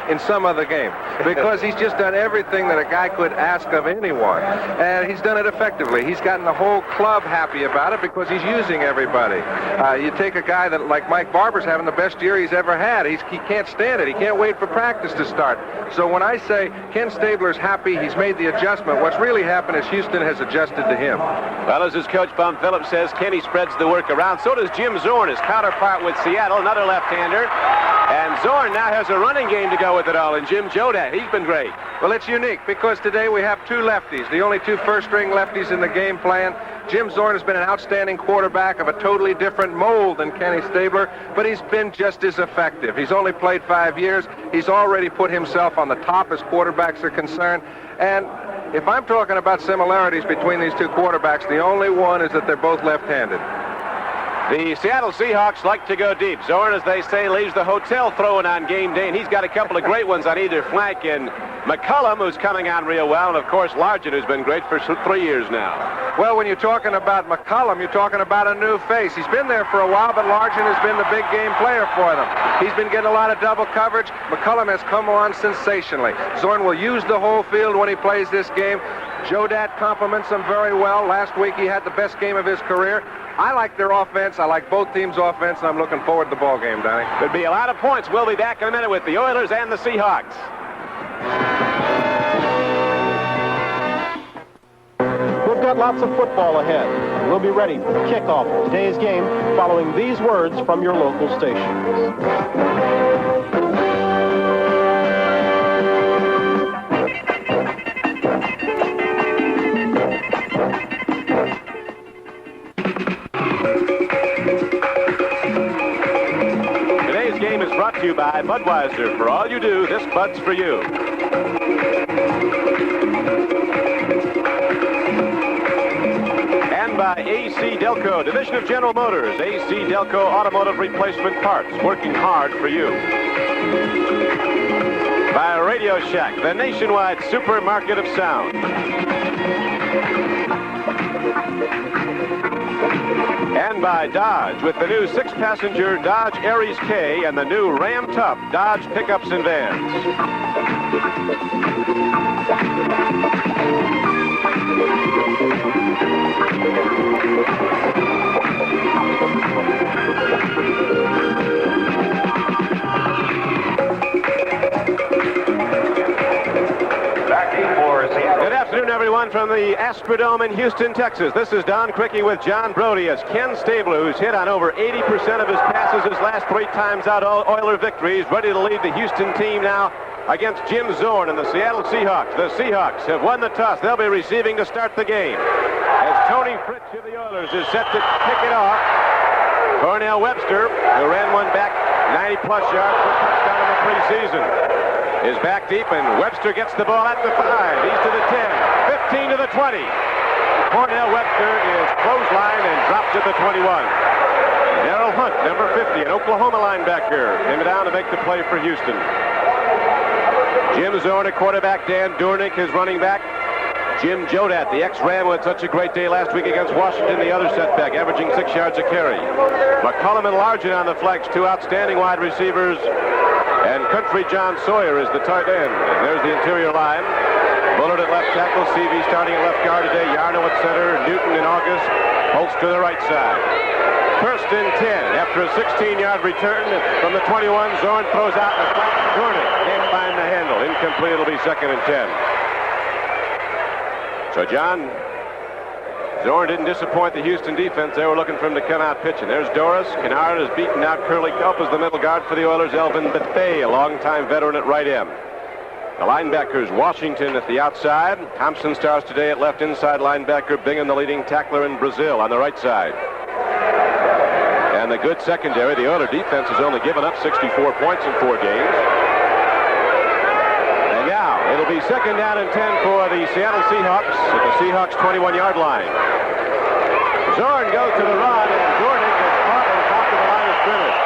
in some other game, because he's just done everything that a guy could ask of anyone, and he's done it effectively. He's gotten the whole club happy about it because he's using everybody. You take a guy that like Mike Barber's having the best year he's ever had. He can't stand it. He can't wait for practice to start. So when I say Ken Stabler's happy, he's made the adjustment. What's really happened is Houston has adjusted to him. Well, as his coach Bum Phillips says, Kenny spreads the work around. So does Jim Zorn, his counterpart with Seattle, another left-hander. And Zorn now has a running game to go with it all. And Jim Jodat, he's been great. Well, it's unique because today we have two lefties, the only two first-string lefties in the game playing. Jim Zorn has been an outstanding quarterback of a totally different mold than Kenny Stabler, but he's been just as effective. He's only played 5 years. He's already put himself on the top as quarterbacks are concerned. And if I'm talking about similarities between these two quarterbacks, the only one is that they're both left-handed. The Seattle Seahawks like to go deep. Zorn, as they say, leaves the hotel throwing on game day, and he's got a couple of great ones on either flank. And McCullum, who's coming on real well, and of course Largent, who's been great for 3 years now. Well, when you're talking about McCullum, you're talking about a new face. He's been there for a while, but Largent has been the big game player for them. He's been getting a lot of double coverage. McCullum has come on sensationally. Zorn will use the whole field when he plays this game. Jodat compliments him very well. Last week he had the best game of his career. I like their offense. I like both teams' offense, and I'm looking forward to the ball game, Donnie. Could be a lot of points. We'll be back in a minute with the Oilers and the Seahawks. We've got lots of football ahead. We'll be ready for the kickoff of today's game following these words from your local stations. Brought to you by Budweiser. For all you do, this Bud's for you. And by AC Delco, division of General Motors. AC Delco Automotive Replacement Parts, working hard for you. By Radio Shack, the nationwide supermarket of sound. And by Dodge, with the new 6-passenger Dodge Aries K and the new Ram Tough Dodge pickups and vans. Good afternoon, everyone, from the Astrodome in Houston, Texas. This is Don Criqui with John Brody as Ken Stabler, who's hit on over 80% of his passes his last 3 times out Oiler victories, ready to lead the Houston team now against Jim Zorn and the Seattle Seahawks. The Seahawks have won the toss. They'll be receiving to start the game. As Tony Fritz of the Oilers is set to kick it off, Cornell Webster, who ran one back 90-plus yards for a touchdown in the preseason, is back deep, and Webster gets the ball at the 5. He's to the 10, 15 to the 20. Cornell Webster is clothesline and dropped at the 21. Darrell Hunt, number 50, an Oklahoma linebacker, came down to make the play for Houston. Jim Zorn at quarterback, Dan Dornick is running back. Jim Jodat, the ex-Ram, who had such a great day last week against Washington, the other setback, averaging 6 yards a carry. McCullum and Largent on the flex, 2 outstanding wide receivers. And Country John Sawyer is the tight end. And there's the interior line. Bullard at left tackle, CV starting at left guard today, Yarno at center, Newton in August, Holtz to the right side. First and 10. After a 16-yard return from the 21, Zorn throws out the flat. Dornick can't find the handle. Incomplete. It'll be 2nd and 10. So, John, Zorn didn't disappoint the Houston defense. They were looking for him to come out pitching. There's Doris. Kennard has beaten out Curly Culp as the middle guard for the Oilers. Elvin Bethea, a longtime veteran at right end. The linebackers, Washington at the outside. Thompson stars today at left inside linebacker. Bingham, the leading tackler in Brazil, on the right side. And the good secondary. The Oiler defense has only given up 64 points in 4 games. And now it'll be 2nd down and 10 for the Seattle Seahawks at the Seahawks 21-yard line. Zorn goes to the run, and Dornick is caught on top of the line of scrimmage.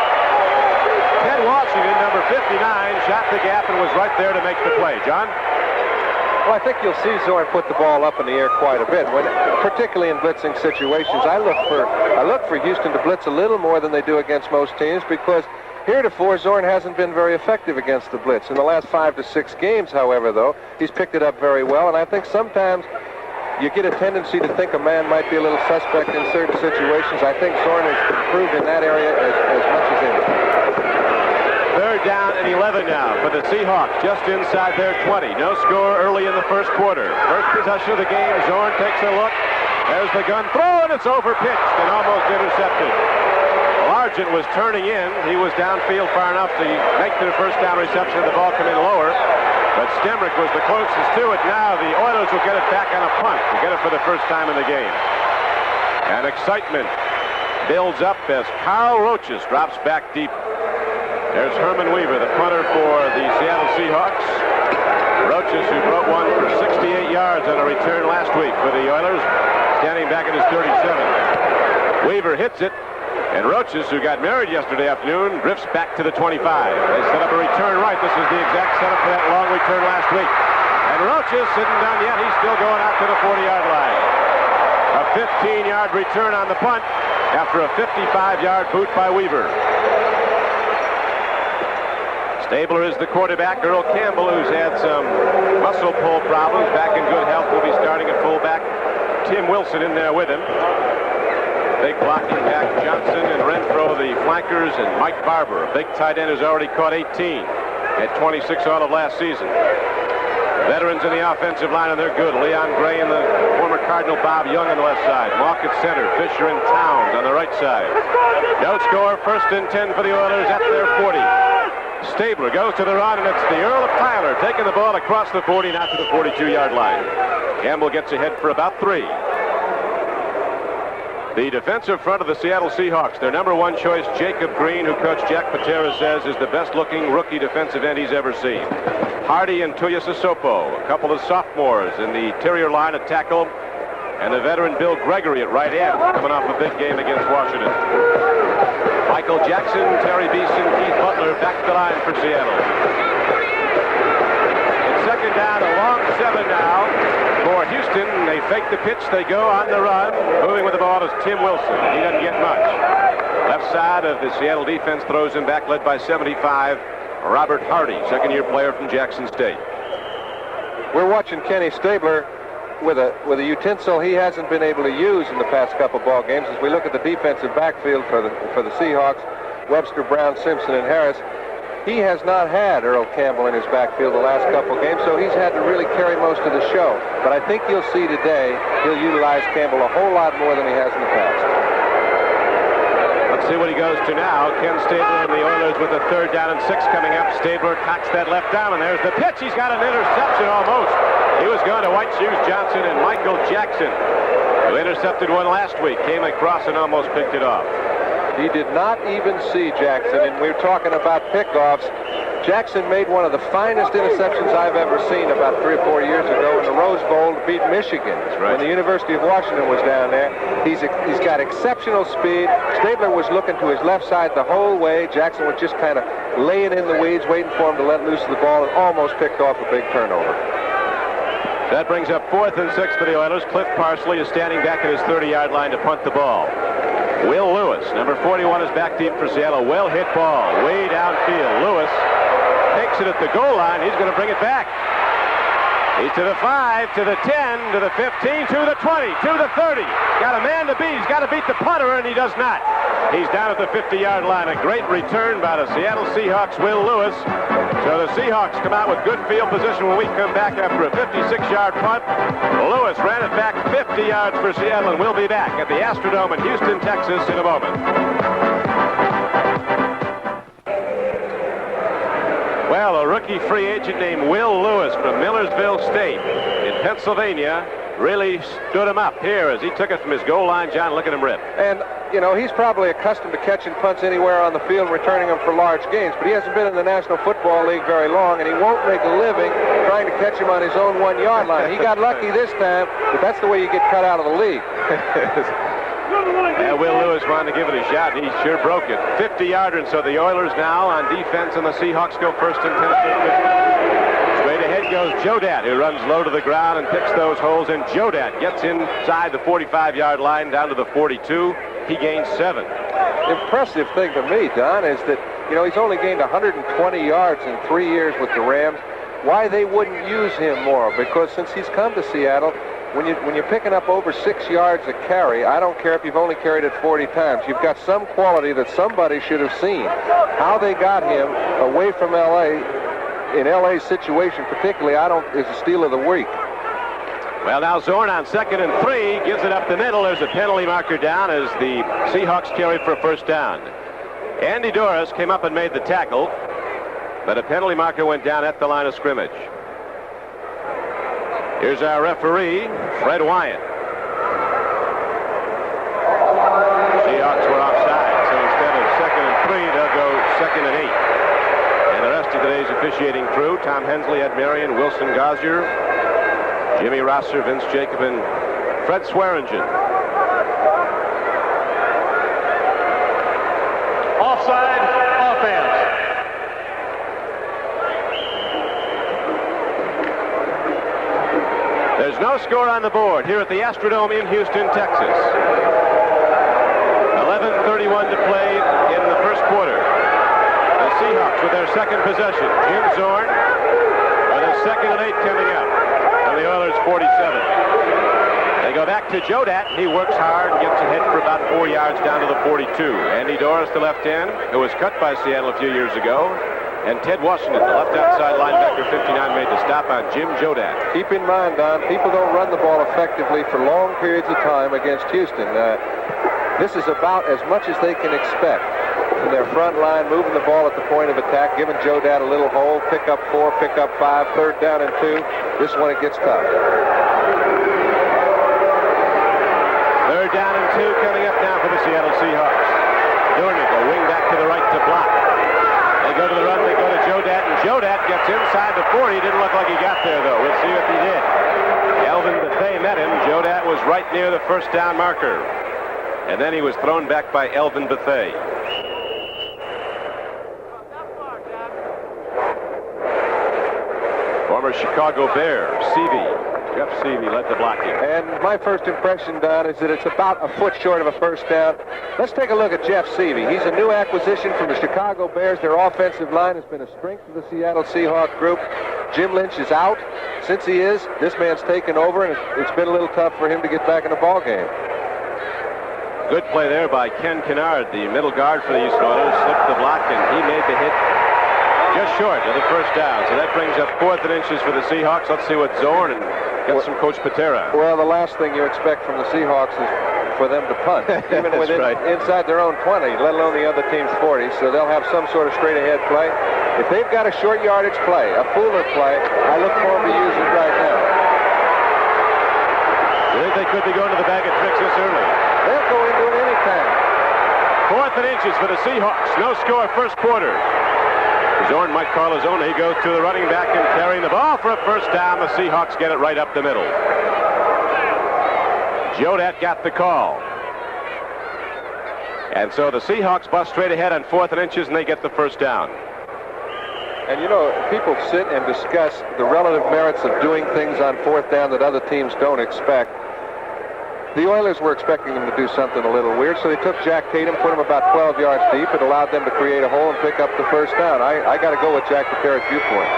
Ted Washington, number 59, shot the gap and was right there to make the play. John? Well, I think you'll see Zorn put the ball up in the air quite a bit, particularly in blitzing situations. I look for Houston to blitz a little more than they do against most teams because Heretofore, Zorn hasn't been very effective against the blitz. In the last 5 to 6 games, however, though, he's picked it up very well, and I think sometimes you get a tendency to think a man might be a little suspect in certain situations. I think Zorn has improved in that area as much as anything. Third down and 11 now for the Seahawks, just inside their 20. No score early in the first quarter. First possession of the game, Zorn takes a look. There's the gun throw, and it's overpitched and almost intercepted. Largent was turning in. He was downfield far enough to make the first down reception. The ball come in lower. But Stemrick was the closest to it. Now the Oilers will get it back on a punt to get it for the first time in the game. And excitement builds up as Carl Roaches drops back deep. There's Herman Weaver, the punter for the Seattle Seahawks. Roaches, who broke one for 68 yards on a return last week for the Oilers, standing back at his 37. Weaver hits it. And Roaches, who got married yesterday afternoon, drifts back to the 25. They set up a return right. This is the exact setup for that long return last week. And Roaches isn't done yet. He's still going out to the 40-yard line. A 15-yard return on the punt after a 55-yard boot by Weaver. Stabler is the quarterback. Earl Campbell, who's had some muscle pull problems, back in good health, will be starting at fullback. Tim Wilson in there with him. Big blocking back, Johnson and Renfro, the flankers, and Mike Barber, a big tight end who's already caught 18 at 26 all of last season. Veterans in the offensive line, and they're good. Leon Gray and the former Cardinal Bob Young on the left side. Malk at center, Fisher and Towns on the right side. No score, first and 10 for the Oilers at their 40. Stabler goes to the run, and it's the Earl of Tyler taking the ball across the 40, not to the 42-yard line. Campbell gets ahead for about 3. The defensive front of the Seattle Seahawks, their number 1 choice, Jacob Green, who Coach Jack Patera says is the best-looking rookie defensive end he's ever seen. Hardy and Tuya Sissoko, a couple of sophomores in the interior line at tackle, and the veteran Bill Gregory at right end, coming off a big game against Washington. Michael Jackson, Terry Beeson, Keith Butler back to the line for Seattle. It's second down, a long 7 now. For Houston, they fake the pitch, they go on the run. Moving with the ball is Tim Wilson. He doesn't get much. Left side of the Seattle defense throws him back, led by 75, Robert Hardy, second-year player from Jackson State. We're watching Kenny Stabler with a utensil he hasn't been able to use in the past couple ball games. As we look at the defensive backfield for the Seahawks, Webster, Brown, Simpson, and Harris, he has not had Earl Campbell in his backfield the last couple games, so he's had to really carry most of the show. But I think you'll see today he'll utilize Campbell a whole lot more than he has in the past. Let's see what he goes to now. Ken Stabler and the Oilers with a third down and 6 coming up. Stabler cocks that left down, and there's the pitch. He's got an interception almost. He was going to White Shoes Johnson and Michael Jackson, who intercepted one last week, came across and almost picked it off. He did not even see Jackson, and we're talking about pickoffs. Jackson made one of the finest interceptions I've ever seen about 3 or 4 years ago in the Rose Bowl to beat Michigan. That's right. When the University of Washington was down there. He's got exceptional speed. Stabler was looking to his left side the whole way. Jackson was just kind of laying in the weeds, waiting for him to let loose the ball, and almost picked off a big turnover. That brings up 4th and 6 for the Oilers. Cliff Parsley is standing back at his 30-yard line to punt the ball. Will Lewis, number 41, is back deep for Seattle. Well hit ball, way downfield. Lewis takes it at the goal line. He's going to bring it back. He's to the 5, to the 10, to the 15, to the 20, to the 30. Got a man to beat. He's got to beat the punter, and he does not. He's down at the 50-yard line. A great return by the Seattle Seahawks, Will Lewis. So the Seahawks come out with good field position when we come back after a 56-yard punt. Lewis ran it back 50 yards for Seattle, and we'll be back at the Astrodome in Houston, Texas in a moment. Well, a rookie free agent named Will Lewis from Millersville State in Pennsylvania really stood him up here as he took it from his goal line. John, look at him rip. And, you know, he's probably accustomed to catching punts anywhere on the field and returning them for large gains, but he hasn't been in the National Football League very long, and he won't make a living trying to catch him on his own 1-yard line. He got lucky this time, but that's the way you get cut out of the league. Yeah, Will Lewis wanted to give it a shot, and he sure broke it. 50-yarder, and so the Oilers now on defense, and the Seahawks go first and 10. Straight ahead goes Jodat, who runs low to the ground and picks those holes, and Jodat gets inside the 45-yard line down to the 42. He gains 7. Impressive thing to me, Don, is that You know, he's only gained 120 yards in 3 years with the Rams. Why they wouldn't use him more? Because since he's come to Seattle, when you're picking up over 6 yards a carry, I don't care if you've only carried it 40 times, you've got some quality that somebody should have seen. How they got him away from L.A., in L.A.'s situation particularly, is a steal of the week. Well, now Zorn on 2nd and 3 gives it up the middle. There's a penalty marker down as the Seahawks carry for a first down. Andy Doris came up and made the tackle, but a penalty marker went down at the line of scrimmage. Here's our referee, Fred Wyatt. Seahawks were offside, so instead of 2nd and 3, they'll go 2nd and 8. And the rest of today's officiating crew: Tom Hensley, Ed Marion, Wilson Gosier, Jimmy Rosser, Vince Jacob, and Fred Swearingen. Offside, offense. There's no score on the board here at the Astrodome in Houston, Texas. 11:31 to play in the first quarter. The Seahawks with their second possession. Jim Zorn with a 2nd and 8 coming up. And the Oilers 47. They go back to Jodat. He works hard and gets a hit for about 4 yards down to the 42. Andy Doris, the left end, who was cut by Seattle a few years ago. And Ted Washington, the left outside linebacker, 59, made the stop on Jim Jodat. Keep in mind, Don, people don't run the ball effectively for long periods of time against Houston. This is about as much as they can expect. In their front line, moving the ball at the point of attack, giving Jodat a little hole, pick up 4, pick up 5, 3rd down and 2. This one, it gets tough. 3rd down and 2 coming up now for the Seattle Seahawks. Dornick, a wing back to the right to block. They go to the run, they go to Jodat, and Jodat gets inside the 40. Didn't look like he got there, though. We'll see if he did. Elvin Bethea met him. Jodat was right near the first down marker. And then he was thrown back by Elvin Bethea. Former Chicago Bear, Jeff Seavey led the blocking. And my first impression, Don, is that it's about a foot short of a first down. Let's take a look at Jeff Seavey. He's a new acquisition from the Chicago Bears. Their offensive line has been a strength of the Seattle Seahawks group. Jim Lynch is out. Since he is, this man's taken over, and it's been a little tough for him to get back in the ball game. Good play there by Ken Kennard, the middle guard for the Houston Oilers. Slipped the block, and he made the hit just short of the first down. So that brings up 4th and inches for the Seahawks. Let's see what Zorn and get some Coach Patera. Well, the last thing you expect from the Seahawks is for them to punt, even within inside their own 20, let alone the other team's 40. So they'll have some sort of straight-ahead play. If they've got a short yardage play, a Fuller play, I look forward to using it right now. You think they could be going to the bag of tricks this early? They'll go into it anytime. 4th and inches for the Seahawks. No score first quarter. Zorn might call his own. He goes to the running back and carrying the ball for a first down. The Seahawks get it right up the middle. Jodat got the call. And so the Seahawks bust straight ahead on 4th and inches, and they get the first down. And you know, people sit and discuss the relative merits of doing things on 4th down that other teams don't expect. The Oilers were expecting them to do something a little weird, so they took Jack Tatum, put him about 12 yards deep. It allowed them to create a hole and pick up the first down. I got to go with Jack Patera's viewpoint.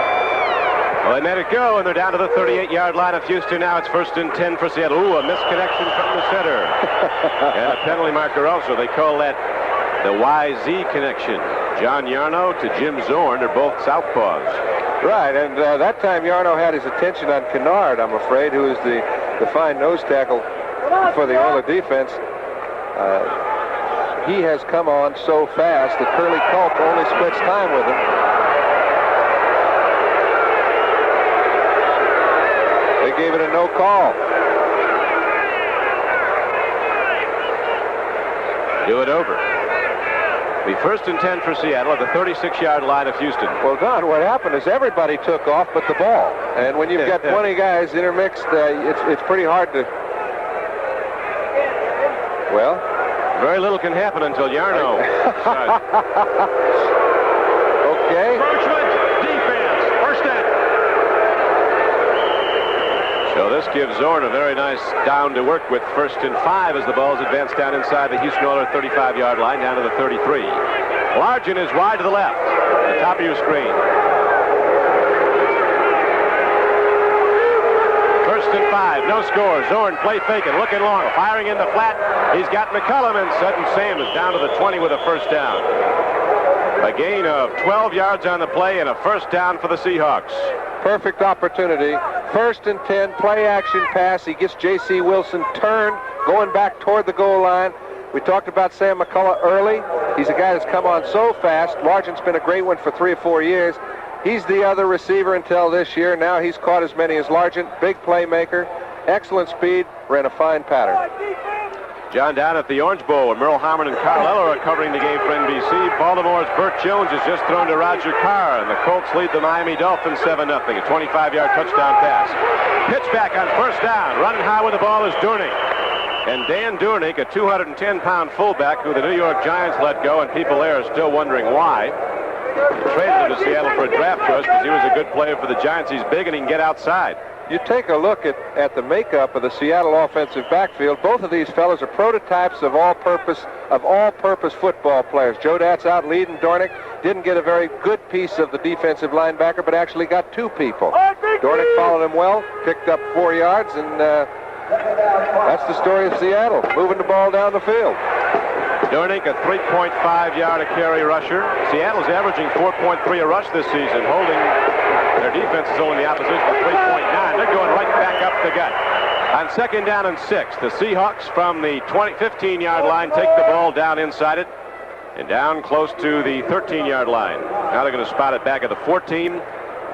Well, they made it go, and they're down to the 38-yard line of Houston now. It's 1st and 10 for Seattle. Ooh, a misconnection from the center. And a penalty marker also. They call that the YZ connection. John Yarno to Jim Zorn. They're both southpaws. Right, and that time Yarno had his attention on Kennard, I'm afraid, who is the fine nose tackle for the Oiler defense. He has come on so fast that Curly Culp only splits time with him. They gave it a no call. Do it over. The 1st and 10 for Seattle at the 36-yard line of Houston. Well, Don, what happened is everybody took off but the ball. And when you've got 20 guys intermixed, it's pretty hard to... Well, very little can happen until Yarno. Okay. Encroachment, defense, first down. So this gives Zorn a very nice down to work with. 1st and 5 as the ball's advanced down inside the Houston Oilers 35-yard line down to the 33. Largent is wide to the left. The top of your screen. First and 5, no score. Zorn play faking, looking long, firing in the flat. He's got McCullum, and Sutton Sam is down to the 20 with a first down. A gain of 12 yards on the play and a first down for the Seahawks. Perfect opportunity. First and 10, play action pass. He gets J.C. Wilson turned, going back toward the goal line. We talked about Sam McCullough early. He's a guy that's come on so fast. Largent's been a great one for 3 or 4 years. He's the other receiver until this year. Now he's caught as many as Largent. Big playmaker, excellent speed, ran a fine pattern. John, down at the Orange Bowl, where Merle Harmon and Carl Eller are covering the game for NBC. Baltimore's Burt Jones has just thrown to Roger Carr, and the Colts lead the Miami Dolphins 7-0. A 25-yard touchdown pass. Pitch back on first down. Running high with the ball is Durnick. And Dan Durnick, a 210-pound fullback who the New York Giants let go, and people there are still wondering why. Traded him to Seattle for a draft choice because he was a good player for the Giants. He's big and he can get outside. You take a look at the makeup of the Seattle offensive backfield. Both of these fellas are prototypes of all-purpose football players. Joe Dat's out leading Dornick. Didn't get a very good piece of the defensive linebacker, but actually got 2 people. Dornick followed him well, picked up 4 yards, and that's the story of Seattle, moving the ball down the field. Dornick, a 3.5-yard-a-carry rusher. Seattle's averaging 4.3 a rush this season, holding their defense is holding the opposition to 3.9. They're going right back up the gut. On second down and 6, the Seahawks from the 15-yard line take the ball down inside it and down close to the 13-yard line. Now they're going to spot it back at the 14.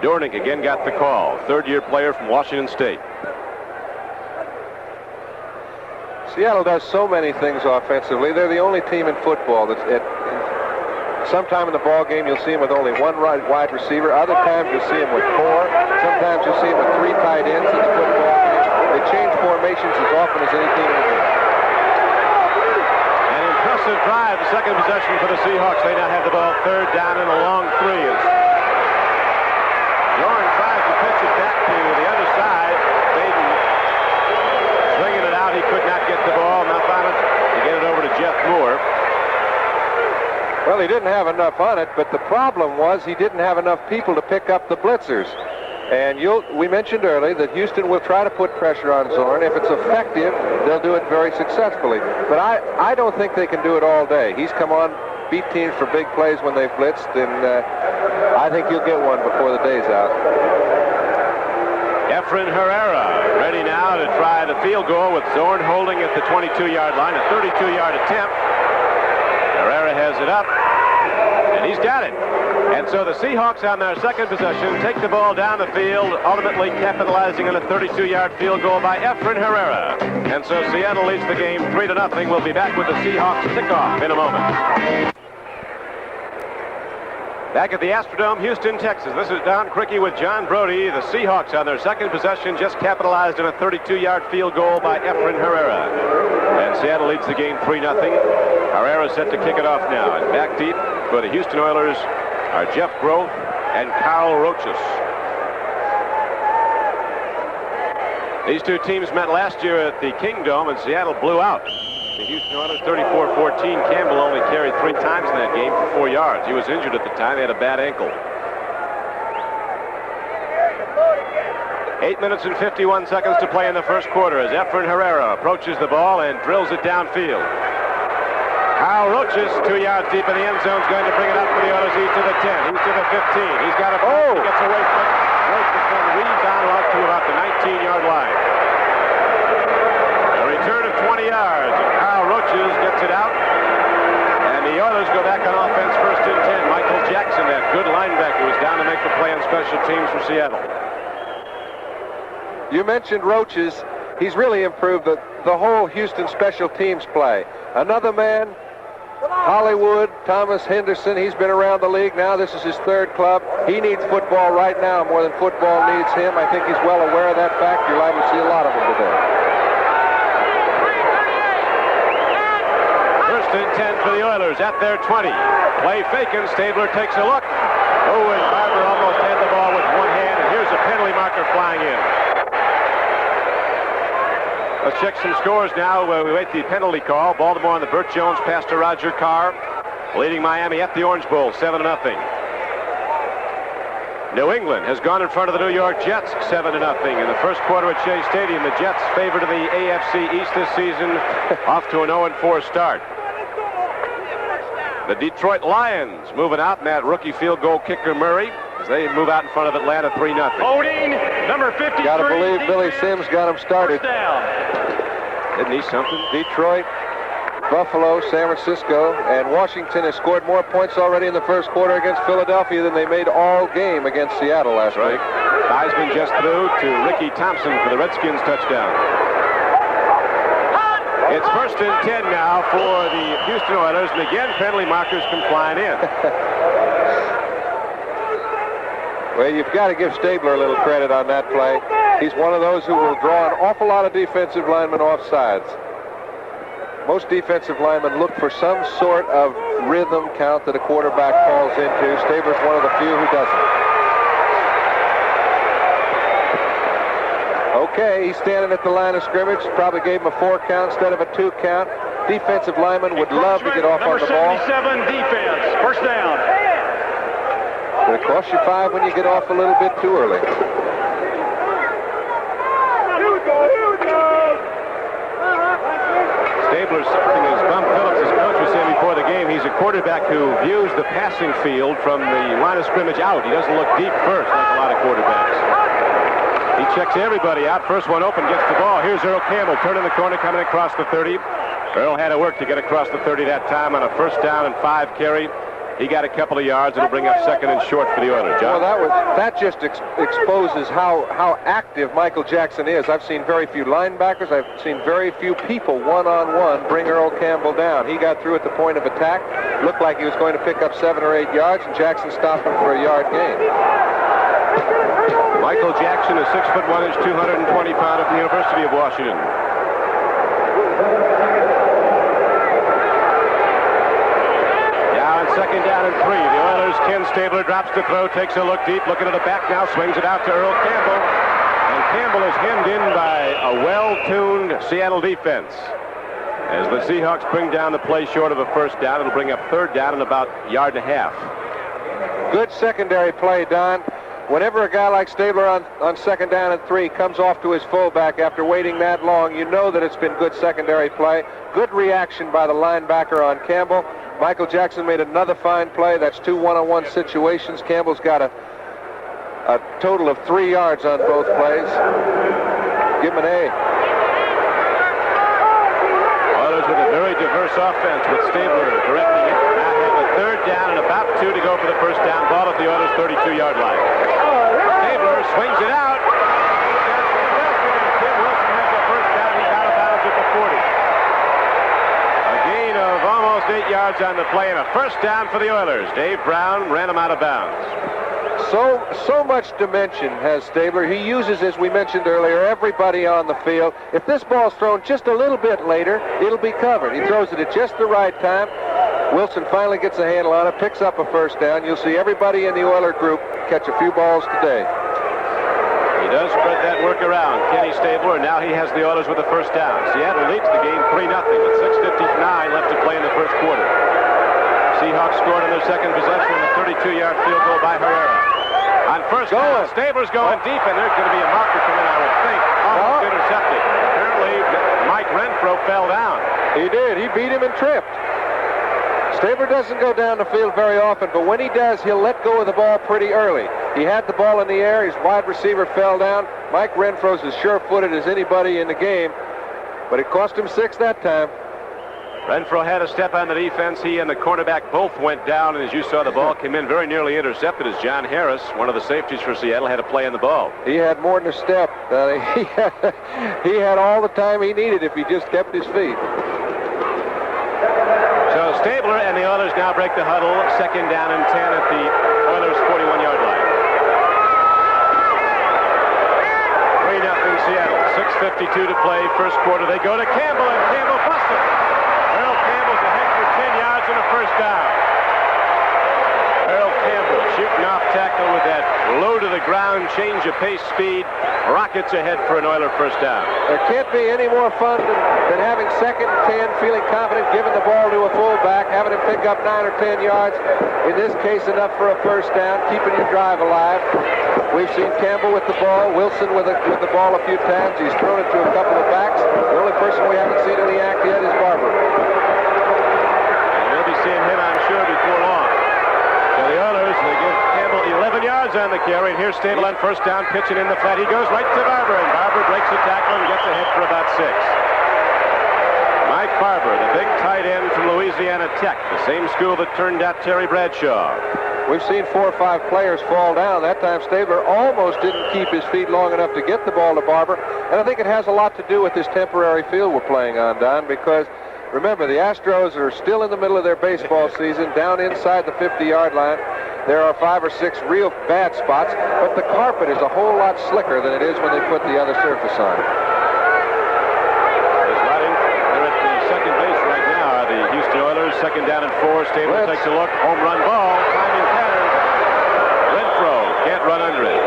Dornick again got the call. Third-year player from Washington State. Seattle does so many things offensively. They're the only team in football that's sometime in the ball game you'll see them with only 1 wide receiver. Other times you'll see them with 4. Sometimes you'll see them with 3 tight ends in the football game. They change formations as often as any team in the league. An impressive drive, the second possession for the Seahawks. They now have the ball third down and a long 3. Zorn tries to pitch it back to the other side. Baden swinging it out. He could not get the ball. Enough on it to get it over to Jeff Moore. Well, he didn't have enough on it, but the problem was he didn't have enough people to pick up the blitzers. And we mentioned earlier that Houston will try to put pressure on Zorn. If it's effective, they'll do it very successfully. But I don't think they can do it all day. He's come on, beat teams for big plays when they've blitzed, and I think he'll get one before the day's out. Efren Herrera ready now to try the field goal with Zorn holding at the 22-yard line, a 32-yard attempt. Herrera has it up, and he's got it. And so the Seahawks on their second possession take the ball down the field, ultimately capitalizing on a 32-yard field goal by Efren Herrera. And so Seattle leads the game 3-0. We'll be back with the Seahawks kickoff in a moment. Back at the Astrodome, Houston, Texas. This is Don Criqui with John Brody. The Seahawks on their second possession just capitalized on a 32-yard field goal by Efren Herrera. And Seattle leads the game 3-0. Herrera set to kick it off now. And back deep for the Houston Oilers are Jeff Grove and Carl Rochus. These two teams met last year at the Kingdome, and Seattle blew out the Houston Oilers 34-14. Campbell only carried 3 times in that game for 4 yards. He was injured at the time. He had a bad ankle. 8 minutes and 51 seconds to play in the first quarter as Efren Herrera approaches the ball and drills it downfield. Carl Rochus, 2 yards deep in the end zone, is going to bring it up for the Oilers. He's to the 10. He's to the 15. He's got a he gets away from it. Rochus then reads on out to about the 19-yard line. A return of 20 yards, and Carl Rochus gets it out. And the Oilers go back on offense, first and 10. Michael Jackson, that good linebacker, was down to make the play on special teams for Seattle. You mentioned Roaches. He's really improved the whole Houston special teams play. Another man, Hollywood, Thomas Henderson, he's been around the league now. This is his 3rd club. He needs football right now more than football needs him. I think he's well aware of that fact. You're liable to see a lot of them today. First and 10 for the Oilers at their 20. Play faking. Stabler takes a look. Oh, and Barber almost had the ball with one hand, and here's a penalty marker flying in. Let's check some scores now. We wait the penalty call. Baltimore on the Burt Jones pass to Roger Carr. leading Miami at the Orange Bowl 7-0. New England has gone in front of the New York Jets 7-0 in the first quarter at Shea Stadium. The Jets favored in the AFC East this season, off to an 0-4 start. The Detroit Lions moving out, and that rookie field goal kicker Murray, as they move out in front of Atlanta 3-0. Holding number 53. Got to believe Billy Sims got him started. First down. Isn't he something? Detroit, Buffalo, San Francisco, and Washington has scored more points already in the first quarter against Philadelphia than they made all game against Seattle last week. Heisman just threw to Ricky Thompson for the Redskins touchdown. It's 1st and 10 now for the Houston Oilers, and again penalty markers come flying in. Well, you've got to give Stabler a little credit on that play. He's one of those who will draw an awful lot of defensive linemen off sides. Most defensive linemen look for some sort of rhythm count that a quarterback falls into. Stabler's one of the few who doesn't. Okay, he's standing at the line of scrimmage. Probably gave him a 4 count instead of a 2 count. Defensive linemen would love to get off on the ball. Number 77 defense. First down. But it costs you 5 when you get off a little bit too early. Stabler's something as Bum Phillips, his coach, was saying before the game. He's a quarterback who views the passing field from the line of scrimmage out. He doesn't look deep first like a lot of quarterbacks. He checks everybody out. First one open, gets the ball. Here's Earl Campbell turning the corner, coming across the 30. Earl had to work to get across the 30 that time on a 1st down and 5 carry. He got a couple of yards. It'll bring up 2nd and short for the Oilers. John? Well, that just exposes how active Michael Jackson is. I've seen very few linebackers. I've seen very few people one-on-one bring Earl Campbell down. He got through at the point of attack. Looked like he was going to pick up 7 or 8 yards, and Jackson stopped him for a yard gain. Michael Jackson is 6'1", 220 pounds from the University of Washington. Now on 2nd down and 3, the Oilers, Ken Stabler drops to throw, takes a look deep, looking at the back now, swings it out to Earl Campbell. And Campbell is hemmed in by a well-tuned Seattle defense. As the Seahawks bring down the play short of a 1st down, it'll bring up 3rd down and about a yard and a half. Good secondary play, Don. Whenever a guy like Stabler on 2nd down and 3 comes off to his fullback after waiting that long, you know that it's been good secondary play. Good reaction by the linebacker on Campbell. Michael Jackson made another fine play. That's 2 one-on-one situations. Campbell's got a total of 3 yards on both plays. Give him an A. Oilers with a very diverse offense with Stabler directing it. Now have a 3rd down and about 2 to go for the 1st down. Ball at the Oilers' 32-yard line. Stabler swings it out. Tim Wilson has a 1st down. He's out of bounds at the 40. A gain of almost 8 yards on the play and a 1st down for the Oilers. Dave Brown ran him out of bounds. So much dimension has Stabler. He uses, as we mentioned earlier, everybody on the field. If this ball's thrown just a little bit later, it'll be covered. He throws it at just the right time. Wilson finally gets a handle on it, picks up a 1st down. You'll see everybody in the Oiler group catch a few balls today. He does spread that work around, Kenny Stabler, and now he has the Oilers with the 1st down. Seattle leads the game 3-0 with 6:59 left to play in the 1st quarter. Seahawks scored on their 2nd possession on a 32-yard field goal by Herrera. On 1st down, Stabler's going deep, and there's going to be a marker coming, I would think. Almost intercepted. Apparently, Mike Renfro fell down. He did. He beat him and tripped. Stabler doesn't go down the field very often, but when he does, he'll let go of the ball pretty early. He had the ball in the air. His wide receiver fell down. Mike Renfro's as sure-footed as anybody in the game, but it cost him 6 that time. Renfro had a step on the defense. He and the cornerback both went down, and as you saw, the ball came in very nearly intercepted as John Harris, one of the safeties for Seattle, had a play on the ball. He had more than a step. He had all the time he needed if he just kept his feet. So Stabler and the Oilers now break the huddle. 2nd down and 10 at the Oilers' 41-yard line. 3-0 Seattle. 6:52 to play. 1st quarter. They go to Campbell, and Campbell busted. Earl Campbell's ahead for 10 yards and a 1st down. Earl Campbell shooting off tackle with that low to the ground, change of pace, speed, rockets ahead for an Oiler first down. There can't be any more fun than having 2nd and 10, feeling confident, giving the ball to a fullback, having him pick up 9 or 10 yards. In this case, enough for a first down, keeping your drive alive. We've seen Campbell with the ball, Wilson with the ball a few times. He's thrown it to a couple of backs. The only person we haven't seen in the act yet is Barber. And we'll be seeing him, I'm sure, before long. So the Oilers, they give Campbell 11 yards on the carry. And here's Stable on first down, pitching in the flat. He goes right to Barber, and Barber breaks a tackle and gets ahead for about 6. Mike Barber, the big tight end from Louisiana Tech, the same school that turned out Terry Bradshaw. We've seen 4 or 5 players fall down. That time Stabler almost didn't keep his feet long enough to get the ball to Barber. And I think it has a lot to do with this temporary field we're playing on, Don, because remember, the Astros are still in the middle of their baseball season, down inside the 50-yard line. There are 5 or 6 real bad spots, but the carpet is a whole lot slicker than it is when they put the other surface on. They're at the second base right now. The Houston Oilers, 2nd down and 4. Stabler takes a look. Home run ball. Finding pattern. Renfro can't run under it.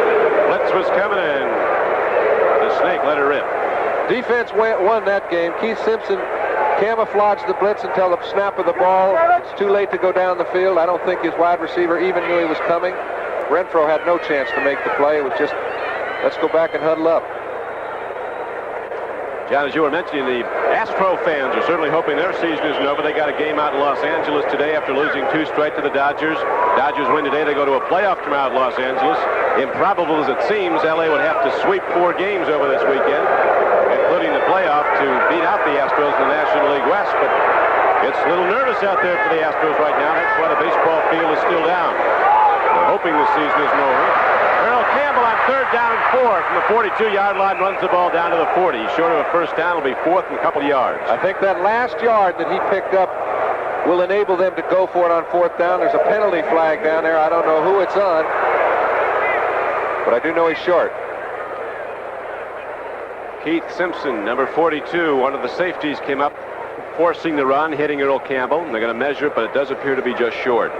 Blitz was coming in. The Snake let her rip. Defense won that game. Keith Simpson camouflaged the blitz until the snap of the ball. It's too late to go down the field. I don't think his wide receiver even knew he was coming. Renfro had no chance to make the play. It was just, let's go back and huddle up. John, as you were mentioning, the Astro fans are certainly hoping their season isn't over. They got a game out in Los Angeles today after losing 2 straight to the Dodgers. Dodgers win today. They go to a playoff tomorrow at Los Angeles. Improbable as it seems, LA would have to sweep 4 games over this weekend, including the playoff, to beat out the Astros in the National League West. But it's a little nervous out there for the Astros right now. That's why the baseball field is still down. They're hoping the season isn't over. Earl Campbell on 3rd down and 4 from the 42-yard line runs the ball down to the 40. Short of a first down, will be 4th and a couple yards. I think that last yard that he picked up will enable them to go for it on 4th down. There's a penalty flag down there. I don't know who it's on, but I do know he's short. Keith Simpson, number 42, one of the safeties, came up, forcing the run, hitting Earl Campbell. And they're going to measure it, but it does appear to be just short.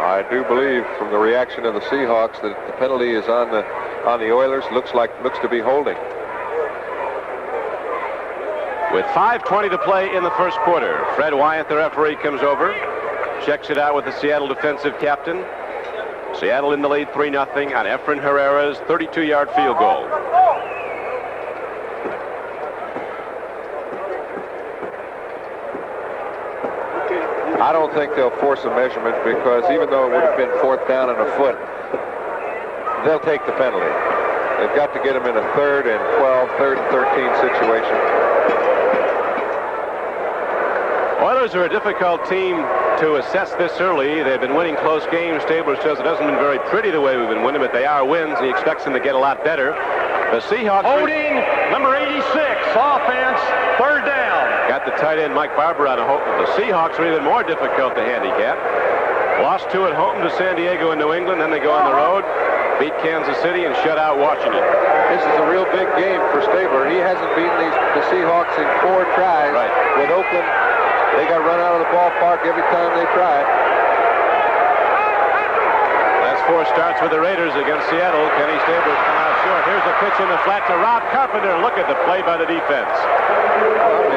I do believe from the reaction of the Seahawks that the penalty is on the Oilers. Looks to be holding. With 5:20 to play in the first quarter, Fred Wyatt, the referee, comes over, checks it out with the Seattle defensive captain. Seattle in the lead 3-0 on Efren Herrera's 32-yard field goal. I don't think they'll force a measurement because even though it would have been 4th down and a foot, they'll take the penalty. They've got to get them in a 3rd and 12, 3rd and 13 situation. Oilers are a difficult team to assess this early. They've been winning close games. Stabler says it hasn't been very pretty the way we've been winning, but they are wins. He expects them to get a lot better. The Seahawks... Holding, number 86, offense, 3rd down. Got the tight end Mike Barber on a hope. The Seahawks are even more difficult to handicap. Lost 2 at home to San Diego and New England. Then they go on the road, beat Kansas City, and shut out Washington. This is a real big game for Stabler. He hasn't beaten the Seahawks in 4 tries. Right. With Oakland, they got run out of the ballpark every time they tried. Last 4 starts with the Raiders against Seattle. Kenny Stabler's come out short. Here's a pitch in the flat to Rob Carpenter. Look at the play by the defense.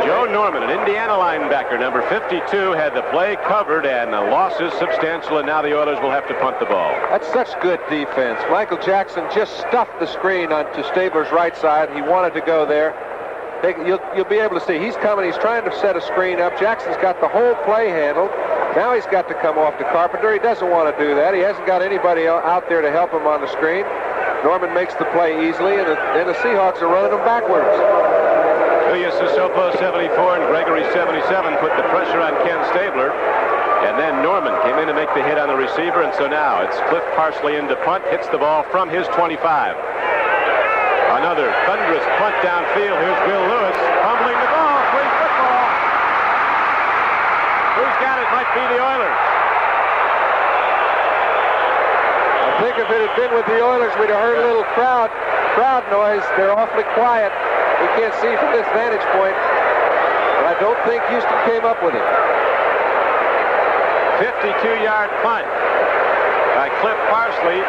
Joe Norman, an Indiana linebacker, number 52, had the play covered, and the loss is substantial, and now the Oilers will have to punt the ball. That's such good defense. Michael Jackson just stuffed the screen onto Stabler's right side. He wanted to go there. You'll be able to see he's coming. He's trying to set a screen up. Jackson's got the whole play handled. Now he's got to come off to Carpenter. He doesn't want to do that. He hasn't got anybody out there to help him on the screen. Norman makes the play easily, and the Seahawks are running them backwards. Julius Sopo, 74, and Gregory, 77, put the pressure on Ken Stabler. And then Norman came in to make the hit on the receiver, and so now it's Cliff Parsley in to punt, hits the ball from his 25. Another thunderous punt downfield. Here's Bill Lewis fumbling the ball. Free football. Who's got it? Might be the Oilers. I think if it had been with the Oilers, we'd have heard a little crowd noise. They're awfully quiet. We can't see from this vantage point. But I don't think Houston came up with it. 52-yard punt by Cliff Parsley.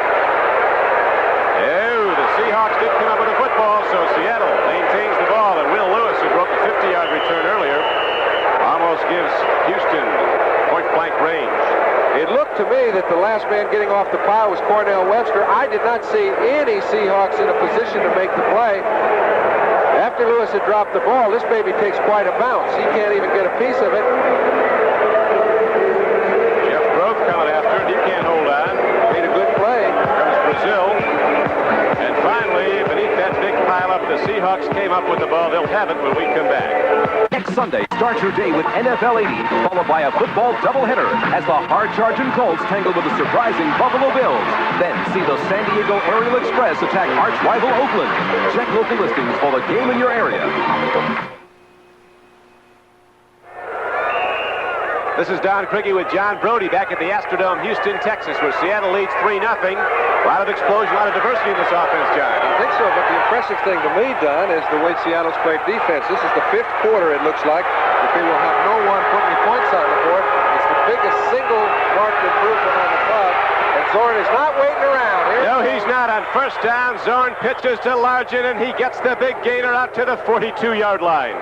last man getting off the pile was Cornell Webster. I did not see any Seahawks in a position to make the play. After Lewis had dropped the ball, this baby takes quite a bounce. He can't even get a piece of it. Jeff Grove coming after it. He can't hold on. Made a good play. Comes Brazil. And finally, beneath that big pile-up, the Seahawks came up with the ball. They'll have it when we come back. Next Sunday, start your day with NFL 80, followed by a football doubleheader as the hard-charging Colts tangle with the surprising Buffalo Bills. Then see the San Diego Aerial Express attack arch-rival Oakland. Check local listings for the game in your area. This is Don Criqui with John Brody back at the Astrodome, Houston, Texas, where Seattle leads 3-0. A lot of explosion, a lot of diversity in this offense, John. I think so, but the impressive thing to me, Don, is the way Seattle's played defense. This is the 5th quarter, it looks like, that they will have no one put any points on the board. It's the biggest single marked improvement on the club, and Zorn is not waiting around. No, he's not. On first down, Zorn pitches to Largent, and he gets the big gainer out to the 42-yard line.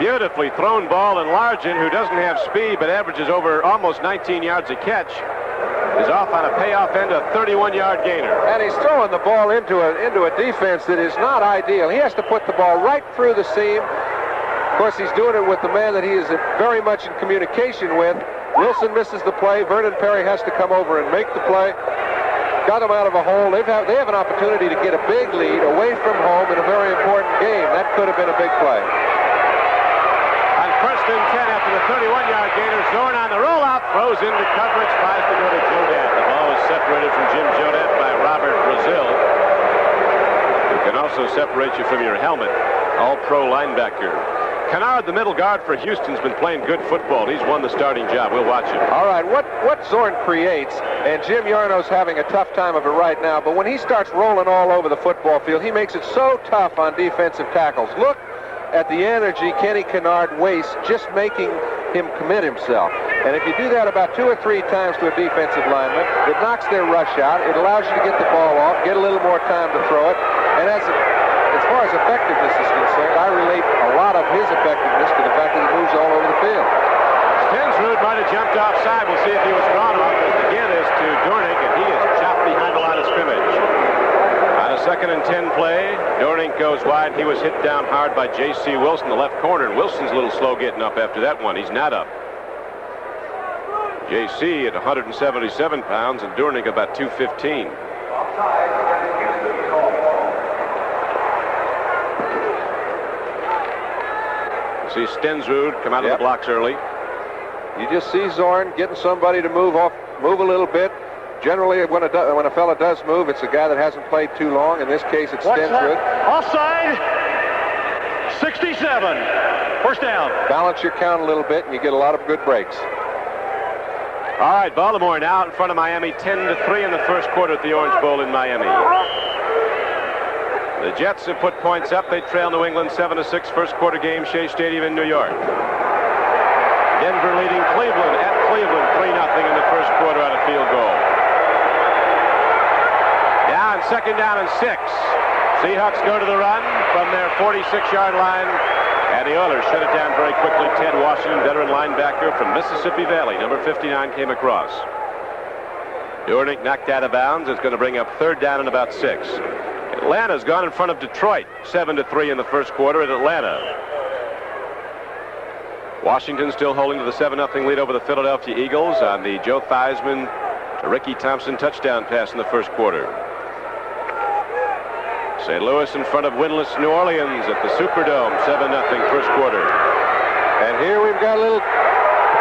Beautifully thrown ball, and Largent, who doesn't have speed but averages over almost 19 yards a catch, is off on a payoff end, a 31-yard gainer. And he's throwing the ball into a defense that is not ideal. He has to put the ball right through the seam. Of course, he's doing it with the man that he is very much in communication with. Wilson misses the play. Vernon Perry has to come over and make the play. Got him out of a hole. They have an opportunity to get a big lead away from home in a very important game. That could have been a big play. First and 10 after the 31-yard gainer. Zorn on the rollout, throws into coverage, tries to go to Jodat. The ball is separated from Jim Jodat by Robert Brazil, who can also separate you from your helmet. All-pro linebacker. Kennard, the middle guard for Houston's been playing good football. He's won the starting job. We'll watch it. All right, what Zorn creates, and Jim Yarno's having a tough time of it right now, but when he starts rolling all over the football field, he makes it so tough on defensive tackles. Look at the energy Kenny Kennard wastes just making him commit himself. And if you do that about 2 or 3 times to a defensive lineman, it knocks their rush out. It allows you to get the ball off, get a little more time to throw it. And as far as effectiveness is concerned, I relate a lot of his effectiveness to the fact that he moves all over the field. Stensrud might have jumped offside. We'll see if he was drawn off. The give is to Dornick, and he is chopped behind the line of scrimmage. On a 2nd and 10 play, Dornick goes wide. He was hit down hard by J.C. Wilson, the left corner, and Wilson's a little slow getting up after that one. He's not up. J.C. at 177 pounds and Dornick about 215. See Stensrud come out of the blocks early. You just see Zorn getting somebody to move a little bit. Generally, when a fella does move, it's a guy that hasn't played too long. In this case, it's Stensrud. Offside. 67. First down. Balance your count a little bit, and you get a lot of good breaks. All right, Baltimore now in front of Miami, 10-3 in the first quarter at the Orange Bowl in Miami. The Jets have put points up. They trail New England 7-6 first quarter game, Shea Stadium in New York. Denver leading Cleveland at Cleveland 3-0 in the first quarter on a field goal. Down, 2nd down and 6. Seahawks go to the run from their 46-yard line, and the Oilers shut it down very quickly. Ted Washington, veteran linebacker from Mississippi Valley, number 59, came across. Dornick knocked out of bounds. It's going to bring up 3rd down and about 6. Atlanta's gone in front of Detroit, 7-3 in the first quarter at Atlanta. Washington still holding to the 7-0 lead over the Philadelphia Eagles on the Joe Theismann to Ricky Thompson touchdown pass in the first quarter. St. Louis in front of winless New Orleans at the Superdome, 7-0 first quarter. And here we've got a little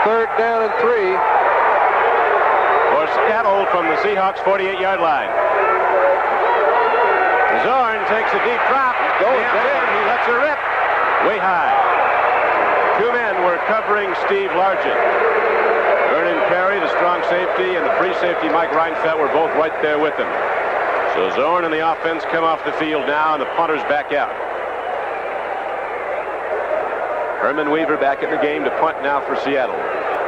3rd down and 3. For Seattle from the Seahawks 48-yard line. Zorn takes a deep drop. He lets her rip. Way high. 2 men were covering Steve Largent. Vernon Perry, the strong safety, and the free safety Mike Reinfeldt were both right there with him. So Zorn and the offense come off the field now, and the punters back out. Herman Weaver back in the game to punt now for Seattle.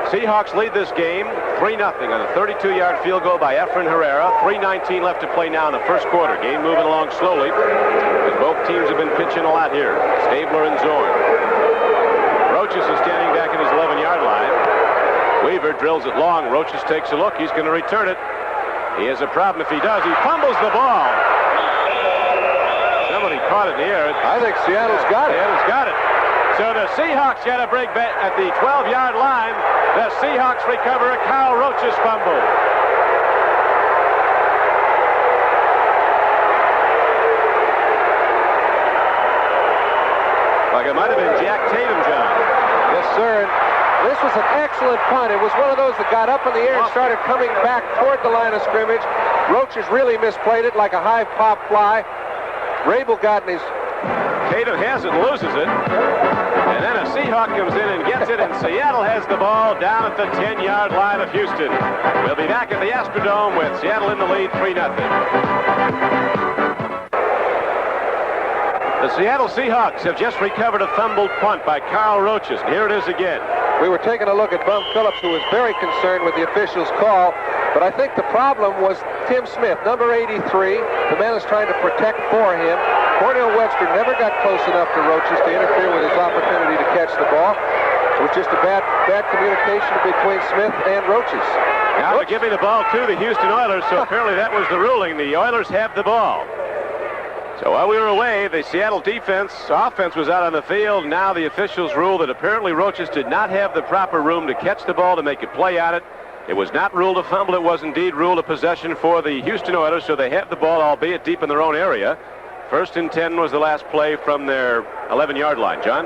Seahawks lead this game 3-0 on a 32-yard field goal by Efren Herrera. 3:19 left to play now in the first quarter. Game moving along slowly, as both teams have been pitching a lot here. Stabler and Zorn. Roaches is standing back at his 11-yard line. Weaver drills it long. Roaches takes a look. He's going to return it. He has a problem if he does. He fumbles the ball. Somebody caught it in the air. I think Seattle's got it. Seattle's got it. So the Seahawks get a break back at the 12-yard line. The Seahawks recover a Kyle Roach's fumble. Like it might have been Jack Tatum, John. Yes, sir. And this was an excellent punt. It was one of those that got up in the air and started coming back toward the line of scrimmage. Roach has really misplayed it like a high pop fly. Rabel got in his... Tatum has it, loses it. And then a Seahawk comes in and gets it, and Seattle has the ball down at the 10-yard line of Houston. We'll be back at the Astrodome with Seattle in the lead 3-0. The Seattle Seahawks have just recovered a fumbled punt by Kyle Roach's. Here it is again. We were taking a look at Bum Phillips, who was very concerned with the official's call, but I think the problem was Tim Smith, number 83. The man is trying to protect for him. Cornell Webster never got close enough to Roach's to interfere with his opportunity to catch the ball. It was just a bad communication between Smith and Roach's. Now they're giving the ball to the Houston Oilers, so apparently that was the ruling. The Oilers have the ball. So while we were away, the Seattle offense was out on the field. Now the officials rule that apparently Roach's did not have the proper room to catch the ball to make a play on it. It was not ruled a fumble. It was indeed ruled a possession for the Houston Oilers, so they have the ball, albeit deep in their own area. 1st and 10 was the last play from their 11-yard line. John?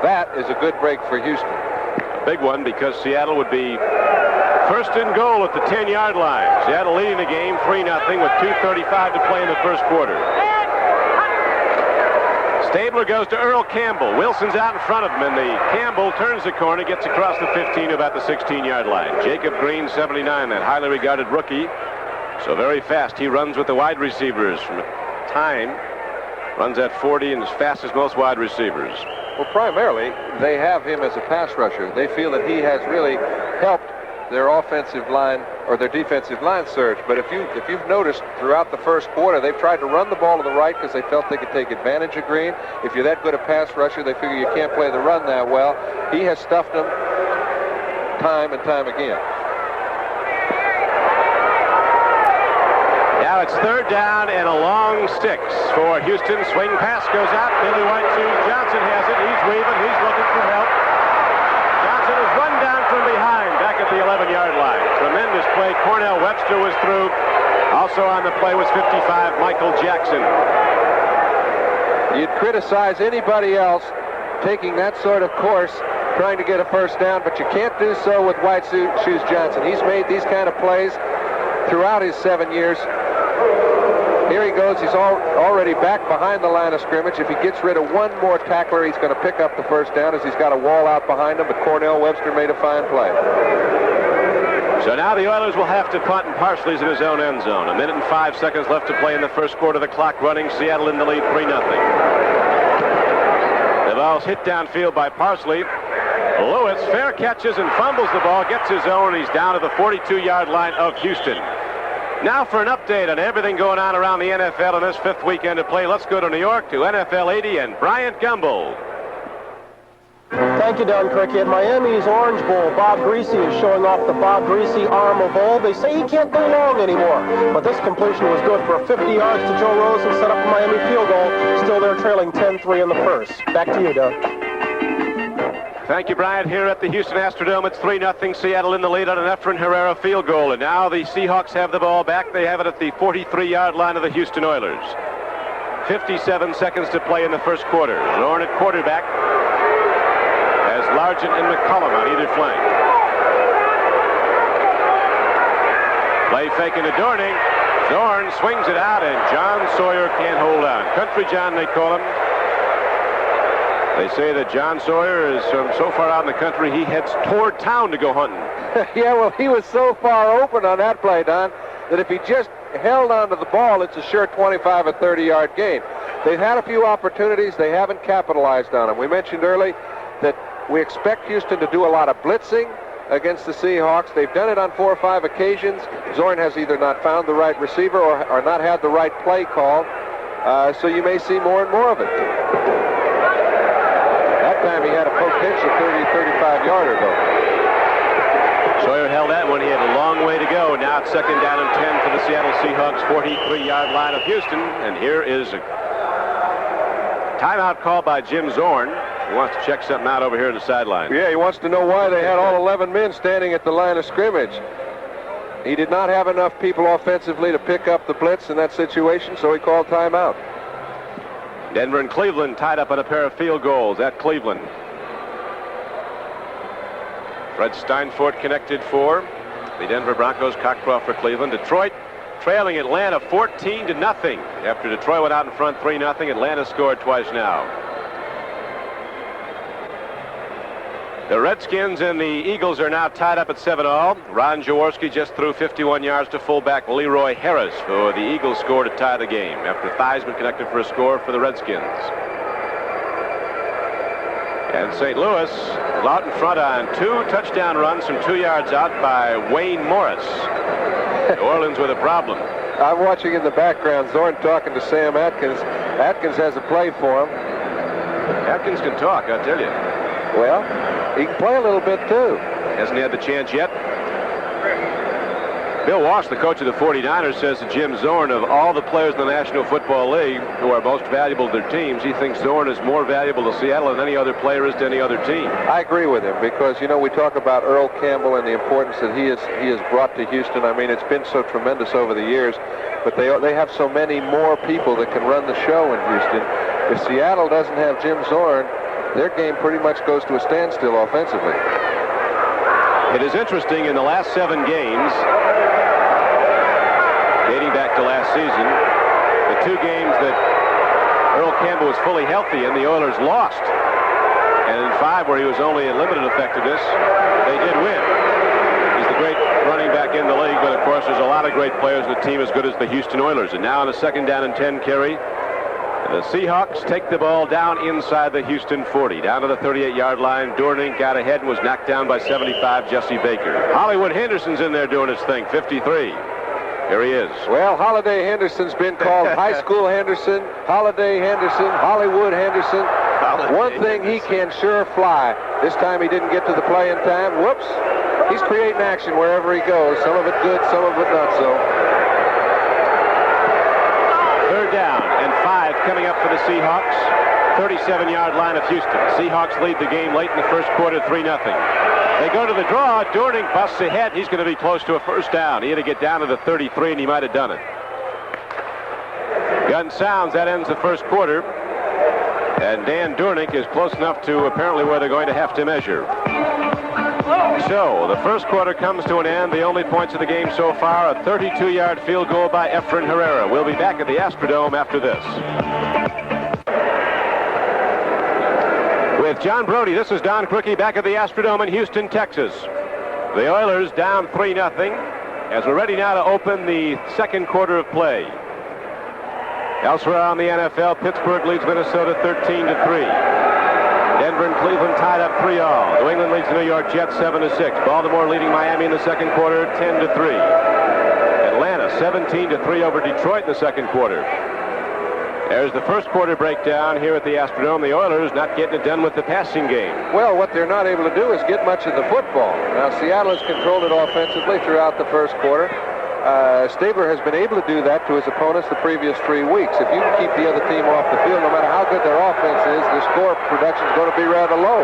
That is a good break for Houston. A big one because Seattle would be 1st and goal at the 10-yard line. Seattle leading the game 3-0 with 2:35 to play in the first quarter. Stabler goes to Earl Campbell. Wilson's out in front of him, and the Campbell turns the corner, gets across the 15 to about the 16-yard line. Jacob Green, 79, that highly regarded rookie. So very fast. He runs with the wide receivers from time. Runs at 40 and as fast as most wide receivers. Well, primarily, they have him as a pass rusher. They feel that he has really helped their offensive line or their defensive line surge. But if you've noticed throughout the first quarter, they've tried to run the ball to the right because they felt they could take advantage of Green. If you're that good a pass rusher, they figure you can't play the run that well. He has stuffed them time and time again. Now it's 3rd down and a long 6 for Houston. Swing pass goes out. Billy White Shoes Johnson has it. He's waving. He's looking for help. Johnson is run down from behind back at the 11-yard line. Tremendous play. Cornell Webster was through. Also on the play was 55, Michael Jackson. You'd criticize anybody else taking that sort of course, trying to get a first down, but you can't do so with White Shoes Johnson. He's made these kind of plays throughout his 7 years. Here he goes. He's already back behind the line of scrimmage. If he gets rid of one more tackler, he's going to pick up the first down as he's got a wall out behind him, but Cornell Webster made a fine play. So now the Oilers will have to punt, and Parsley's in his own end zone. 1 minute and 5 seconds left to play in the first quarter. The clock running. Seattle in the lead 3-0. The ball's hit downfield by Parsley. Lewis fair catches and fumbles the ball, gets his own, and he's down to the 42-yard line of Houston. Now for an update on everything going on around the NFL on this 5th weekend of play. Let's go to New York to NFL 80 and Bryant Gumbel. Thank you, Don Cricket. At Miami's Orange Bowl, Bob Greasy is showing off the Bob Greasy Armor Bowl. They say he can't go long anymore, but this completion was good for 50 yards to Joe Rose and set up a Miami field goal. Still they're trailing 10-3 in the first. Back to you, Doug. Thank you, Bryant. Here at the Houston Astrodome, it's 3-0. Seattle in the lead on an Efren Herrera field goal. And now the Seahawks have the ball back. They have it at the 43-yard line of the Houston Oilers. 57 seconds to play in the first quarter. Zorn at quarterback has Largent and McCollum on either flank. Play fake into Dorning. Zorn swings it out, and John Sawyer can't hold on. Country John, they call him. They say that John Sawyer is so far out in the country, he heads toward town to go hunting. Yeah, well, he was so far open on that play, Don, that if he just held onto the ball, it's a sure 25 or 30-yard gain. They've had a few opportunities. They haven't capitalized on them. We mentioned early that we expect Houston to do a lot of blitzing against the Seahawks. They've done it on 4 or 5 occasions. Zorn has either not found the right receiver or not had the right play called. So you may see more and more of it. That time he had a potential 30, 35-yarder, though. Sawyer held that one. He had a long way to go. Now it's second down and 10 for the Seattle Seahawks 43-yard line of Houston. And here is a timeout called by Jim Zorn. He wants to check something out over here on the sideline. Yeah, he wants to know why they had all 11 men standing at the line of scrimmage. He did not have enough people offensively to pick up the blitz in that situation, so he called timeout. Denver and Cleveland tied up on a pair of field goals at Cleveland. Fred Steinfort connected for the Denver Broncos. Cockcroft for Cleveland. Detroit trailing Atlanta 14-0 after Detroit went out in front 3-0. Atlanta scored twice now. The Redskins and the Eagles are now tied up at 7-all. Ron Jaworski just threw 51 yards to fullback Leroy Harris for the Eagles score to tie the game after Theismann connected for a score for the Redskins. And St. Louis out in front on 2 touchdown runs from 2 yards out by Wayne Morris. New Orleans with a problem. I'm watching in the background Zorn talking to Sam Atkins. Atkins has a play for him. Atkins can talk, I'll tell you. Well, he can play a little bit too. Hasn't had the chance yet. Bill Walsh, the coach of the 49ers, says to Jim Zorn, of all the players in the National Football League who are most valuable to their teams, he thinks Zorn is more valuable to Seattle than any other player is to any other team. I agree with him because, you know, we talk about Earl Campbell and the importance that he has brought to Houston. I mean, it's been so tremendous over the years, but they have so many more people that can run the show in Houston. If Seattle doesn't have Jim Zorn, their game pretty much goes to a standstill offensively. It is interesting, in the last 7 games, dating back to last season, the 2 games that Earl Campbell was fully healthy in, the Oilers lost. And in 5 where he was only at limited effectiveness, they did win. He's the great running back in the league, but of course there's a lot of great players in the team as good as the Houston Oilers. And now on a second down and 10 carry, the Seahawks take the ball down inside the Houston 40, down to the 38-yard line. Dornink got ahead and was knocked down by 75, Jesse Baker. Hollywood Henderson's in there doing his thing, 53. Here he is. Well, Holiday Henderson's been called High School Henderson, Holiday Henderson, Hollywood Henderson. One thing he can sure fly. This time he didn't get to the play in time. Whoops. He's creating action wherever he goes. Some of it good, some of it not so. Third down and 5 coming up for the Seahawks. 37-yard line of Houston. Seahawks lead the game late in the first quarter, 3-0. They go to the draw. Dornink busts ahead. He's going to be close to a first down. He had to get down to the 33, and he might have done it. Gun sounds. That ends the first quarter. And Dan Dornink is close enough to apparently where they're going to have to measure. So the first quarter comes to an end. The only points of the game so far, a 32-yard field goal by Efren Herrera. We'll be back at the Astrodome after this. With John Brody, this is Don Quickie back at the Astrodome in Houston, Texas. The Oilers down 3-0 as we're ready now to open the second quarter of play. Elsewhere on the NFL, Pittsburgh leads Minnesota 13-3. Denver and Cleveland tied up 3-all. New England leads the New York Jets 7-6. Baltimore leading Miami in the second quarter 10-3. Atlanta 17-3 over Detroit in the second quarter. There's the first quarter breakdown here at the Astrodome. The Oilers not getting it done with the passing game. Well, what they're not able to do is get much of the football. Now, Seattle has controlled it offensively throughout the first quarter. Stabler has been able to do that to his opponents the previous 3 weeks. If you can keep the other team off the field, no matter how good their offense is, the score production is going to be rather low.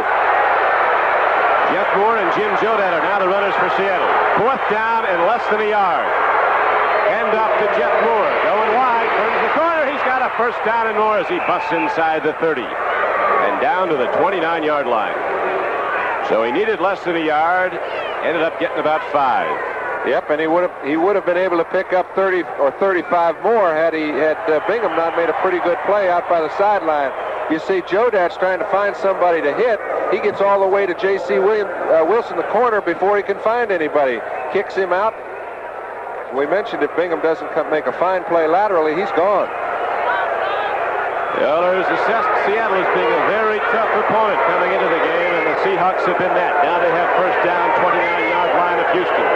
Jeff Moore and Jim Jodat are now the runners for Seattle. Fourth down and less than a yard. Hand off to Jeff Moore. Going wide, turns the corner. He's got a first down and more as he busts inside the 30. And down to the 29-yard line. So he needed less than a yard. Ended up getting about 5. Yep, and he would have been able to pick up 30 or 35 more had Bingham not made a pretty good play out by the sideline. You see Jodat's trying to find somebody to hit. He gets all the way to J.C. Wilson, the corner, before he can find anybody. Kicks him out. We mentioned if Bingham doesn't make a fine play laterally, he's gone. The Oilers assessed Seattle as being a very tough opponent coming into the game, and the Seahawks have been that. Now they have first down, 29-yard line of Houston.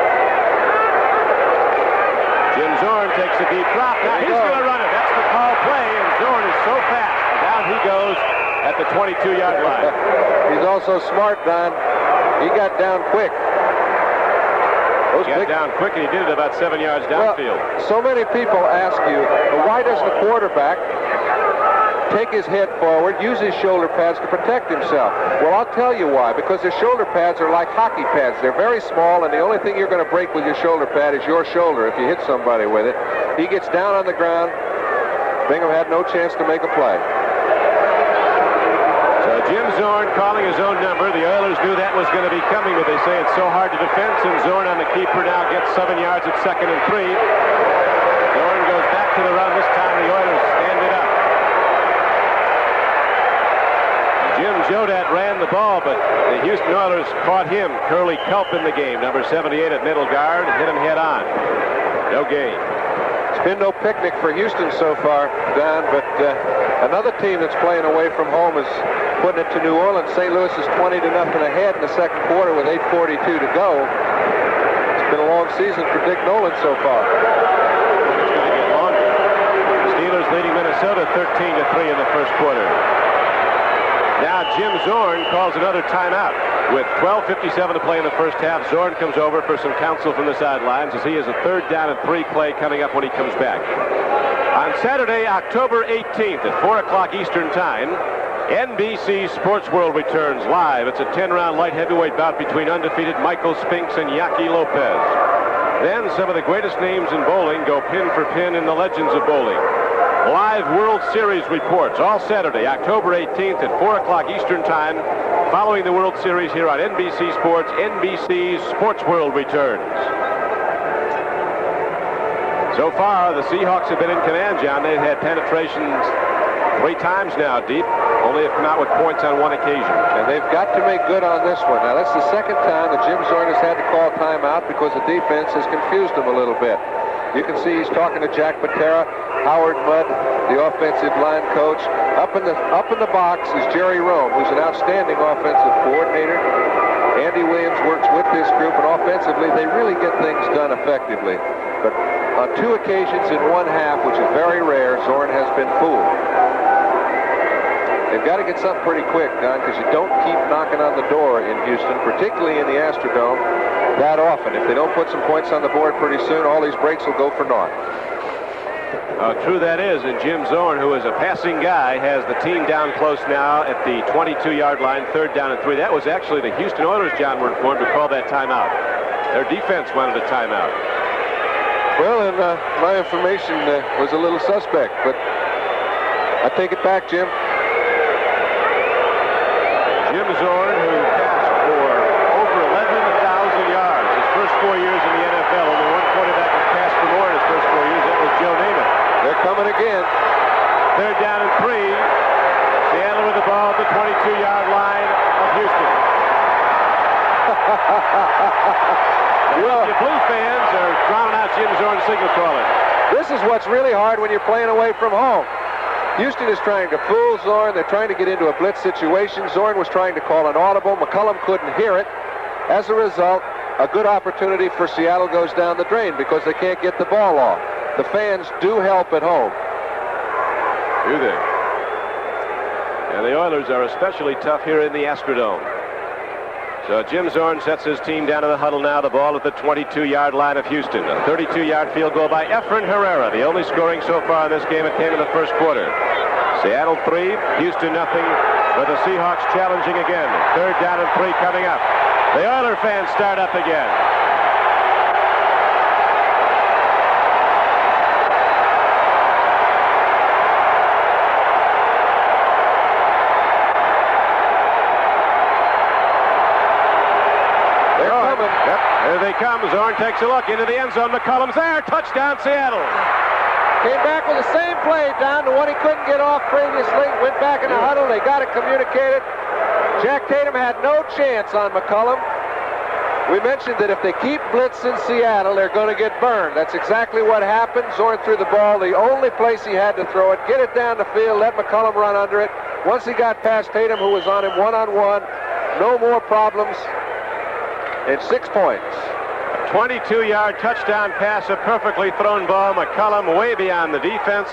Jim Zorn takes a deep drop. Now he's going to run it. That's the call play, and Zorn is so fast. Down he goes at the 22-yard line. He's also smart, Don. He got down quick. Got down quick, and he did it about 7 yards downfield. Well, so many people ask you, why does the quarterback take his head forward, use his shoulder pads to protect himself? Well, I'll tell you why. Because his shoulder pads are like hockey pads. They're very small, and the only thing you're going to break with your shoulder pad is your shoulder if you hit somebody with it. He gets down on the ground. Bingham had no chance to make a play. So Jim Zorn calling his own number. The Oilers knew that was going to be coming, but they say it's so hard to defend, and Zorn on the keeper now gets 7 yards at 2nd and 3. Zorn goes back to the run. This time the Oilers stand it up. Jim Jodat ran the ball, but the Houston Oilers caught him, Curly Culp, in the game. Number 78 at middle guard, hit him head on. No gain. It's been no picnic for Houston so far, Don, but another team that's playing away from home is putting it to New Orleans. St. Louis is 20-0 ahead in the second quarter with 8:42 to go. It's been a long season for Dick Nolan so far. It's going to get longer. The Steelers leading Minnesota 13-3 in the first quarter. Now Jim Zorn calls another timeout. With 12:57 to play in the first half, Zorn comes over for some counsel from the sidelines as he has a 3rd down and 3 play coming up when he comes back. On Saturday, October 18th at 4 o'clock Eastern Time, NBC Sports World returns live. It's a 10-round light heavyweight bout between undefeated Michael Spinks and Yaki Lopez. Then some of the greatest names in bowling go pin for pin in the legends of bowling. Live World Series reports all Saturday, October 18th at 4 o'clock Eastern Time, following the World Series here on NBC Sports. NBC's Sports World returns. So far, the Seahawks have been in command, John. They've had penetrations 3 times now deep, only have come out with points on 1 occasion. And they've got to make good on this one. Now, that's the second time that Jim Zorn has had to call timeout because the defense has confused him a little bit. You can see he's talking to Jack Patera, Howard Mudd, the offensive line coach. Up in the box is Jerry Rome, who's an outstanding offensive coordinator. Andy Williams works with this group, and offensively, they really get things done effectively. But on 2 occasions in 1 half, which is very rare, Zorn has been fooled. They've got to get something pretty quick, Don, because you don't keep knocking on the door in Houston, particularly in the Astrodome, that often. If they don't put some points on the board pretty soon, all these breaks will go for naught. True that is, and Jim Zorn, who is a passing guy, has the team down close now at the 22-yard line, 3rd down and 3. That was actually the Houston Oilers, John, were informed to call that timeout. Their defense wanted a timeout. Well, and my information was a little suspect, but I take it back, Jim. Jim Zorn, who passed for over 11,000 yards his first 4 years in the NFL. Only one quarterback has passed for more in his first 4 years. That was Joe Namath. They're coming again. 3rd down and 3. Seattle with the ball at the 22-yard line of Houston. The Blue fans are drowning out Jim Zorn's signal calling. This is what's really hard when you're playing away from home. Houston is trying to fool Zorn. They're trying to get into a blitz situation. Zorn was trying to call an audible. McCullum couldn't hear it. As a result, a good opportunity for Seattle goes down the drain because they can't get the ball off. The fans do help at home. Do they? And the Oilers are especially tough here in the Astrodome. So Jim Zorn sets his team down in the huddle now. The ball at the 22-yard line of Houston. A 32-yard field goal by Efren Herrera. The only scoring so far in this game. It came in the first quarter. Seattle 3, Houston nothing. With the Seahawks challenging again. 3rd down and 3 coming up. The Oiler fans start up again. Here they come. Zorn takes a look into the end zone. McCullum's there. Touchdown, Seattle. Came back with the same play, down to one he couldn't get off previously. Went back in the huddle. They got it communicated. Jack Tatum had no chance on McCullum. We mentioned that if they keep blitzing Seattle, they're going to get burned. That's exactly what happened. Zorn threw the ball the only place he had to throw it. Get it down the field. Let McCullum run under it. Once he got past Tatum, who was on him one-on-one, no more problems. And 6 points. A 22-yard touchdown pass, a perfectly thrown ball. McCullum way beyond the defense.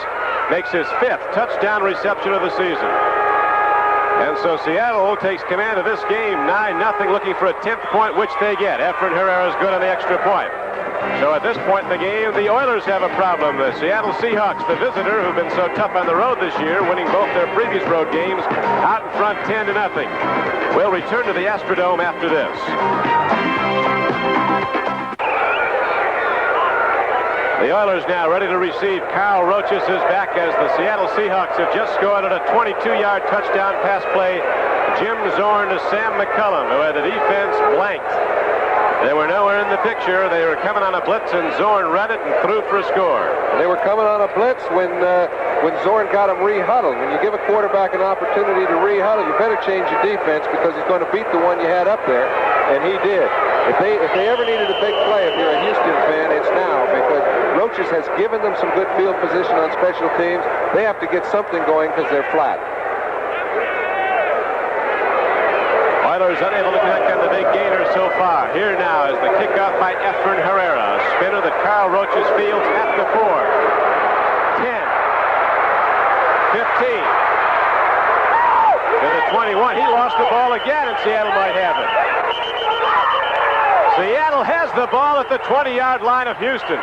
Makes his 5th touchdown reception of the season. And so Seattle takes command of this game, 9-0, looking for a 10th point, which they get. Efren Herrera is good on the extra point. So at this point in the game, the Oilers have a problem. The Seattle Seahawks, the visitor, who've been so tough on the road this year, winning both their previous road games, out in front 10-0. We'll return to the Astrodome after this. The Oilers now ready to receive. Carl Roches is back as the Seattle Seahawks have just scored on a 22-yard touchdown pass play. Jim Zorn to Sam McCullum, who had the defense blanked. They were nowhere in the picture. They were coming on a blitz, and Zorn read it and threw for a score. They were coming on a blitz when Zorn got them re-huddled. When you give a quarterback an opportunity to re-huddle, you better change your defense because he's going to beat the one you had up there, and he did. If they ever needed a big play, if you're a Houston fan, it's now, because Roches has given them some good field position on special teams. They have to get something going because they're flat. Oilers unable to connect on the big gainer so far. Here now is the kickoff by Efren Herrera. A spinner that Carl Roches fields at the 4. 10. 15. To the 21. He lost the ball again, and Seattle might have it. Seattle has the ball at the 20-yard line of Houston.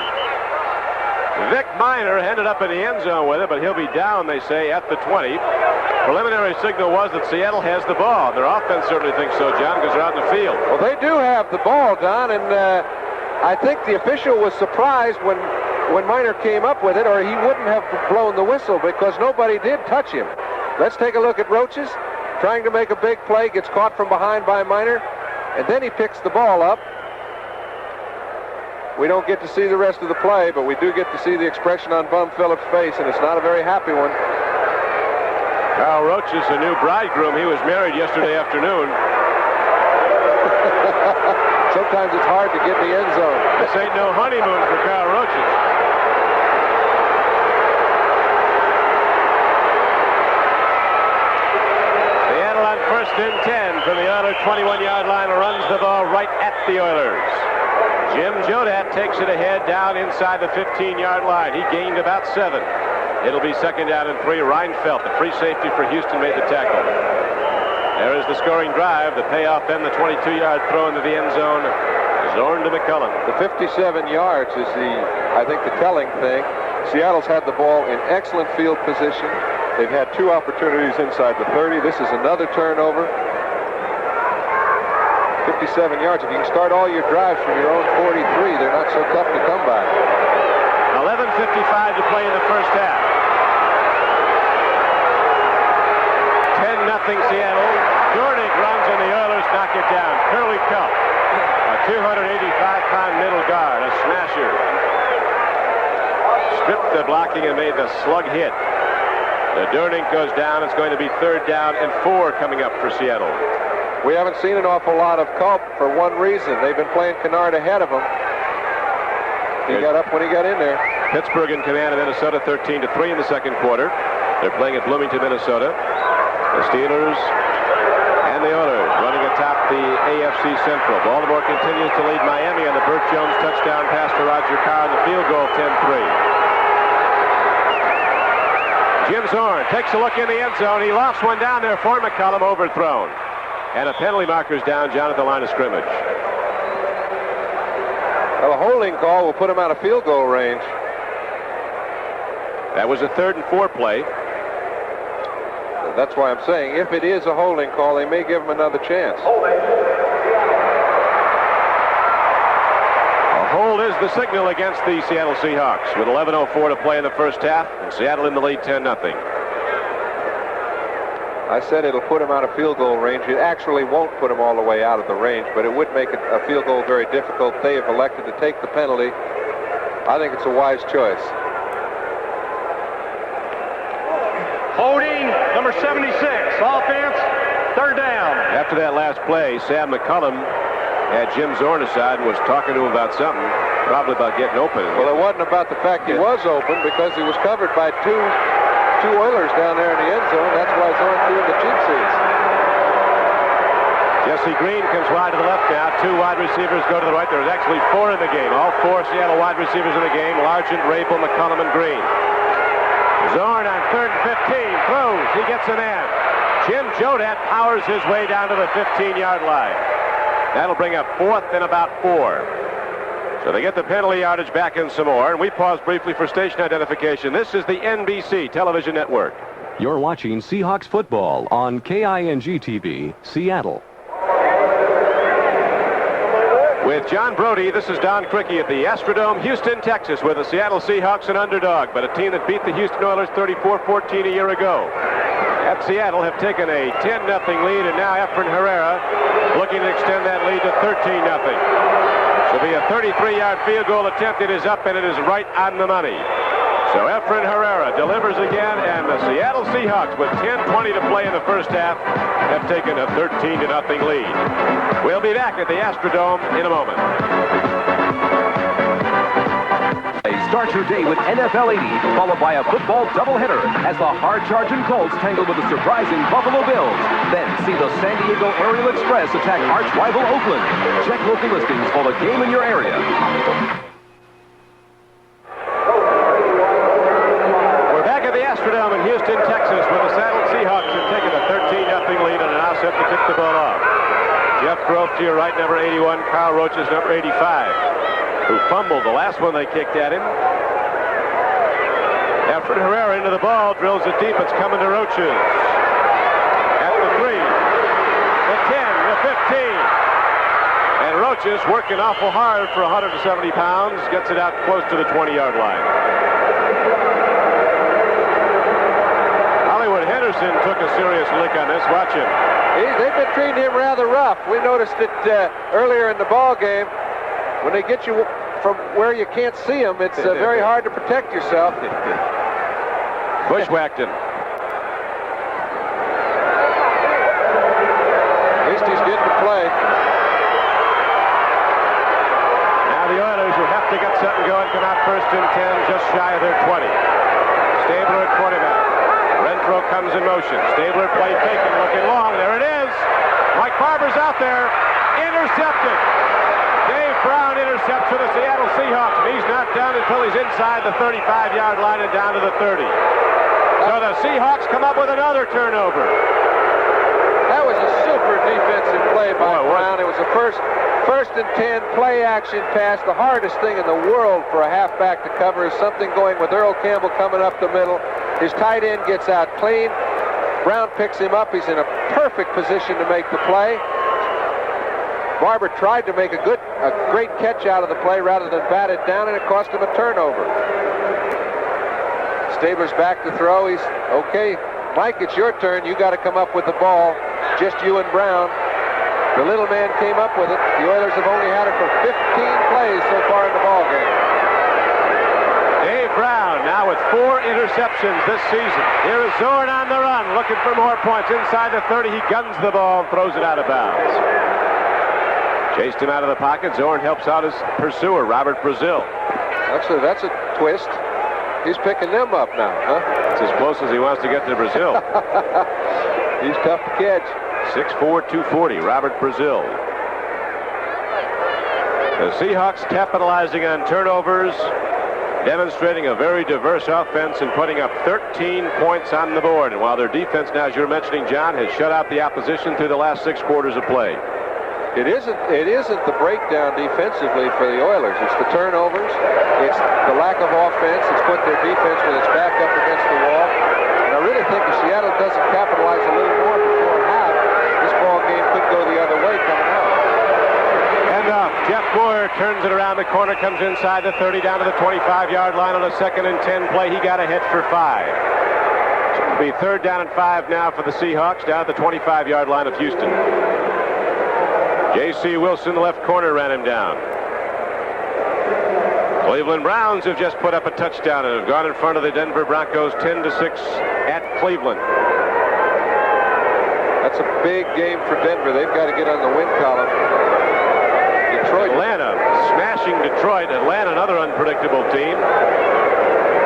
Vic Miner ended up in the end zone with it, but he'll be down, they say, at the 20. Preliminary signal was that Seattle has the ball. Their offense certainly thinks so, John, because they're out in the field. Well, they do have the ball, Don, and I think the official was surprised when Miner came up with it, or he wouldn't have blown the whistle because nobody did touch him. Let's take a look at Roches, trying to make a big play, gets caught from behind by Miner, and then he picks the ball up. We don't get to see the rest of the play, but we do get to see the expression on Bum Phillips' face, and it's not a very happy one. Carl Roches, a new bridegroom. He was married yesterday afternoon. Sometimes it's hard to get in the end zone. This ain't no honeymoon for Carl Roches. Seattle on 1st and 10 from the Oiler 21-yard line, runs the ball right at the Oilers. Jim Jodat takes it ahead down inside the 15-yard line. He gained about 7. It'll be 2nd down and 3. Reinfeldt, the free safety for Houston, made the tackle. There is the scoring drive. The payoff, then the 22-yard throw into the end zone. Zorn to McCullum. The 57 yards is I think, the telling thing. Seattle's had the ball in excellent field position. They've had 2 opportunities inside the 30. This is another turnover. 57 yards. If you can start all your drives from your own 43, they're not so tough to come by. 11:55 to play in the first half. 10-0 Seattle. Dornick runs and the Oilers knock it down. Curly Cup, a 285-pound middle guard, a smasher. Stripped the blocking and made the slug hit. The Dornick goes down. It's going to be 3rd down and 4 coming up for Seattle. We haven't seen an awful lot of Culp for one reason. They've been playing Kennard ahead of him. He got up when he got in there. Pittsburgh in command of Minnesota, 13-3 in the second quarter. They're playing at Bloomington, Minnesota. The Steelers and the Oilers running atop the AFC Central. Baltimore continues to lead Miami on the Burt Jones touchdown pass to Roger Carr on the field goal, 10-3. Jim Zorn takes a look in the end zone. He lofts one down there for McCullum, overthrown. And a penalty marker's down, John, at the line of scrimmage. Well, a holding call will put him out of field goal range. That was a 3rd and 4 play. That's why I'm saying if it is a holding call, they may give him another chance. A hold is the signal against the Seattle Seahawks with 11:04 to play in the first half, and Seattle in the lead 10-0. I said it'll put him out of field goal range. It actually won't put him all the way out of the range, but it would make a field goal very difficult. They have elected to take the penalty. I think it's a wise choice. Holding, number 76, offense, 3rd down. After that last play, Sam McCullum had Jim Zorn aside and was talking to him about something, probably about getting open. Well, it wasn't about the fact he was open, because he was covered by two Oilers down there in the end zone. That's why Zorn threw in the cheap seats. Jesse Green comes wide to the left now. 2 wide receivers go to the right. There's actually 4 in the game. All 4 Seattle wide receivers in the game. Largent, Rabel, McCullum, and Green. Zorn on 3rd and 15. Throws. He gets a man. Jim Jodat powers his way down to the 15-yard line. That'll bring up 4th and about 4. So they get the penalty yardage back in some more, and we pause briefly for station identification. This is the NBC television network. You're watching Seahawks football on KING-TV, Seattle. With John Brody, this is Don Criqui at the Astrodome, Houston, Texas, with the Seattle Seahawks an underdog, but a team that beat the Houston Oilers 34-14 a year ago. At Seattle have taken a 10-0 lead, and now Efren Herrera looking to extend that lead to 13-0. It'll be a 33-yard field goal attempt. It is up, and it is right on the money. So Efren Herrera delivers again, and the Seattle Seahawks, with 10:20 to play in the first half, have taken a 13-0 lead. We'll be back at the Astrodome in a moment. Start your day with NFL 80, followed by a football doubleheader as the hard-charging Colts tangle with the surprising Buffalo Bills. Then see the San Diego Aerial Express attack arch-rival Oakland. Check local listings for the game in your area. We're back at the Astrodome in Houston, Texas, where the Seattle Seahawks have taken a 13-0 lead and are now set to kick the ball off. Jeff Groff to your right, number 81. Kyle Roach is number 85. Who fumbled the last one they kicked at him. Efren Herrera into the ball, drills it deep. It's coming to Roaches. At the 3, the 10, the 15. And Roaches, working awful hard for 170 pounds, gets it out close to the 20-yard line. Hollywood Henderson took a serious lick on this. Watch him. They've been treating him rather rough. We noticed it earlier in the ball game. When they get you from where you can't see them, it's very hard to protect yourself. Bushwhacked him. At least he's getting to play. Now the Oilers, who have to get something going, come out first and 10, just shy of their 20. Stabler at quarterback. Renfro comes in motion. Stabler play taken, looking long. There it is. Mike Barber's out there. Intercepted. Dave Brown intercepts for the Seattle Seahawks, and he's not done until he's inside the 35-yard line and down to the 30. So the Seahawks come up with another turnover. That was a super defensive play by Brown. It was a first and 10 play action pass. The hardest thing in the world for a halfback to cover is something going with Earl Campbell coming up the middle. His tight end gets out clean. Brown picks him up. He's in a perfect position to make the play. Barber tried to make a great catch out of the play rather than bat it down, and it cost him a turnover. Stabler's back to throw. He's okay. Mike, it's your turn. You got to come up with the ball. Just you and Brown. The little man came up with it. The Oilers have only had it for 15 plays so far in the ball game. Dave Brown now with 4 interceptions this season. Here is Zorn on the run, looking for more points. Inside the 30, he guns the ball and throws it out of bounds. Chased him out of the pocket. Zorn helps out his pursuer, Robert Brazil. Actually, that's a twist. He's picking them up now, huh? It's as close as he wants to get to Brazil. He's tough to catch. 6'4", 240, Robert Brazil. The Seahawks capitalizing on turnovers, demonstrating a very diverse offense and putting up 13 points on the board. And while their defense now, as you were mentioning, John, has shut out the opposition through the last 6 quarters of play. It isn't the breakdown defensively for the Oilers. It's the turnovers. It's the lack of offense. It's put their defense with its back up against the wall. And I really think if Seattle doesn't capitalize a little more before half, this ball game could go the other way coming out. And Jeff Moore turns it around the corner, comes inside the 30, down to the 25-yard line on a 2nd and 10 play. He got ahead for 5. So it'll be 3rd down and 5 now for the Seahawks, down at the 25-yard line of Houston. J.C. Wilson, the left corner, ran him down. Cleveland Browns have just put up a touchdown and have gone in front of the Denver Broncos 10-6 at Cleveland. That's a big game for Denver. They've got to get on the win column. Detroit. Atlanta smashing Detroit. Atlanta, another unpredictable team.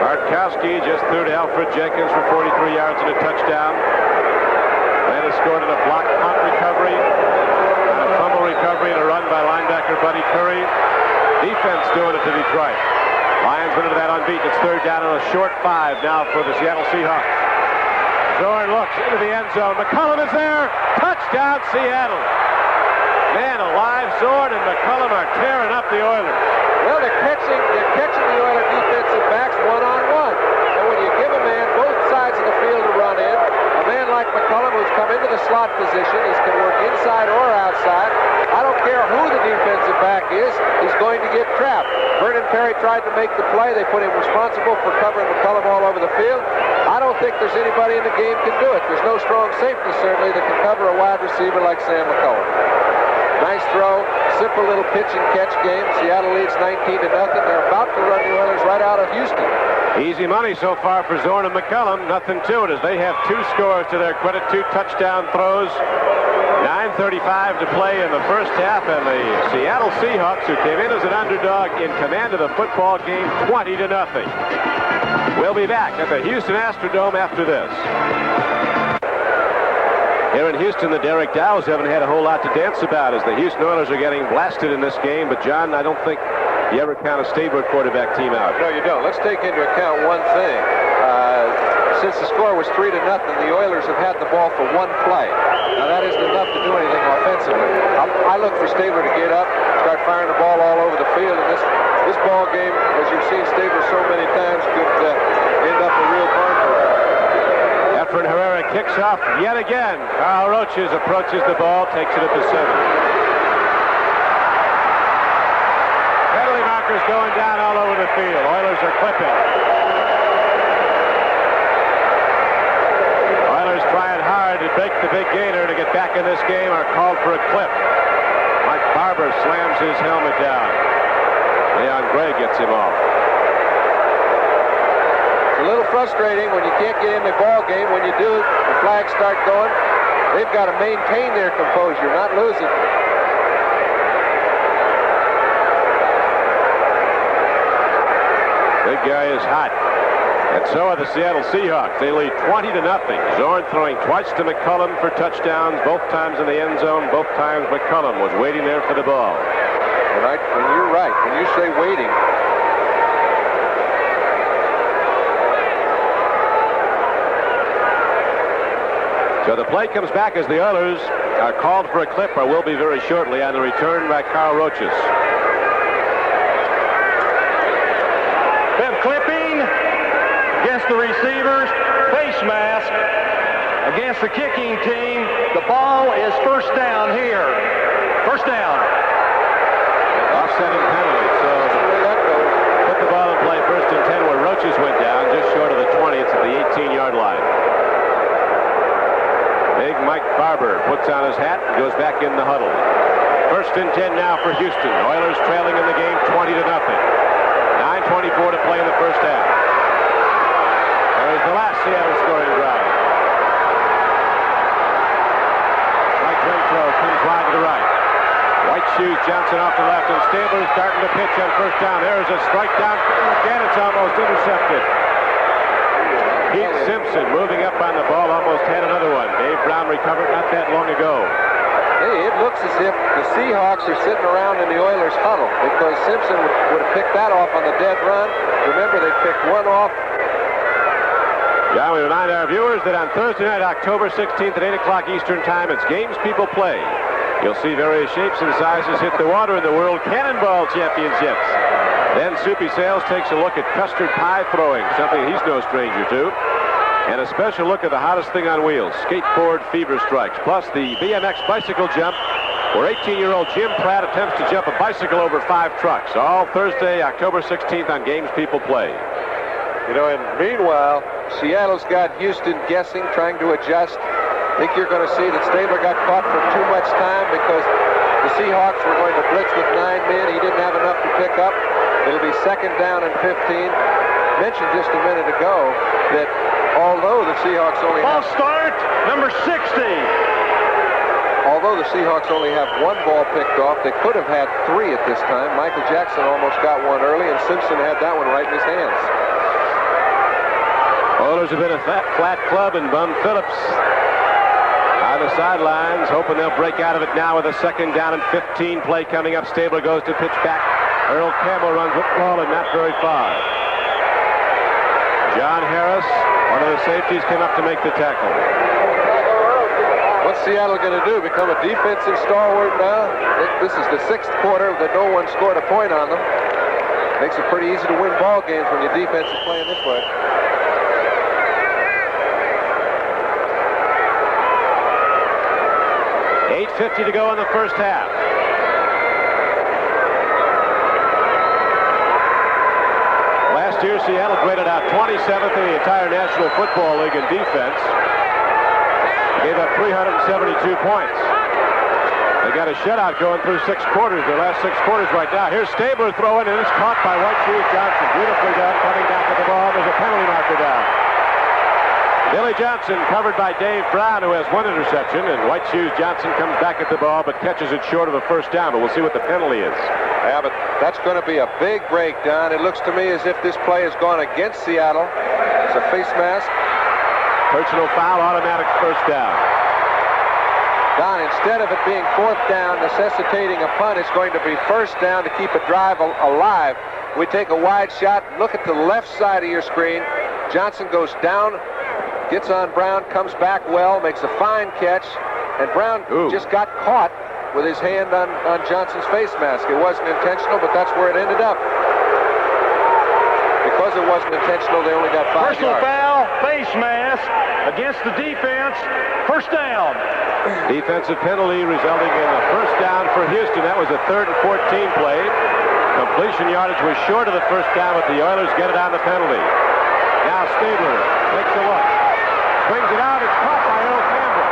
Bartkowski just threw to Alfred Jenkins for 43 yards and a touchdown. Atlanta scored in a block punt recovery. Recovery and a run by linebacker Buddy Curry. Defense doing it to Detroit. Lions went into that unbeaten. It's 3rd down and a short 5 now for the Seattle Seahawks. Zorn looks into the end zone. McCullum is there. Touchdown, Seattle. Man alive, Zorn and McCullum are tearing up the Oilers. Well, they're catching the Oilers defensive backs one-on-one. And when you give a man both sides of the field to run in, a man like McCullum who's come into the slot position, he can work inside or outside. I don't care who the defensive back is, he's going to get trapped. Vernon Perry tried to make the play. They put him responsible for covering McCullum all over the field. I don't think there's anybody in the game can do it. There's no strong safety, certainly, that can cover a wide receiver like Sam McCullum. Nice throw, simple little pitch and catch game. Seattle leads 19-0. They're about to run the Oilers right out of Houston. Easy money so far for Zorn and McCullum. Nothing to it as they have 2 scores to their credit, 2 touchdown throws. 9:35 to play in the first half, and the Seattle Seahawks, who came in as an underdog, in command of the football game, 20-0. We'll be back at the Houston Astrodome after this. Here in Houston, the Derek Dows haven't had a whole lot to dance about as the Houston Oilers are getting blasted in this game. But, John, I don't think you ever count a Stabler quarterback team out. No, you don't. Let's take into account one thing. Since the score was 3-0, the Oilers have had the ball for 1 play. Now, that isn't enough to do anything offensively. I look for Stabler to get up, start firing the ball all over the field. And this ball game, as you've seen Stabler so many times, could end up a real barn burner. Efren Herrera kicks off yet again. Carl Roaches approaches the ball, takes it at the 7. Penalty markers going down all over the field. Oilers are clipping. Oilers trying hard to break the big gainer to get back in this game are called for a clip. Mike Barber slams his helmet down. Leon Gray gets him off. It's a little frustrating when you can't get in the ball game. When you do, the flags start going. They've got to maintain their composure, not lose it. Big guy is hot. And so are the Seattle Seahawks. They lead 20-0. Zorn throwing twice to McCullum for touchdowns, both times in the end zone. Both times McCullum was waiting there for the ball. Right, and you're right. When you say waiting, so the play comes back as the Oilers are called for a clip, or will be very shortly, on the return by Carl Roaches. Been clipping against the receivers, face mask against the kicking team. The ball is first down here. First down. Offsetting penalty, so put the ball in play first and 10 where Roaches went down, just short of the 20. It's at the 18-yard line. Big Mike Barber puts on his hat and goes back in the huddle. First and 10 now for Houston. Oilers trailing in the game 20-0. 9:24 to play in the first half. There's the last Seattle scoring drive. Right wing throw comes wide to the right. White shoes Johnson off the left, and Stabler starting to pitch on first down. There's a strike down. Again, it's almost intercepted. Pete Simpson moving up on the ball, almost had another one. Dave Brown recovered not that long ago. hey, it looks as if the Seahawks are sitting around in the Oilers huddle because Simpson would have picked that off on the dead run. Remember, they picked one off. Yeah, we remind our viewers that on Thursday night, October 16th at 8 o'clock Eastern Time, it's Games People Play. You'll see various shapes and sizes hit the water in the World Cannonball Championships. Then Soupy Sales takes a look at custard pie throwing, something he's no stranger to. And a special look at the hottest thing on wheels, skateboard fever strikes, plus the BMX bicycle jump, where 18-year-old Jim Pratt attempts to jump a bicycle over 5 trucks. All Thursday, October 16th on Games People Play. You know, and meanwhile, Seattle's got Houston guessing, trying to adjust. I think you're going to see that Stabler got caught for too much time because the Seahawks were going to blitz with 9 men. He didn't have enough to pick up. It'll be 2nd down and 15. Mentioned just a minute ago that although the Seahawks only Ball start, number 60. Although the Seahawks only have 1 ball picked off, they could have had 3 at this time. Michael Jackson almost got one early, and Simpson had that one right in his hands. Oilers have been a flat club, and Bum Phillips on the sidelines, hoping they'll break out of it now with a 2nd down and 15 play coming up. Stabler goes to pitch back. Earl Campbell runs with the ball and not very far. John Harris One of the safeties came up to make the tackle. What's Seattle going to do? Become a defensive stalwart now? This is the 6th quarter that no one scored a point on them. Makes it pretty easy to win ball games when your defense is playing this way. $8:50 to go in the first half. Last year, Seattle graded out 27th in the entire National Football League in defense. Gave up 372 points. They got a shutout going through 6 quarters, their last 6 quarters right now. Here's Stabler throwing, and it's caught by White Shoes Johnson. Beautifully done, coming back at the ball. There's a penalty marker down. Billy Johnson covered by Dave Brown, who has 1 interception, and White Shoes Johnson comes back at the ball but catches it short of a first down, but we'll see what the penalty is. Yeah, but that's going to be a big breakdown. It looks to me as if this play has gone against Seattle. It's a face mask. Personal foul, automatic first down. Don, instead of it being 4th down necessitating a punt, it's going to be first down to keep a drive alive. We take a wide shot. Look at the left side of your screen. Johnson goes down, gets on Brown, comes back well, makes a fine catch, and Brown just got caught with his hand on Johnson's face mask. It wasn't intentional, but that's where it ended up. Because it wasn't intentional, they only got 5 Personal yards. foul, face mask against the defense. First down. Defensive penalty resulting in a first down for Houston. That was a 3rd and 14 play. Completion yardage was short of the first down, but the Oilers get it on the penalty. Now Stabler takes a look. Brings it out. It's caught by Earl Campbell.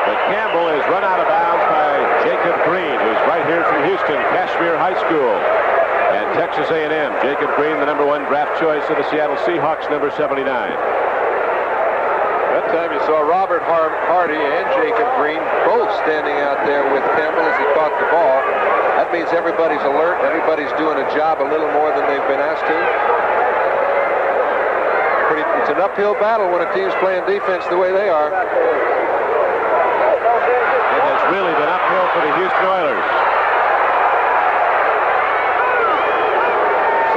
But Campbell is run out of bounds by Jacob Green, who's right here from Houston, Kashmir High School. And Texas A&M. Jacob Green, the #1 draft choice of the Seattle Seahawks, number 79. That time you saw Robert Hardy and Jacob Green both standing out there with Campbell as he caught the ball. That means everybody's alert. Everybody's doing a job a little more than they've been asked to. It's an uphill battle when a team's playing defense the way they are. It has really been uphill for the Houston Oilers.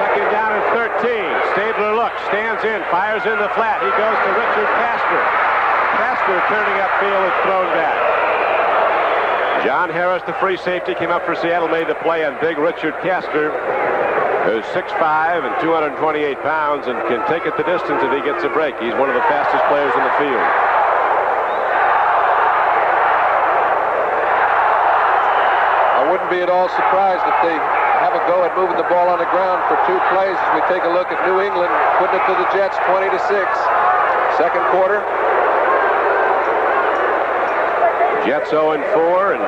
2nd down and 13. Stabler looks, stands in, fires in the flat. He goes to Richard Castor. Castor turning upfield is thrown back. John Harris, the free safety, came up for Seattle, made the play on big Richard Castor, who's 6'5" and 228 pounds and can take it the distance if he gets a break. He's one of the fastest players in the field. I wouldn't be at all surprised if they have a go at moving the ball on the ground for 2 plays as we take a look at New England putting it to the Jets 20-6. 2nd quarter. Jets 0-4, and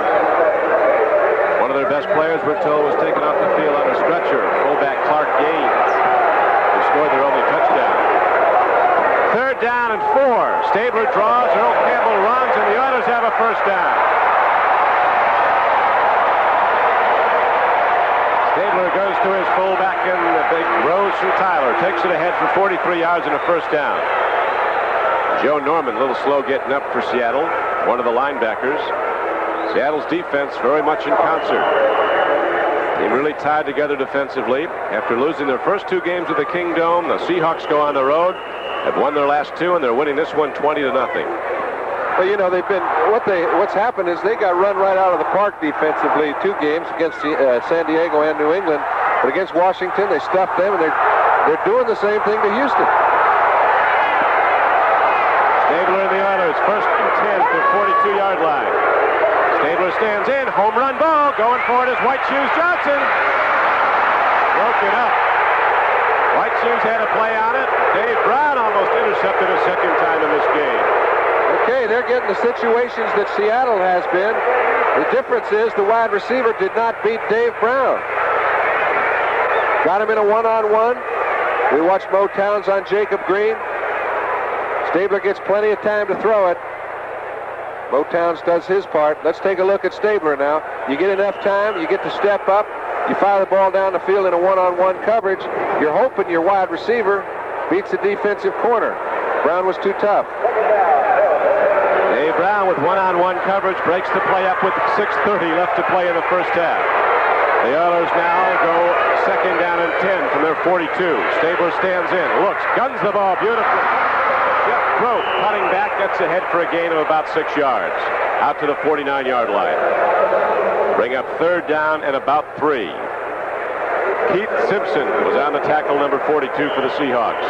one of their best players, we're told, was taken off the field on a stretcher. Fullback Clark Gaines, who scored their only touchdown. 3rd down and 4. Stabler draws, Earl Campbell runs, and the Oilers have a first down. Stabler goes to his fullback, and the big Rose from Tyler takes it ahead for 43 yards and a first down. Joe Norman, a little slow getting up for Seattle, one of the linebackers. Seattle's defense very much in concert. They really tied together defensively. After losing their first 2 games at the Kingdome, the Seahawks go on the road, have won their last 2, and they're winning this one 20-0. Well, you know, they've been what's happened is they got run right out of the park defensively 2 games against San Diego and New England, but against Washington they stuffed them, and they're doing the same thing to Houston. Stabler and the Oilers, 1st and 10 to 42-yard line. Stabler stands in, home run ball, going for it is White Shoes Johnson. Broke it up. White Shoes had a play on it. Dave Brown almost intercepted a 2nd time in this game. Okay, they're getting the situations that Seattle has been. The difference is the wide receiver did not beat Dave Brown. Got him in a one-on-one. We watched Mo Towns on Jacob Green. Stabler gets plenty of time to throw it. Mo Towns does his part. Let's take a look at Stabler now. You get enough time, you get to step up, you fire the ball down the field in a one-on-one coverage. You're hoping your wide receiver beats the defensive corner. Brown was too tough. Dave Brown with one-on-one coverage breaks the play up with 6:30 left to play in the first half. The Oilers now go second down and 10 from their 42. Stabler stands in, looks, guns the ball beautifully. Jeff Crow cutting back, gets ahead for a gain of about 6 yards. Out to the 49-yard line. Bring up third down and about 3. Keith Simpson was on the tackle, number 42 for the Seahawks.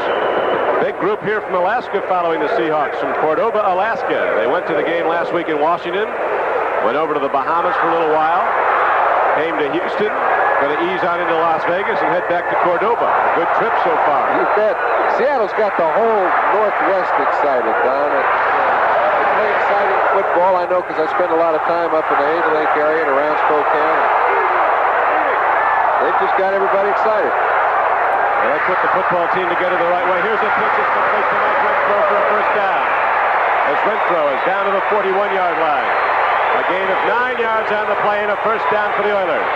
Big group here from Alaska following the Seahawks from Cordova, Alaska. They went to the game last week in Washington, went over to the Bahamas for a little while, came to Houston, going to ease on into Las Vegas and head back to Cordova. Good trip so far. You bet. Seattle's got the whole Northwest excited, Don. They play exciting football, I know, because I spend a lot of time up in the Haven Lake area and around Spokane. They've just got everybody excited. They put the football team together the right way. Here's a pitch that's complete to Mike Renfro for a first down. As Renfro is down to the 41-yard line. A gain of 9 yards on the play and a first down for the Oilers.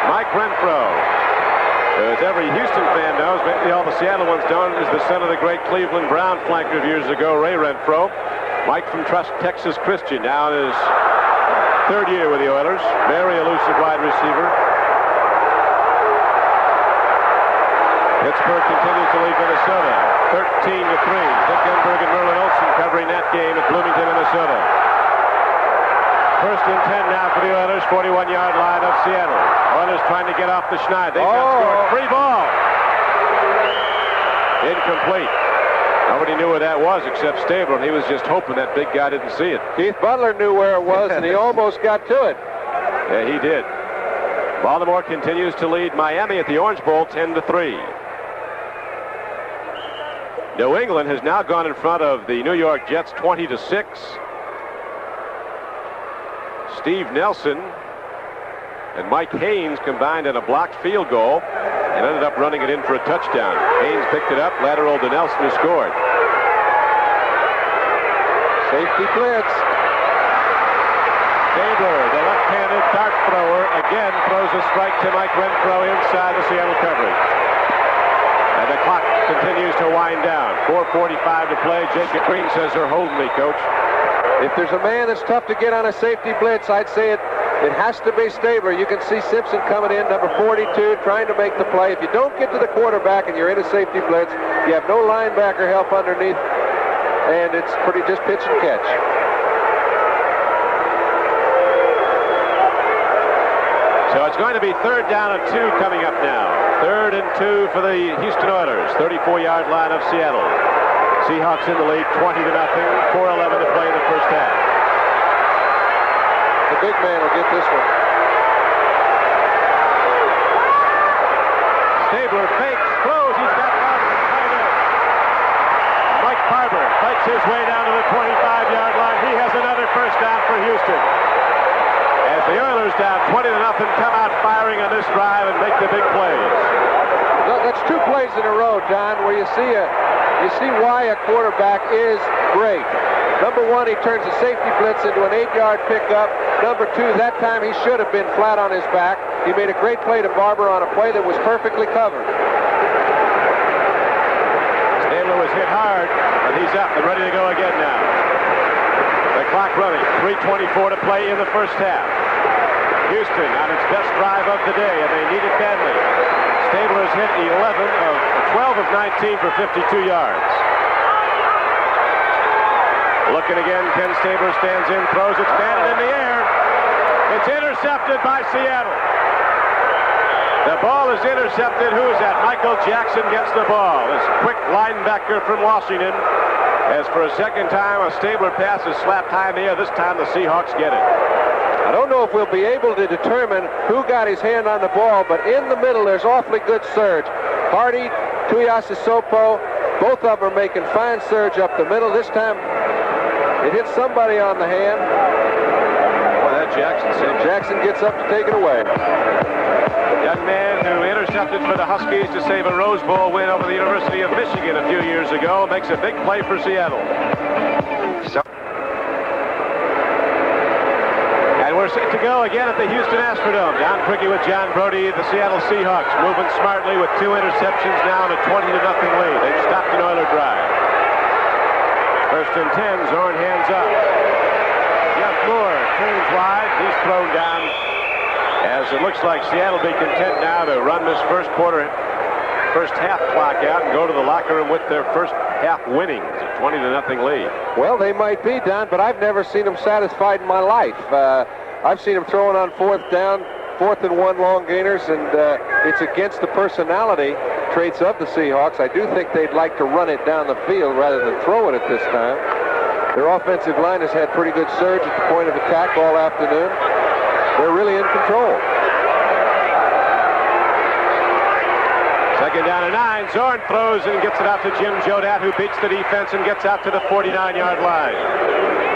Mike Renfro, who, as every Houston fan knows, maybe all the Seattle ones don't, is the son of the great Cleveland Brown flanker of years ago, Ray Renfro. Mike from Texas Christian, now in his third year with the Oilers. Very elusive wide receiver. Pittsburgh continues to lead Minnesota, 13-3. Hickenberg and Merlin Olsen covering that game at Bloomington, Minnesota. First and 10 now for the Oilers, 41-yard line of Seattle. Oilers trying to get off the schneid. They've got scored. Free ball. Incomplete. Nobody knew where that was except Stabler, and he was just hoping that big guy didn't see it. Keith Butler knew where it was, and he almost got to it. Yeah, he did. Baltimore continues to lead Miami at the Orange Bowl, 10-3. New England has now gone in front of the New York Jets 20-6. Steve Nelson and Mike Haynes combined on a blocked field goal and ended up running it in for a touchdown. Haynes picked it up, lateral to Nelson, who scored. Safety blitz. Stabler, the left-handed dart thrower, again throws a strike to Mike Renfro inside the Seattle coverage. And the clock continues to wind down. 4:45 to play. Jacob Green says they're holding me, Coach. If there's a man that's tough to get on a safety blitz, I'd say it has to be Stabler. You can see Simpson coming in, number 42, trying to make the play. If you don't get to the quarterback and you're in a safety blitz, you have no linebacker help underneath, and it's pretty just pitch and catch. So it's going to be third down and 2 coming up now. Third and 2 for the Houston Oilers, 34-yard line of Seattle. Seahawks in the lead, 20-0, 4:11 to play in the first half. The big man will get this one. Stabler fakes, throws, he's got Barber. Mike Barber fights his way down to the 25-yard line. He has another first down for Houston. As the Oilers down 20-0 come out firing on this drive and make the big plays. That's 2 plays in a row, John, where you see why a quarterback is great. Number 1, he turns a safety blitz into an 8-yard pickup. Number 2, that time he should have been flat on his back. He made a great play to Barber on a play that was perfectly covered. Stabler was hit hard, and he's up and ready to go again now. The clock running, 3:24 to play in the first half. Houston on its best drive of the day, and they need it badly. Stabler has hit 12 of 19 for 52 yards. Looking again, Ken Stabler stands in, throws it, banded in the air. It's intercepted by Seattle. The ball is intercepted. Who is that? Michael Jackson gets the ball. This quick linebacker from Washington. As for a second time, a Stabler pass is slapped high in the air. This time the Seahawks get it. I don't know if we'll be able to determine who got his hand on the ball, but in the middle, there's awfully good surge. Hardy, Tuiasosopo, both of them are making fine surge up the middle. This time, it hit somebody on the hand. Boy, that Jackson gets up to take it away. Young man who intercepted for the Huskies to save a Rose Bowl win over the University of Michigan a few years ago. Makes a big play for Seattle. And we're set to go again at the Houston Astrodome. Don Criqui with John Brody. The Seattle Seahawks moving smartly with 2 interceptions now and a 20-0 lead. They've stopped an Oiler drive. First and 10, Zorn hands up. Jeff Moore turns wide. He's thrown down As it looks like Seattle will be content now to run this first half clock out and go to the locker room with their first half winnings, a 20-0 lead. Well, they might be, Don, but I've never seen them satisfied in my life. I've seen them throwing on 4th down, 4th and 1 long gainers, and it's against the personality traits of the Seahawks. I do think they'd like to run it down the field rather than throw it at this time. Their offensive line has had pretty good surge at the point of attack all afternoon. They're really in control. Second down and 9. Zorn throws and gets it out to Jim Jodat, who beats the defense and gets out to the 49-yard line.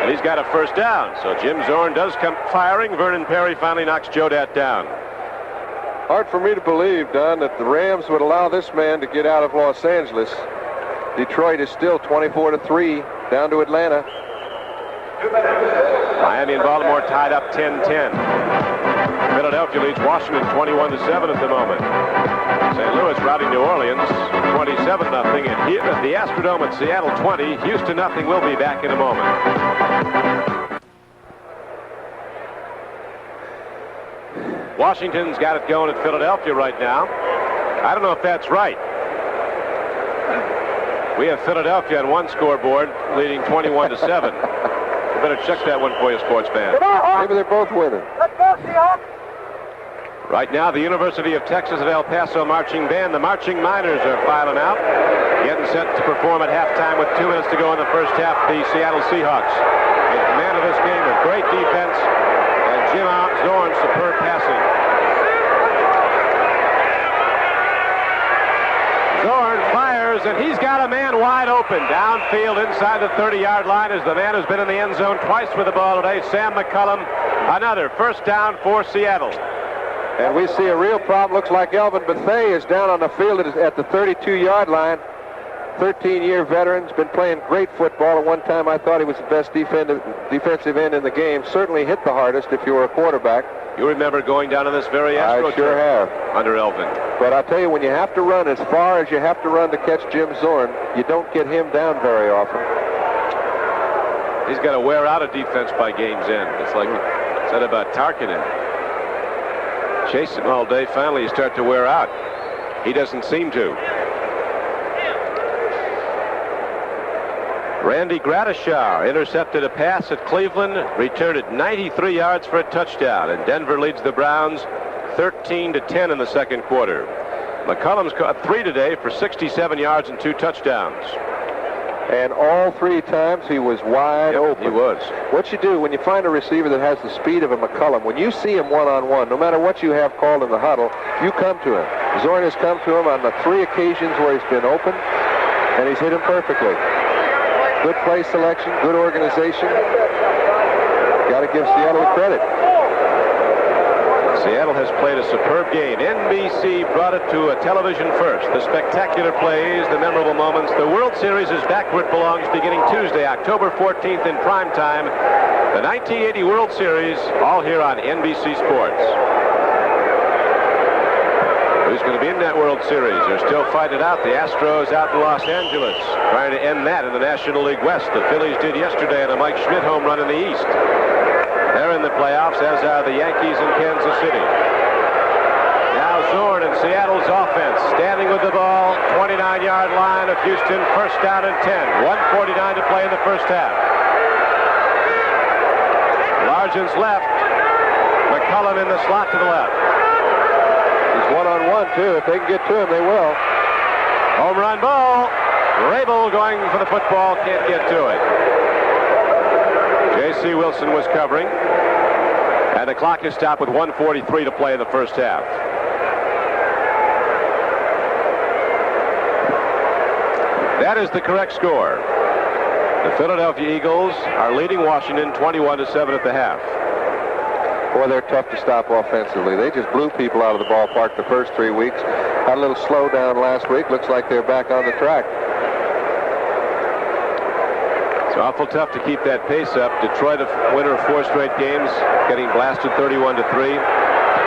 And he's got a first down. So Jim Zorn does come firing. Vernon Perry finally knocks Jodat down. Hard for me to believe, Don, that the Rams would allow this man to get out of Los Angeles. Detroit is still 24-3 down to Atlanta. Miami and Baltimore tied up 10-10. Philadelphia leads Washington 21-7 at the moment. St. Louis routing New Orleans 27-0. And here at the Astrodome at Seattle 20. Houston nothing. We'll be back in a moment. Washington's got it going at Philadelphia right now. I don't know if that's right. We have Philadelphia on one scoreboard leading 21-7. You better check that one for you, sports fan. Maybe they're both winning. Right now, the University of Texas at El Paso marching band. The marching miners are filing out, getting set to perform at halftime with 2 minutes to go in the first half. The Seattle Seahawks in command of this game with great defense and Jim Zorn superb passing. Zorn fires, and he's got a man wide open downfield inside the 30-yard line as the man who's been in the end zone twice with the ball today, Sam McCullum. Another first down for Seattle. And we see a real problem. Looks like Elvin Bethea is down on the field at the 32-yard line. 13-year veteran, been playing great football. At one time, I thought he was the best defensive end in the game. Certainly hit the hardest if you were a quarterback. You remember going down to this very Astro I sure have. Under Elvin. But I'll tell you, when you have to run as far as you have to run to catch Jim Zorn, you don't get him down very often. He's got to wear out a defense by game's end. It's like I said about Tarkinen. Chase him all day. Finally, you start to wear out. He doesn't seem to. Randy Gradishar intercepted a pass at Cleveland, returned it 93 yards for a touchdown, and Denver leads the Browns 13-10 in the second quarter. McCullum's caught 3 today for 67 yards and 2 touchdowns. And all 3 times he was wide open. He was. What you do when you find a receiver that has the speed of a McCullum, when you see him one-on-one, no matter what you have called in the huddle, you come to him. Zorn has come to him on the 3 occasions where he's been open, and he's hit him perfectly. Good play selection, good organization. Got to give Seattle the credit. Seattle has played a superb game. NBC brought it to a television first. The spectacular plays, the memorable moments. The World Series is back where it belongs beginning Tuesday, October 14th in prime time. The 1980 World Series, all here on NBC Sports. Who's going to be in that World Series? They're still fighting it out. The Astros out in Los Angeles, trying to end that in the National League West. The Phillies did yesterday on a Mike Schmidt home run in the East. They're in the playoffs, as are the Yankees in Kansas City. Now Zorn and Seattle's offense standing with the ball, 29-yard line of Houston, first down and 10. 1:49 to play in the first half. Largent's left. McCullum in the slot to the left. He's one-on-one, too. If they can get to him, they will. Home run ball. Rabel going for the football, can't get to it. J.C. Wilson was covering. And the clock is stopped with 1:43 to play in the first half. That is the correct score. The Philadelphia Eagles are leading Washington 21-7 at the half. Boy, they're tough to stop offensively. They just blew people out of the ballpark the first 3 weeks. Had a little slowdown last week. Looks like they're back on the track. It's awful tough to keep that pace up. Detroit, a winner of 4 straight games, getting blasted 31-3.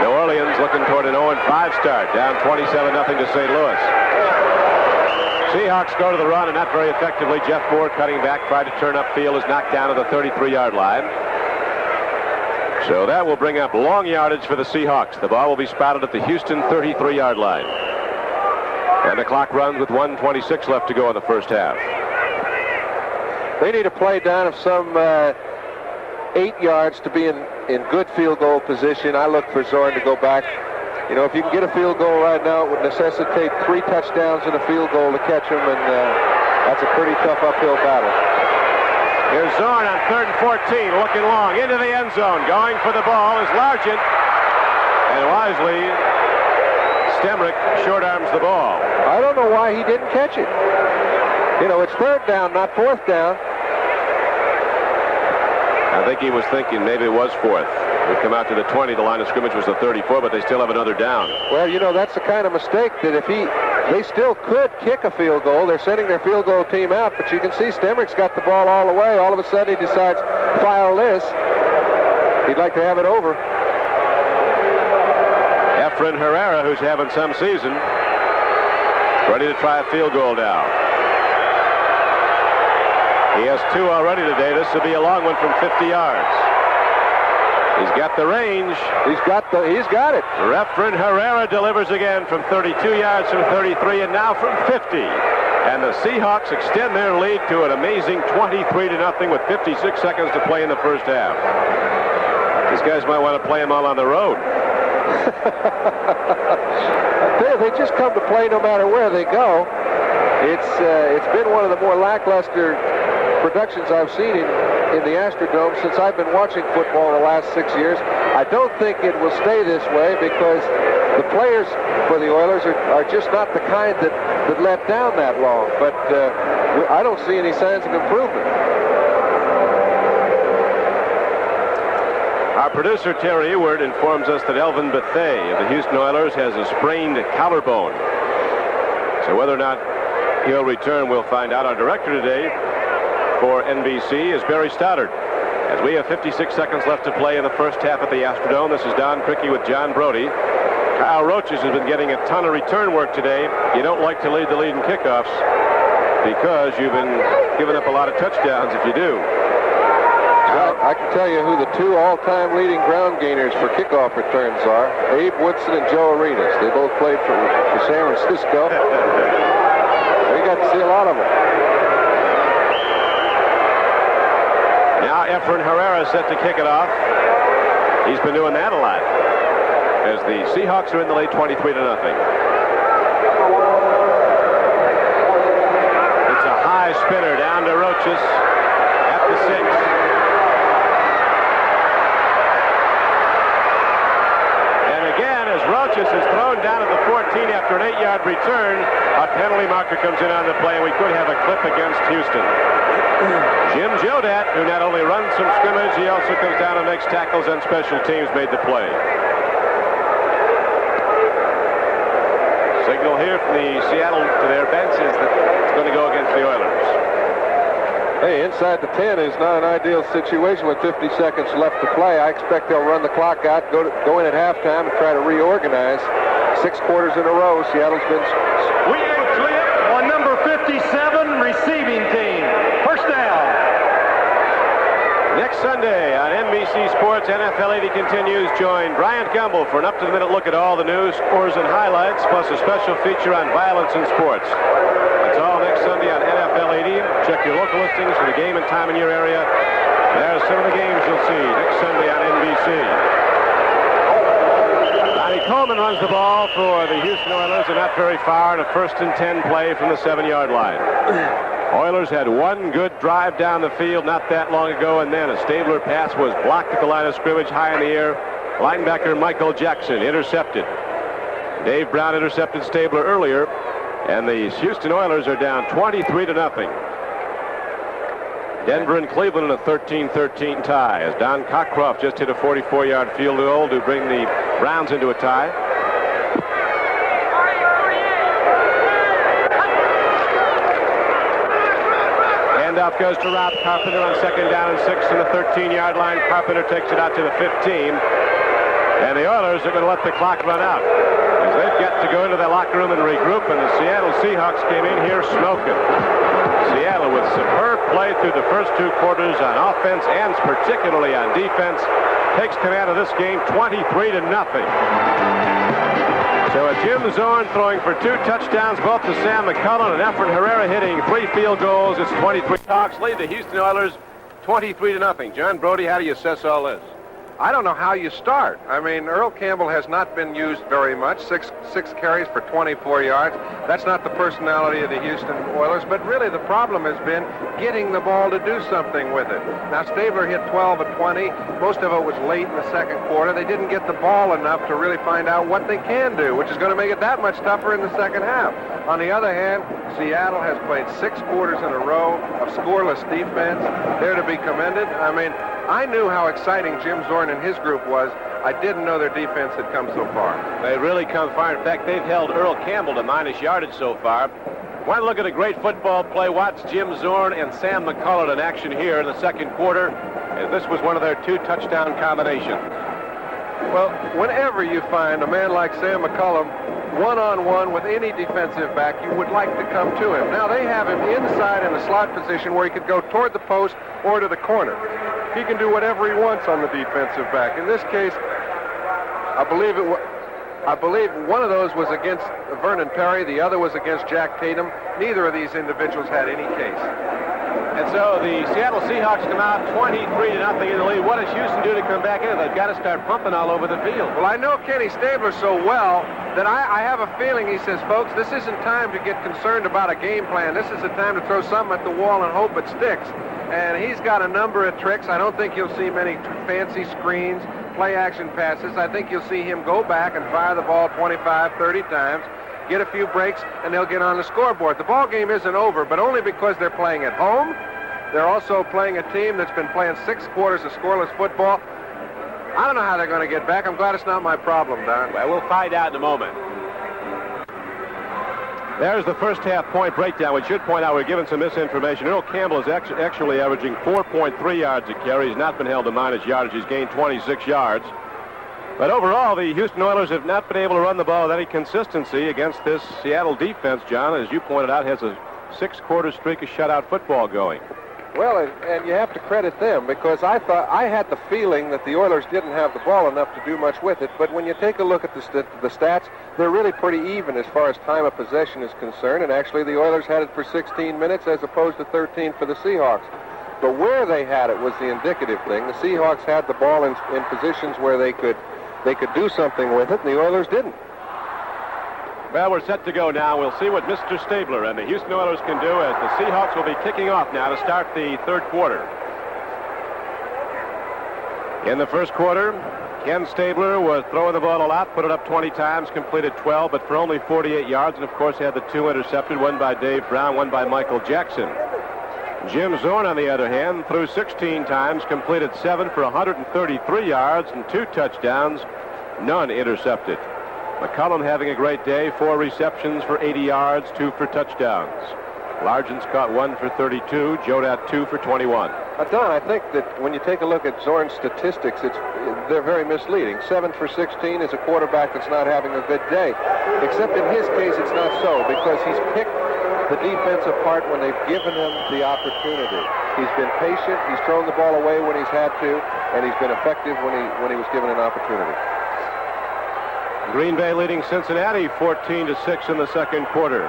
New Orleans looking toward an 0-5 start, down 27-0 to St. Louis. Seahawks go to the run, and not very effectively. Jeff Moore cutting back, tried to turn upfield, is knocked down to the 33-yard line. So that will bring up long yardage for the Seahawks. The ball will be spotted at the Houston 33-yard line. And the clock runs with 1:26 left to go in the first half. They need a play down of some 8 yards to be in good field goal position. I look for Zorn to go back. You know, if you can get a field goal right now, it would necessitate 3 touchdowns and a field goal to catch him, and that's a pretty tough uphill battle. Here's Zorn on 3rd and 14, looking long into the end zone. Going for the ball is Largent, and wisely, Stemrick short arms the ball. I don't know why he didn't catch it. You know, it's 3rd down, not 4th down. I think he was thinking maybe it was 4th. We come out to the 20. The line of scrimmage was the 34, but they still have another down. Well, you know, that's the kind of mistake that they still could kick a field goal. They're sending their field goal team out, but you can see Stemrick's got the ball all the way. All of a sudden, he decides, file this. He'd like to have it over. Efren Herrera, who's having some season, ready to try a field goal now. He has 2 already today. This will be a long one from 50 yards. He's got the range. He's got it. Efren Herrera delivers again from 32 yards, from 33, and now from 50. And the Seahawks extend their lead to an amazing 23-0 with 56 seconds to play in the first half. These guys might want to play them all on the road. They just come to play no matter where they go. It's been one of the more lackluster productions I've seen in the Astrodome since I've been watching football the last 6 years. I don't think it will stay this way because the players for the Oilers are just not the kind that let down that long. But I don't see any signs of improvement. Our producer, Terry Eward, informs us that Elvin Bethea of the Houston Oilers has a sprained collarbone. So whether or not he'll return, we'll find out. Our director today for NBC is Barry Stoddard. As we have 56 seconds left to play in the first half of the Astrodome, this is Don Criqui with John Brody. Kyle Roaches has been getting a ton of return work today. You don't like to lead the lead in kickoffs because you've been giving up a lot of touchdowns if you do. I can tell you who the 2 all-time leading ground gainers for kickoff returns are. Abe Woodson and Joe Arenas. They both played for San Francisco. We got to see a lot of them. Now Efren Herrera is set to kick it off. He's been doing that a lot as the Seahawks are in the lead 23-0. It's a high spinner down to Roaches at the 6. Roaches is thrown down at the 14 after an 8-yard return. A penalty marker comes in on the play, and we could have a clip against Houston. Jim Jodat, who not only runs some scrimmage, he also comes down and makes tackles on special teams, made the play. Signal here from the Seattle to their benches that it's going to go against the Oilers. Hey, inside the 10 is not an ideal situation with 50 seconds left to play. I expect they'll run the clock out, go in at halftime and try to reorganize. 6 quarters in a row, Seattle's been... We ain't clear on number 57 receiving team. First down. Next Sunday on NBC Sports, NFL 80 continues. Join Bryant Gumbel for an up-to-the-minute look at all the news, scores, and highlights, plus a special feature on violence in sports. That's all next Sunday on NFL 80. Check your local listings for the game and time in your area. There's some of the games you'll see next Sunday on NBC. Donnie Coleman runs the ball for the Houston Oilers, and not very far in a 1st and 10 play from the 7-yard line. Oilers had one good drive down the field not that long ago, and then a Stabler pass was blocked at the line of scrimmage high in the air. Linebacker Michael Jackson intercepted. Dave Brown intercepted Stabler earlier, and the Houston Oilers are down 23-0. Denver and Cleveland in a 13-13 tie as Don Cockcroft just hit a 44-yard field goal to bring the Browns into a tie. Handoff goes to Rob Carpenter on 2nd down and 6 from the 13-yard line. Carpenter takes it out to the 15. And the Oilers are going to let the clock run out, as they've got to go into their locker room and regroup, and the Seattle Seahawks came in here smoking. Seattle with superb play through the first 2 quarters on offense and particularly on defense. takes command of this game 23-0. So Jim Zorn throwing for 2 touchdowns, both to Sam McCullum, and Efren Herrera hitting 3 field goals. It's 23. Seahawks lead the Houston Oilers 23-0. John Brody, how do you assess all this? I don't know how you start. I mean, Earl Campbell has not been used very much. Six carries for 24 yards. That's not the personality of the Houston Oilers, but really the problem has been getting the ball to do something with it. Now, Stabler hit 12 of 20. Most of it was late in the second quarter. They didn't get the ball enough to really find out what they can do, which is going to make it that much tougher in the second half. On the other hand, Seattle has played 6 quarters in a row of scoreless defense. They're to be commended. I mean, I knew how exciting Jim Zorn and his group was. I didn't know their defense had come so far. They've really come far. In fact, they've held Earl Campbell to minus yardage so far. Want to look at a great football play? Watch Jim Zorn and Sam McCullum in action here in the second quarter. And this was one of their 2 touchdown combinations. Well, whenever you find a man like Sam McCullum one-on-one with any defensive back, you would like to come to him. Now, they have him inside in a slot position where he could go toward the post or to the corner. He can do whatever he wants on the defensive back. In this case, I believe one of those was against Vernon Perry. The other was against Jack Tatum. Neither of these individuals had any case. And so the Seattle Seahawks come out 23-0 in the lead. What does Houston do to come back in? They've got to start pumping all over the field. Well, I know Kenny Stabler so well that I have a feeling, he says, folks, this isn't time to get concerned about a game plan. This is the time to throw something at the wall and hope it sticks. And he's got a number of tricks. I don't think you'll see many fancy screens, play-action passes. I think you'll see him go back and fire the ball 25, 30 times, get a few breaks, and they'll get on the scoreboard. The ball game isn't over, but only because they're playing at home. They're also playing a team that's been playing 6 quarters of scoreless football. I don't know how they're going to get back. I'm glad it's not my problem, Don. Well, we'll find out in a moment. There's the first half point breakdown. We should point out we're given some misinformation. Earl Campbell is actually averaging 4.3 yards a carry. He's not been held to minus yardage. He's gained 26 yards. But overall, the Houston Oilers have not been able to run the ball with any consistency against this Seattle defense, John, as you pointed out, has a 6-quarter streak of shutout football going. Well, and you have to credit them, because I had the feeling that the Oilers didn't have the ball enough to do much with it. But when you take a look at the stats, they're really pretty even as far as time of possession is concerned. And actually, the Oilers had it for 16 minutes as opposed to 13 for the Seahawks. But where they had it was the indicative thing. The Seahawks had the ball in positions where they could do something with it, and the Oilers didn't. Well, we're set to go now. We'll see what Mr. Stabler and the Houston Oilers can do as the Seahawks will be kicking off now to start the third quarter. In the first quarter, Ken Stabler was throwing the ball a lot, put it up 20 times, completed 12, but for only 48 yards, and of course had the 2 intercepted, one by Dave Brown, one by Michael Jackson. Jim Zorn, on the other hand, threw 16 times, completed 7 for 133 yards and 2 touchdowns, none intercepted. McCullum having a great day, 4 receptions for 80 yards, 2 for touchdowns. Largent's caught 1 for 32, Jodat 2 for 21. Don, I think that when you take a look at Zorn's statistics, they're very misleading. 7 for 16 is a quarterback that's not having a good day. Except in his case, it's not so, because he's picked the defense apart when they've given him the opportunity. He's been patient, he's thrown the ball away when he's had to, and he's been effective when he was given an opportunity. Green Bay leading Cincinnati 14-6 in the second quarter.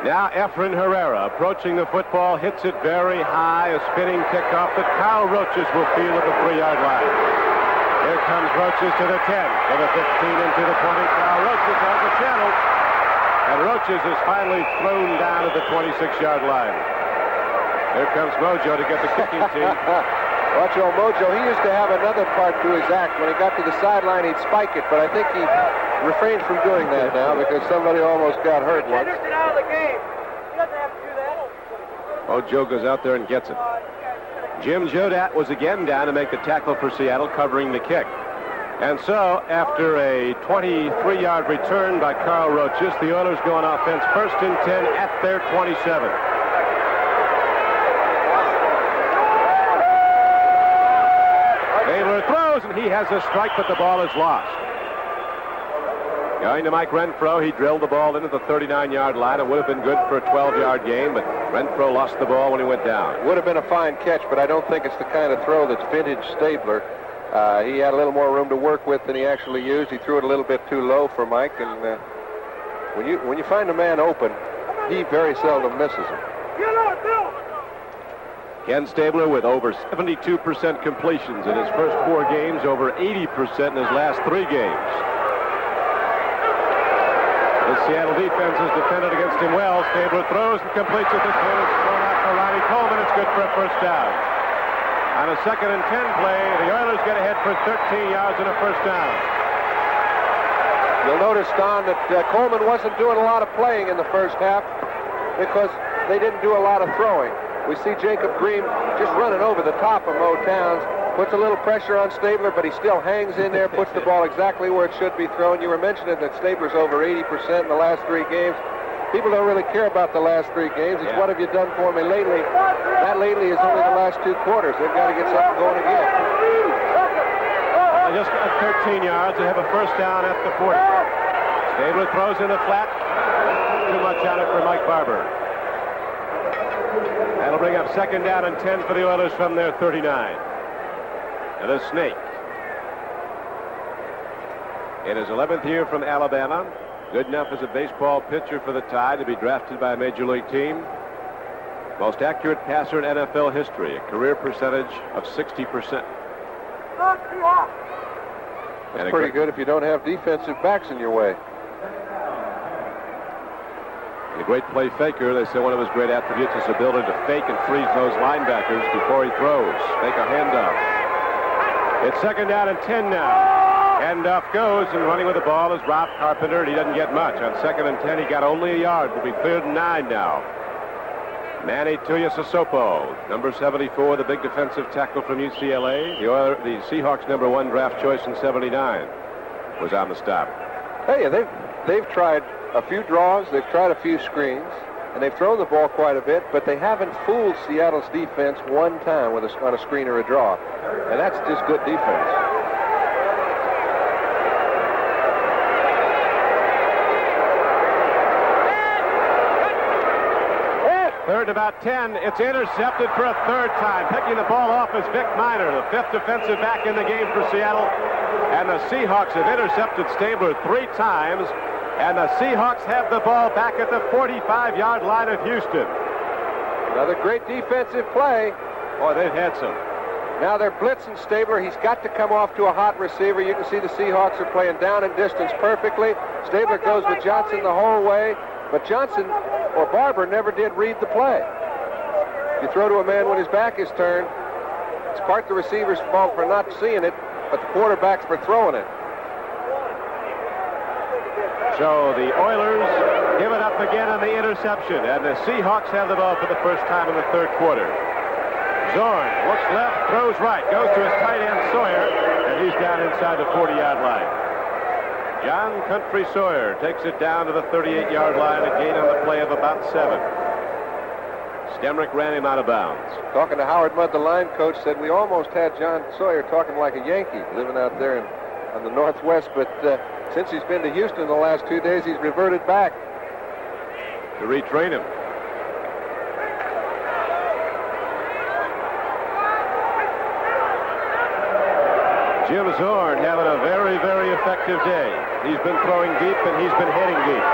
Now Efren Herrera approaching the football, hits it very high, a spinning kickoff that Kyle Roaches will field at the 3-yard line. Here comes Roaches to the 10, to the 15, into the 20. Kyle Roaches has the channel, and Roaches is finally thrown down at the 26-yard line. Here comes Mojo to get the kicking team. Watch old Mojo. He used to have another part to his act. When he got to the sideline, he'd spike it, but I think he refrained from doing that now because somebody almost got hurt once. Henderson out of the game. He doesn't have to do that. Mojo goes out there and gets it. Jim Jodat was again down to make the tackle for Seattle, covering the kick. And so, after a 23-yard return by Carl Roaches, the Oilers go on offense, 1st and 10 at their 27. Throws, and he has a strike, but the ball is lost. Going to Mike Renfro. He drilled the ball into the 39-yard line. It would have been good for a 12-yard gain, but Renfro lost the ball when he went down. Would have been a fine catch, but I don't think it's the kind of throw that's vintage Stabler. He had a little more room to work with than he actually used. He threw it a little bit too low for Mike, and when you find a man open, he very seldom misses him. Ken Stabler with over 72% completions in his first 4 games, over 80% in his last 3 games. The Seattle defense has defended against him well. Stabler throws and completes it. This one is thrown out for Ronnie Coleman. It's good for a first down. On a 2nd and 10 play, the Oilers get ahead for 13 yards and a first down. You'll notice, Don, that Coleman wasn't doing a lot of playing in the first half because they didn't do a lot of throwing. We see Jacob Green just running over the top of Mo Towns, puts a little pressure on Stabler, but he still hangs in there, puts the ball exactly where it should be thrown. You were mentioning that Stabler's over 80% in the last 3 games. People don't really care about the last 3 games. It's what have you done for me lately? That lately is only the last 2 quarters. They've got to get something going again. Just got 13 yards. They have a first down at the 40. Stabler throws in the flat. Too much on it for Mike Barber. That'll bring up 2nd down and 10 for the Oilers from their 39. Now the Snake. In his 11th year from Alabama, good enough as a baseball pitcher for the Tide to be drafted by a major league team. Most accurate passer in NFL history, a career percentage of 60%. That's pretty good if you don't have defensive backs in your way. The great play faker, they say one of his great attributes is the ability to fake and freeze those linebackers before he throws. Make a handoff. It's 2nd down and 10 now. Handoff goes, and running with the ball is Rob Carpenter, and he doesn't get much. On 2nd and 10, he got only a yard. Will be 3rd and 9 now. Manny Tuiasosopo, number 74, the big defensive tackle from UCLA. The Seahawks' number 1 draft choice in 79 was on the stop. Hey, they've tried a few draws, they've tried a few screens, and they've thrown the ball quite a bit, but they haven't fooled Seattle's defense one time on a screen or a draw. And that's just good defense. Third about 10. It's intercepted for a 3rd time. Picking the ball off is Vic Miner, the 5th defensive back in the game for Seattle. And the Seahawks have intercepted Stabler 3 times. And the Seahawks have the ball back at the 45-yard line of Houston. Another great defensive play. Boy, they've had some. Now they're blitzing Stabler. He's got to come off to a hot receiver. You can see the Seahawks are playing down and distance perfectly. Stabler goes with Johnson the whole way. But Johnson or Barber never did read the play. You throw to a man when his back is turned. It's part the receiver's fault for not seeing it, but the quarterback's for throwing it. So the Oilers give it up again on the interception, and the Seahawks have the ball for the first time in the 3rd quarter. Zorn looks left, throws right, goes to his tight end Sawyer, and he's down inside the 40-yard line. John Country Sawyer takes it down to the 38-yard line, a gain on the play of about 7. Stemrick ran him out of bounds. Talking to Howard Mudd, the line coach, said we almost had John Sawyer talking like a Yankee living out there on the Northwest, but since he's been to Houston the last 2 days, he's reverted back. To retrain him. Jim Zorn having a very, very effective day. He's been throwing deep and he's been hitting deep.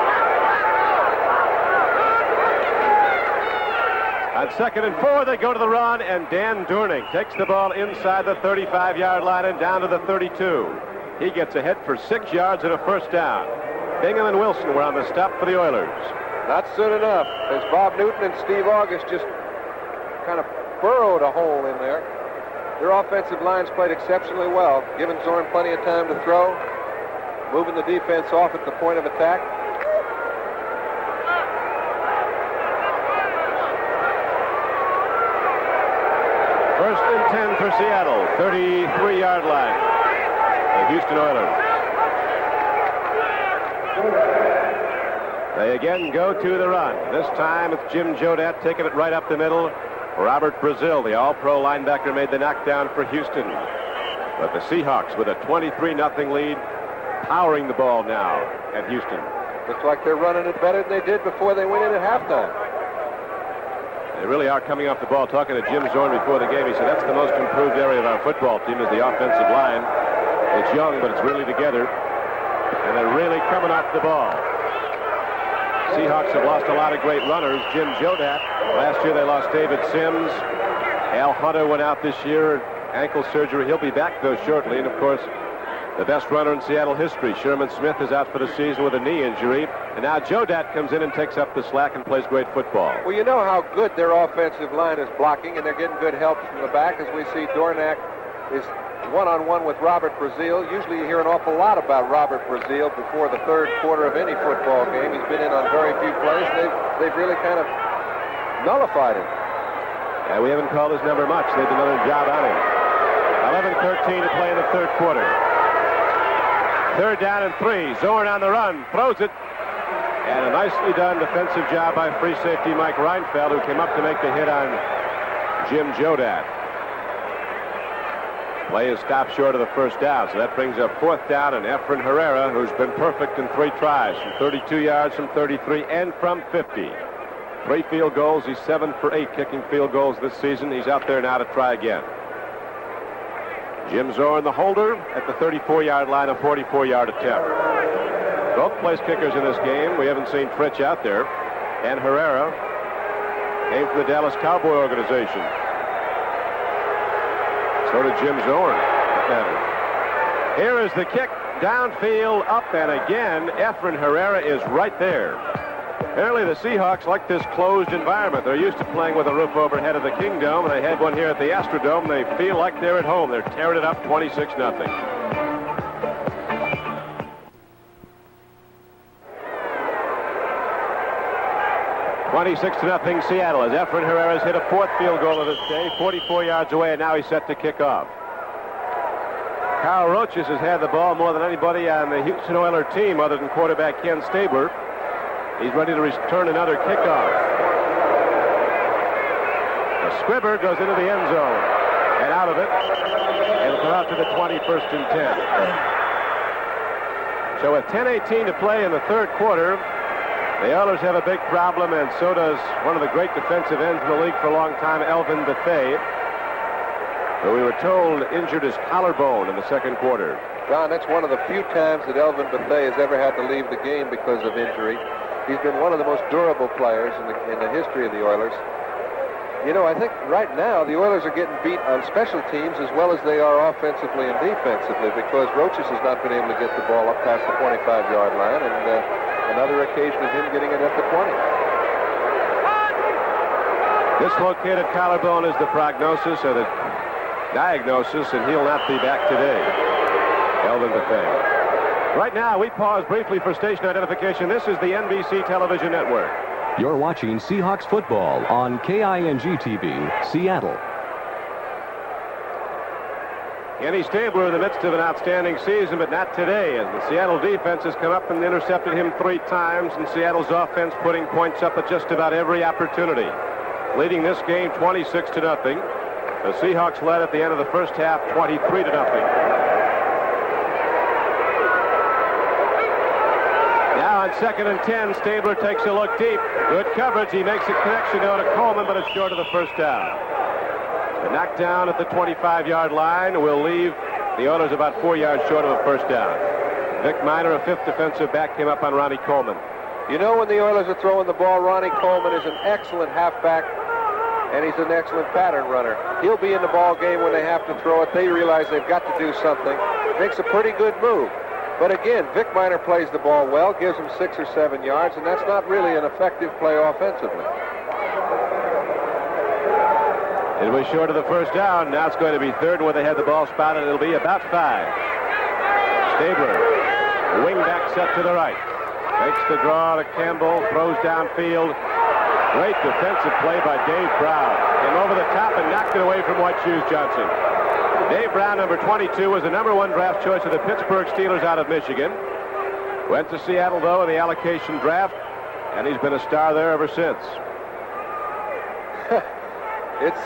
On 2nd and 4, they go to the run, and Dan Durning takes the ball inside the 35-yard line and down to the 32. He gets ahead for 6 yards and a first down. Bingham and Wilson were on the stop for the Oilers. Not soon enough, as Bob Newton and Steve August just kind of burrowed a hole in there. Their offensive lines played exceptionally well, giving Zorn plenty of time to throw, moving the defense off at the point of attack. First and 10 for Seattle, 33-yard line. The Houston Oilers. They again go to the run. This time it's Jim Jodat taking it right up the middle. Robert Brazil, the all-pro linebacker, made the knockdown for Houston. But the Seahawks with a 23-0 lead powering the ball now at Houston. Looks like they're running it better than they did before they went in at halftime. They really are coming off the ball. Talking to Jim Zorn before the game, he said that's the most improved area of our football team is the offensive line. It's young, but it's really together. And they're really coming off the ball. Seahawks have lost a lot of great runners. Jim Jodat. Last year they lost David Sims. Al Hunter went out this year, ankle surgery. He'll be back, though, shortly. And, of course, the best runner in Seattle history, Sherman Smith, is out for the season with a knee injury. And now Jodat comes in and takes up the slack and plays great football. Well, you know how good their offensive line is blocking, and they're getting good help from the back, as we see Dornack is one-on-one with Robert Brazil. Usually you hear an awful lot about Robert Brazil before the third quarter of any football game. He's been in on very few plays, and they've really kind of nullified him. Yeah, we haven't called his number much. They've done another job on him. 11:13 to play in the third quarter. Third down and 3. Zorn on the run, throws it. And a nicely done defensive job by free safety Mike Reinfeld, who came up to make the hit on Jim Jodat. Play is stopped short of the first down, so that brings up fourth down, and Efren Herrera, who's been perfect in 3 tries, from 32 yards, from 33, and from 50. 3 field goals. He's 7 for 8 kicking field goals this season. He's out there now to try again. Jim Zorn, the holder, at the 34-yard line, a 44-yard attempt. Both place kickers in this game. We haven't seen Fritsch out there. And Herrera came from the Dallas Cowboy organization. So did Jim Zorn. Here is the kick, downfield, up, and again, Efren Herrera is right there. Apparently the Seahawks like this closed environment. They're used to playing with a roof overhead of the Kingdome, and they had one here at the Astrodome. They feel like they're at home. They're tearing it up 26-0. (26-0) Seattle, as Efren Herrera's hit a 4th field goal of this day, 44 yards away, and now he's set to kick off. Kyle Roaches has had the ball more than anybody on the Houston Oilers team other than quarterback Ken Stabler. He's ready to return another kickoff. The squibber goes into the end zone and out of it. It'll come out to the 21st and 10. So with 10:18 to play in the third quarter, the Oilers have a big problem, and so does one of the great defensive ends in the league for a long time, Elvin Bethea, who we were told injured his collarbone in the second quarter. Don, that's one of the few times that Elvin Bethea has ever had to leave the game because of injury. He's been one of the most durable players in the history of the Oilers. You know, I think right now the Oilers are getting beat on special teams as well as they are offensively and defensively, because Roaches has not been able to get the ball up past the 25-yard line, and another occasion is him getting it at the 20. Dislocated collarbone is the prognosis or the diagnosis, and he'll not be back today. Elvin Bethea. Right now, we pause briefly for station identification. This is the NBC television network. You're watching Seahawks football on KING-TV, Seattle. Kenny Stabler in the midst of an outstanding season, but not today, as the Seattle defense has come up and intercepted him 3 times, and Seattle's offense putting points up at just about every opportunity. Leading this game 26-0. The Seahawks led at the end of the first half 23-0. Now on 2nd and 10, Stabler takes a look deep. Good coverage. He makes a connection now to Coleman, but it's short of the first down. The knockdown at the 25-yard line will leave the Oilers about 4 yards short of a first down. Vic Miner, a 5th defensive back, came up on Ronnie Coleman. You know, when the Oilers are throwing the ball, Ronnie Coleman is an excellent halfback, and he's an excellent pattern runner. He'll be in the ball game when they have to throw it. They realize they've got to do something. Makes a pretty good move. But again, Vic Miner plays the ball well, gives him 6 or 7 yards, and that's not really an effective play offensively. It was short of the first down. Now it's going to be 3rd where they had the ball spotted. It'll be about 5. Stabler, wing back set to the right. Makes the draw to Campbell, throws downfield. Great defensive play by Dave Brown. Came over the top and knocked it away from White Shoes Johnson. Dave Brown, number 22, was the #1 draft choice of the Pittsburgh Steelers out of Michigan. Went to Seattle, though, in the allocation draft, and he's been a star there ever since.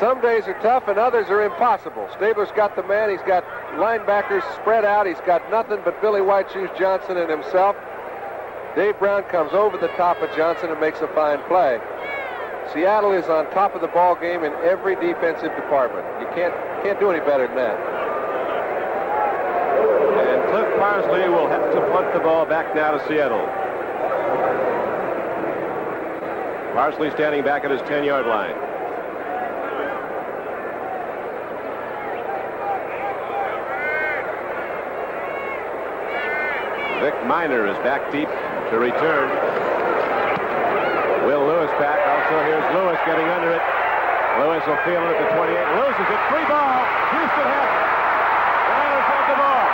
Some days are tough and others are impossible. Stabler's got the man. He's got linebackers spread out. He's got nothing but Billy White Shoes Johnson and himself. Dave Brown comes over the top of Johnson and makes a fine play. Seattle is on top of the ball game in every defensive department. You can't do any better than that. And Cliff Parsley will have to punt the ball back now to Seattle. Parsley standing back at his 10-yard line. Vic Miner is back deep to return. Will Lewis back. Also, here's Lewis getting under it. Lewis will feel it at the 28. Loses it. Free ball. Houston has it. The Oilers have the ball.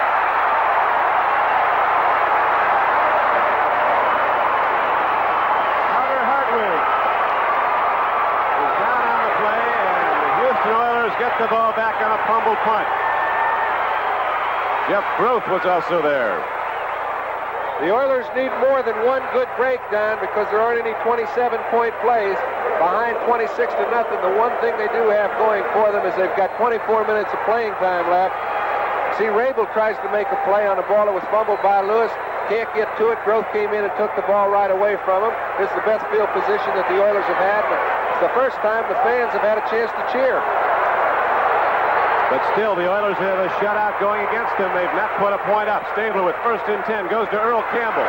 Carter Hartwig is down on the play, and the Houston Oilers get the ball back on a fumble punt. Jeff Groth was also there. The Oilers need more than one good break, Don, because there aren't any 27-point plays behind 26-0. The one thing they do have going for them is they've got 24 minutes of playing time left. See, Rabel tries to make a play on a ball that was fumbled by Lewis. Can't get to it. Groth came in and took the ball right away from him. This is the best field position that the Oilers have had, but it's the first time the fans have had a chance to cheer. But still, the Oilers have a shutout going against them. They've not put a point up. Stabler with 1st and 10 goes to Earl Campbell.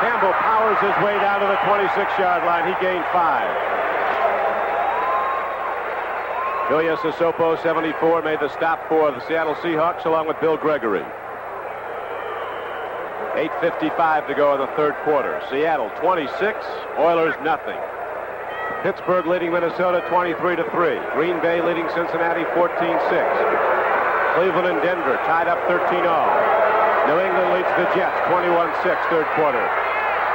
Campbell powers his way down to the 26-yard line. He gained 5. Ilya Sissoko, 74, made the stop for the Seattle Seahawks along with Bill Gregory. 8:55 to go in the third quarter. Seattle 26, Oilers nothing. Pittsburgh leading Minnesota 23-3. Green Bay leading Cincinnati 14-6. Cleveland and Denver tied up 13-all. New England leads the Jets 21-6 third quarter.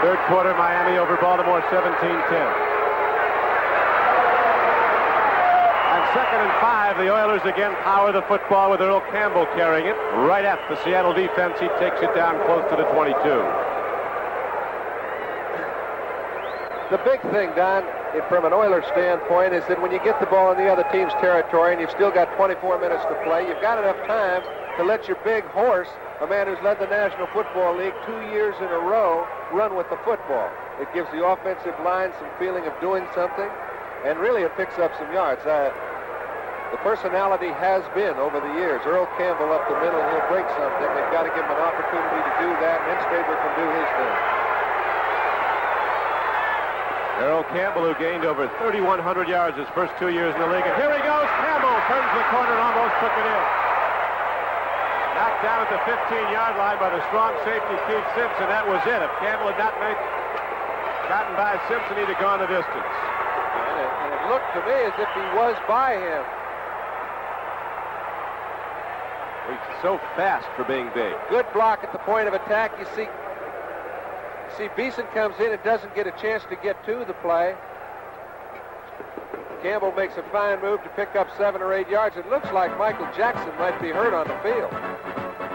Third quarter, Miami over Baltimore 17-10. On 2nd and 5, the Oilers again power the football with Earl Campbell carrying it. Right at the Seattle defense, he takes it down close to the 22. The big thing, Don, from an Oilers standpoint, is that when you get the ball in the other team's territory and you've still got 24 minutes to play, you've got enough time to let your big horse, a man who's led the National Football League 2 years in a row, run with the football. It gives the offensive line some feeling of doing something, and really it picks up some yards. The personality has been over the years. Earl Campbell up the middle, he'll break something. They've got to give him an opportunity to do that, and then Stabler can do his thing. Earl Campbell, who gained over 3,100 yards his first 2 years in the league. And here he goes. Campbell turns the corner and almost took it in. Knocked down at the 15-yard line by the strong safety Keith Simpson. That was it. If Campbell had not gotten by Simpson, he'd have gone the distance. And it looked to me as if he was by him. He's so fast for being big. Good block at the point of attack. You see Beeson comes in and doesn't get a chance to get to the play. Campbell makes a fine move to pick up 7 or 8 yards. It looks like Michael Jackson might be hurt on the field.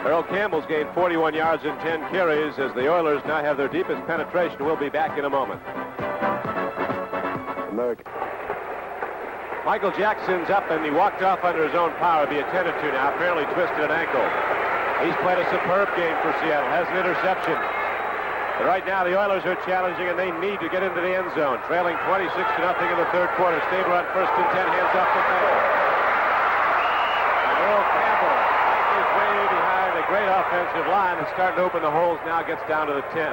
Earl Campbell's gained 41 yards in 10 carries as the Oilers now have their deepest penetration. We'll be back in a moment. Michael Jackson's up, and he walked off under his own power. Be attended to now. Apparently twisted an ankle. He's played a superb game for Seattle. Has an interception. But right now, the Oilers are challenging, and they need to get into the end zone. Trailing 26-0 in the third quarter. Stabler on 1st and 10, hands off the field. And Earl Campbell making his way behind a great offensive line and starting to open the holes now, gets down to the 10.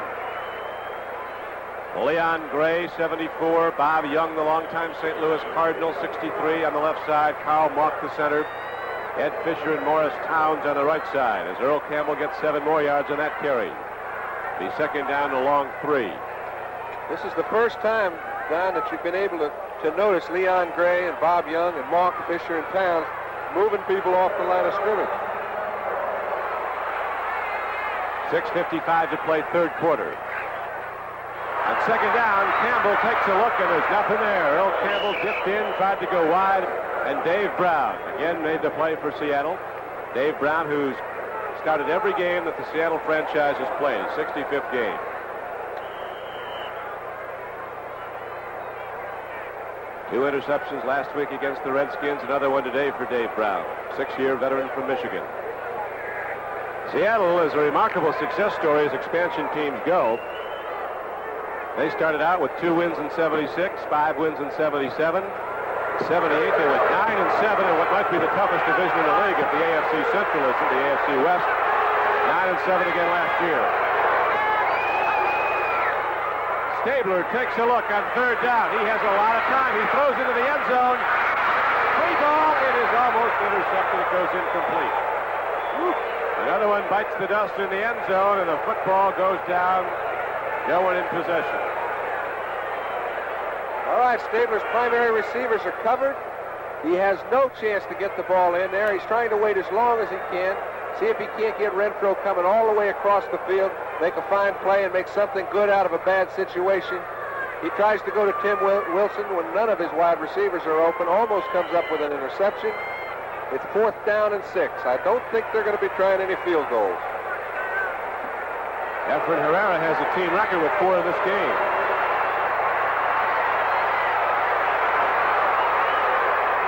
Leon Gray, 74. Bob Young, the longtime St. Louis Cardinal, 63 on the left side. Carl Mock, the center. Ed Fisher and Morris Towns on the right side as Earl Campbell gets 7 more yards on that carry. Be second down to long 3. This is the first time, Don, that you've been able to notice Leon Gray and Bob Young and Mock, Fisher, and Towns moving people off the line of scrimmage. 6:55 to play third quarter. On second down, Campbell takes a look, and there's nothing there. Earl Campbell dipped in, tried to go wide, and Dave Brown again made the play for Seattle. Dave Brown, who's started every game that the Seattle franchise has played, 65th game. 2 interceptions last week against the Redskins, another one today for Dave Brown, 6-year veteran from Michigan. Seattle is a remarkable success story as expansion teams go. They started out with 2 wins in 76, 5 wins in 77. 78, they went 9-7 in what might be the toughest division in the league if the AFC Central isn't the AFC West. 9-7 again last year. Stabler takes a look on 3rd down. He has a lot of time. He throws into the end zone. Free ball. It is almost intercepted. It goes incomplete. Another one bites the dust in the end zone, and the football goes down. No one in possession. All right, Stabler's primary receivers are covered. He has no chance to get the ball in there. He's trying to wait as long as he can, see if he can't get Renfro coming all the way across the field, make a fine play, and make something good out of a bad situation. He tries to go to Tim Wilson when none of his wide receivers are open, almost comes up with an interception. It's 4th down and 6. I don't think they're going to be trying any field goals. Efren Herrera has a team record with 4 in this game.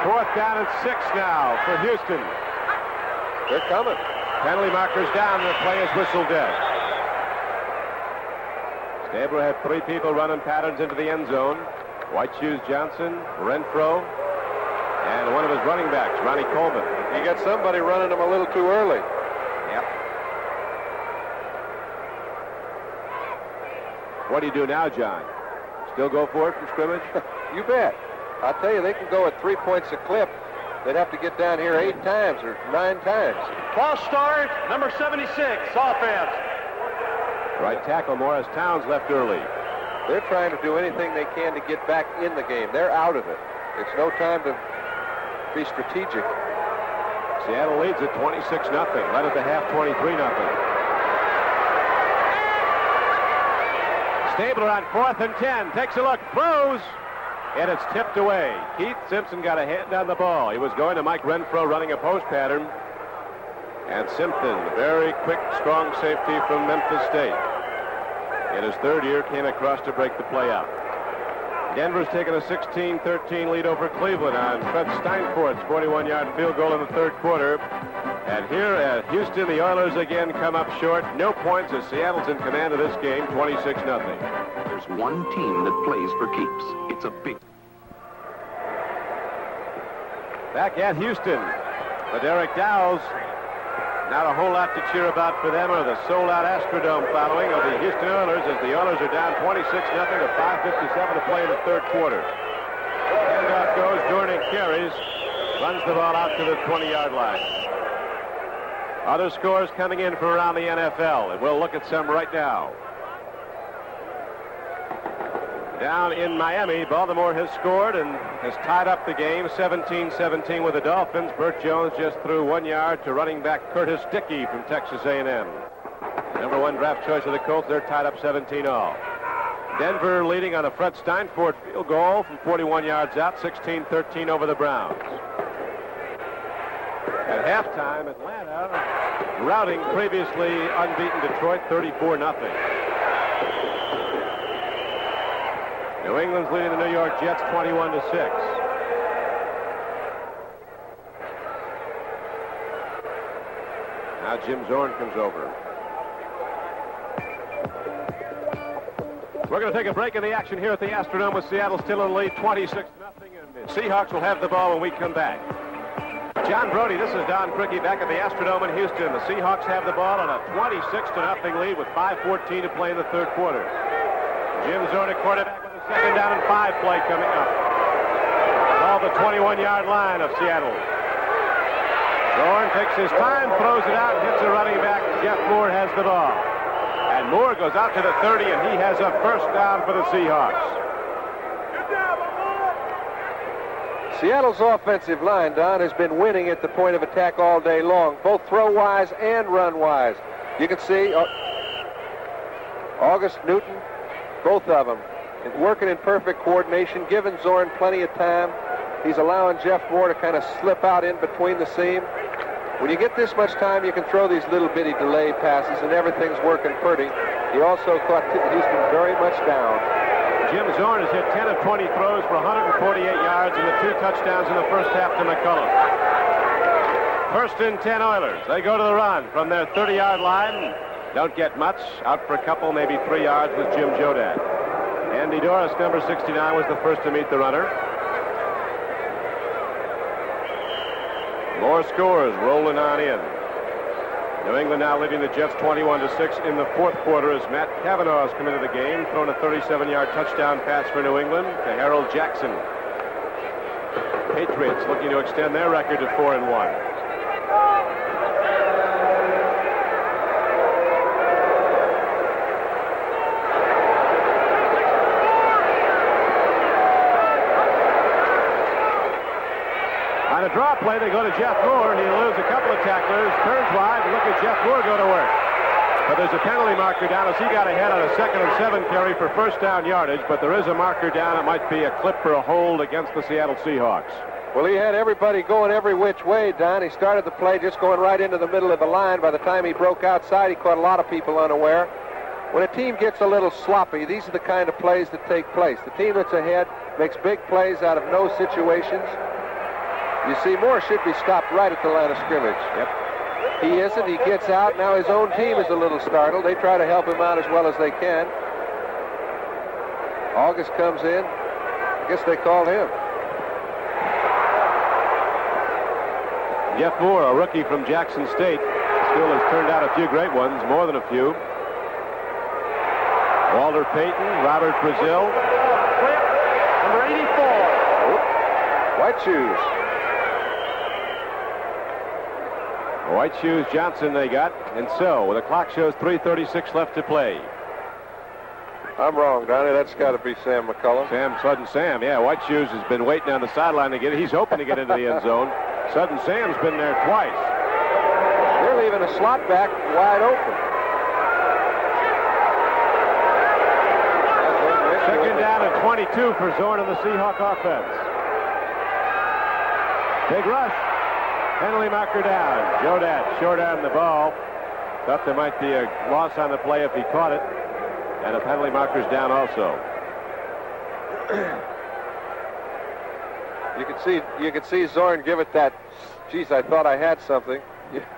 Fourth down and 6 now for Houston. They're coming. Penalty markers down. The play is whistled dead. Stabler had 3 people running patterns into the end zone. White Shoes Johnson, Renfro, and one of his running backs, Ronnie Coleman. He got somebody running him a little too early. Yep. What do you do now, John? Still go for it from scrimmage? You bet. I'll tell you, they can go at 3 points a clip. They'd have to get down here 8 times or 9 times. False start, number 76, offense. Right tackle Morris Towns left early. They're trying to do anything they can to get back in the game. They're out of it. It's no time to be strategic. Seattle leads at 26-0. Led at the half 23-0. Stabler on 4th and 10. Takes a look, throws, and it's tipped away. Keith Simpson got a hand on the ball. He was going to Mike Renfro running a post pattern. And Simpson, very quick, strong safety from Memphis State, in his 3rd year, came across to break the play out. Denver's taken a 16-13 lead over Cleveland on Fred Steinforth's 41-yard field goal in the 3rd quarter. And here at Houston, the Oilers again come up short. No points as Seattle's in command of this game, 26-0. There's one team that plays for keeps. It's a big... Back at Houston, the Derek Dow's. Not a whole lot to cheer about for them or the sold-out Astrodome following of the Houston Oilers as the Oilers are down 26-0 with 5:57 to play in the 3rd quarter. Handoff goes, Dornick carries, runs the ball out to the 20-yard line. Other scores coming in from around the NFL, and we'll look at some right now. Down in Miami, Baltimore has scored and has tied up the game 17-17 with the Dolphins. Burt Jones just threw 1 yard to running back Curtis Dickey from Texas A&M. Number 1 draft choice of the Colts. They're tied up 17-all. Denver leading on a Fred Steinfort field goal from 41 yards out, 16-13 over the Browns. At halftime, Atlanta routing previously unbeaten Detroit 34-0. New England's leading the New York Jets 21-6. Now Jim Zorn comes over. We're going to take a break in the action here at the Astrodome with Seattle still in the lead 26-0. And the Seahawks will have the ball when we come back. John Brody, this is Don Crickey back at the Astrodome in Houston. The Seahawks have the ball on a 26-0 lead with 5:14 to play in the 3rd quarter. Jim Zorn at quarterback with a 2nd down and 5 play coming up. All the 21-yard line of Seattle. Zorn takes his time, throws it out, and hits a running back. Jeff Moore has the ball. And Moore goes out to the 30, and he has a 1st down for the Seahawks. Seattle's offensive line, Don, has been winning at the point of attack all day long, both throw-wise and run-wise. You can see August Newton, both of them, working in perfect coordination, giving Zorn plenty of time. He's allowing Jeff Moore to kind of slip out in between the seam. When you get this much time, you can throw these little bitty delay passes, and everything's working pretty. He also caught Houston very much down. Jim Zorn has hit 10 of 20 throws for 148 yards and the 2 touchdowns in the first half to McCullum. First and 10 Oilers. They go to the run from their 30-yard line. Don't get much. Out for a couple, maybe 3 yards with Jim Jodat. Andy Doris, number 69, was the first to meet the runner. More scores rolling on in. New England now leading the Jets 21-6 in the fourth quarter as Matt Cavanaugh has come into the game, thrown a 37-yard touchdown pass for New England to Harold Jackson. Patriots looking to extend their record to 4-1. On a draw play, they go to Jeff Moore, and he eludes a couple of tacklers, turns wide, and look at Jeff Moore go to work. But there's a penalty marker down as he got ahead on a 2nd and 7 carry for first down yardage, but there is a marker down. It might be a clip or a hold against the Seattle Seahawks. Well, he had everybody going every which way, Don. He started the play just going right into the middle of the line. By the time he broke outside, he caught a lot of people unaware. When a team gets a little sloppy, these are the kind of plays that take place. The team that's ahead makes big plays out of no situations. You see, Moore should be stopped right at the line of scrimmage. Yep. He isn't. He gets out. Now his own team is a little startled. They try to help him out as well as they can. August comes in. I guess they called him. Jeff Moore, a rookie from Jackson State, still has turned out a few great ones, more than a few. Walter Payton, Robert Brazil. Number 84. White shoes. White shoes Johnson they got, and so the clock shows 3:36 left to play. I'm wrong, Donnie. That's got to be Sam McCullum. Sudden Sam, yeah. White shoes has been waiting on the sideline to get it. He's hoping to get into the end zone. Sudden Sam's been there twice. They're leaving a slot back wide open. Second down and 22 for Zorn and the Seahawk offense. Big rush. Penalty marker down. Jodat short-armed the ball. Thought there might be a loss on the play if he caught it. And a penalty marker's down also. You could see Zorn give it that, geez, I thought I had something.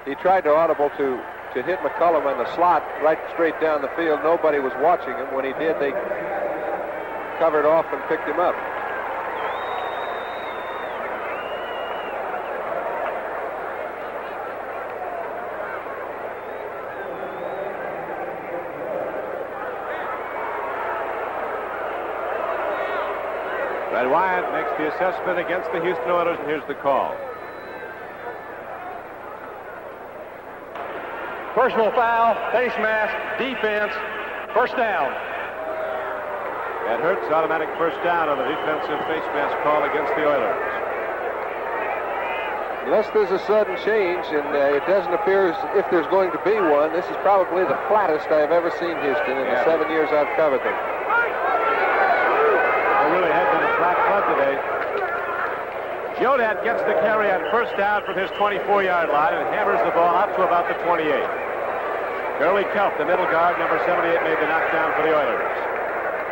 He tried to audible to hit McCullum on the slot right straight down the field. Nobody was watching him. When he did, they covered off and picked him up. Red Wyatt makes the assessment against the Houston Oilers, and here's the call. Personal foul, face mask, defense, first down. That hurts. Automatic first down on the defensive face mask call against the Oilers. Unless there's a sudden change, and it doesn't appear as if there's going to be one, this is probably the flattest I've ever seen Houston in the 7 years I've covered them. There really has been a flat flood today. Jodat gets the carry on first down from his 24-yard line and hammers the ball out to about the 28. Curly Kelp, the middle guard, number 78, made the knockdown for the Oilers.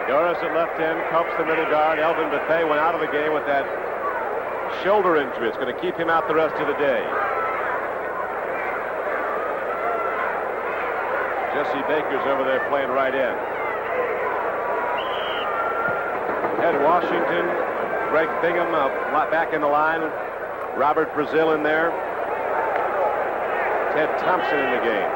Doris at left end, Kelp's the middle guard. Elvin Bethea went out of the game with that shoulder injury. It's going to keep him out the rest of the day. Jesse Baker's over there playing right in. Ed Washington, Greg Bingham back in the line. Robert Brazil in there. Ted Thompson in the game.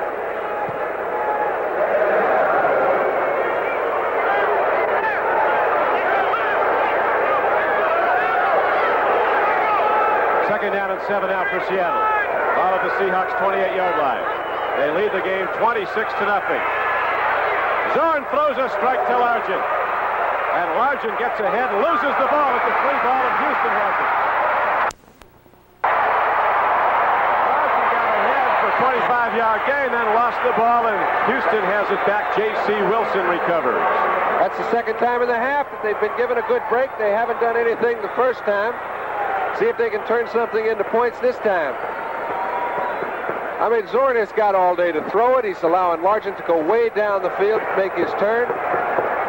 Second down and 7 out for Seattle. Ball at the Seahawks 28-yard line. They lead the game 26-0. Zorn throws a strike to Largent. And Largent gets ahead and loses the ball. It's a free ball, and Houston has it. Largent got ahead for a 25-yard gain, then lost the ball, and Houston has it back. J.C. Wilson recovers. That's the second time in the half that they've been given a good break. They haven't done anything the first time. See if they can turn something into points this time. I mean, Zorn has got all day to throw it. He's allowing Largent to go way down the field to make his turn.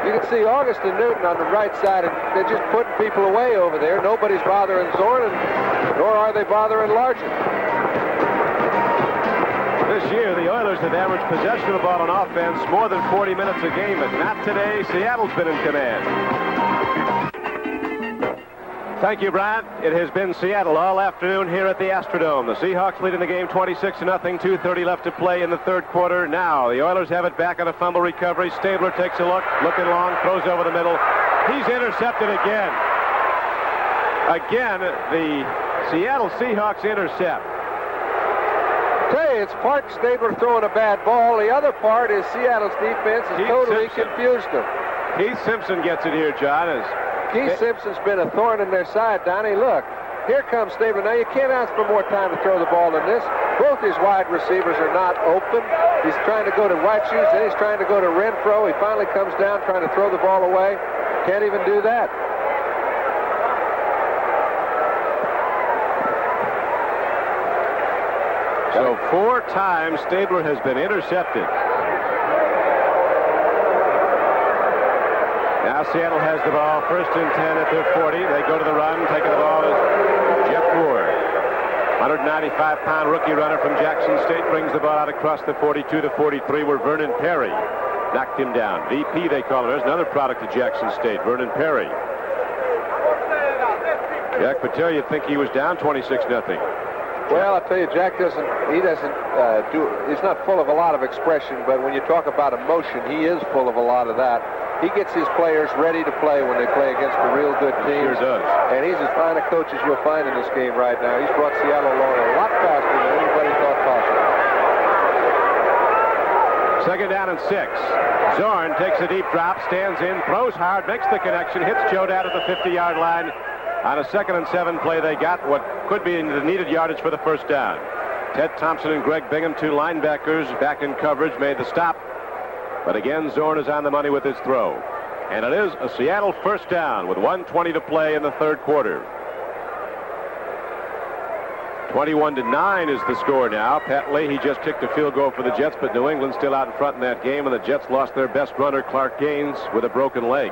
You can see August and Newton on the right side, and they're just putting people away over there. Nobody's bothering Zorn, nor are they bothering Largent. This year, the Oilers have averaged possession of the ball on offense more than 40 minutes a game, but not today. Seattle's been in command. Thank you, Brian. It has been Seattle all afternoon here at the Astrodome. The Seahawks leading the game 26-0, 2:30 left to play in the third quarter. Now, the Oilers have it back on a fumble recovery. Stabler takes a look, looking long, throws over the middle. He's intercepted again. Again, the Seattle Seahawks intercept. Hey, it's part Stabler throwing a bad ball. The other part is Seattle's defense has totally confused them. Keith Simpson gets it here, John. Keith Simpson's been a thorn in their side, Donnie. Look, here comes Stabler. Now, you can't ask for more time to throw the ball than this. Both his wide receivers are not open. He's trying to go to White Shoes, and he's trying to go to Renfro. He finally comes down trying to throw the ball away. Can't even do that. So 4 times Stabler has been intercepted. Now Seattle has the ball, 1st and 10 at their 40. They go to the run. Taking the ball is Jeff Moore. 195-pound rookie runner from Jackson State brings the ball out across the 42 to 43, where Vernon Perry knocked him down. VP, they call him. There's another product of Jackson State, Vernon Perry. Jack Patel, you'd think he was down 26-0. Well, I'll tell you, Jack he's not full of a lot of expression, but when you talk about emotion, he is full of a lot of that. He gets his players ready to play when they play against a real good team. Sure does. And he's as fine a coach as you'll find in this game right now. He's brought Seattle along a lot faster than anybody thought possible. 2nd down and 6. Zorn takes a deep drop, stands in, throws hard, makes the connection, hits Joe down at the 50-yard line. On a 2nd and 7 play, they got what could be the needed yardage for the first down. Ted Thompson and Greg Bingham, 2 linebackers back in coverage, made the stop. But again, Zorn is on the money with his throw. And it is a Seattle first down with 1:20 to play in the third quarter. 21-9 is the score now. Pat Leahy just kicked a field goal for the Jets, but New England still out in front in that game, and the Jets lost their best runner, Clark Gaines, with a broken leg.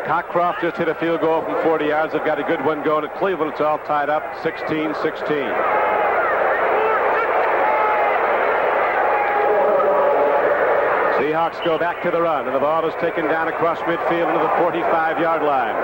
Cockcroft just hit a field goal from 40 yards. They've got a good one going at Cleveland. It's all tied up, 16-16. Seahawks go back to the run, and the ball is taken down across midfield into the 45-yard line.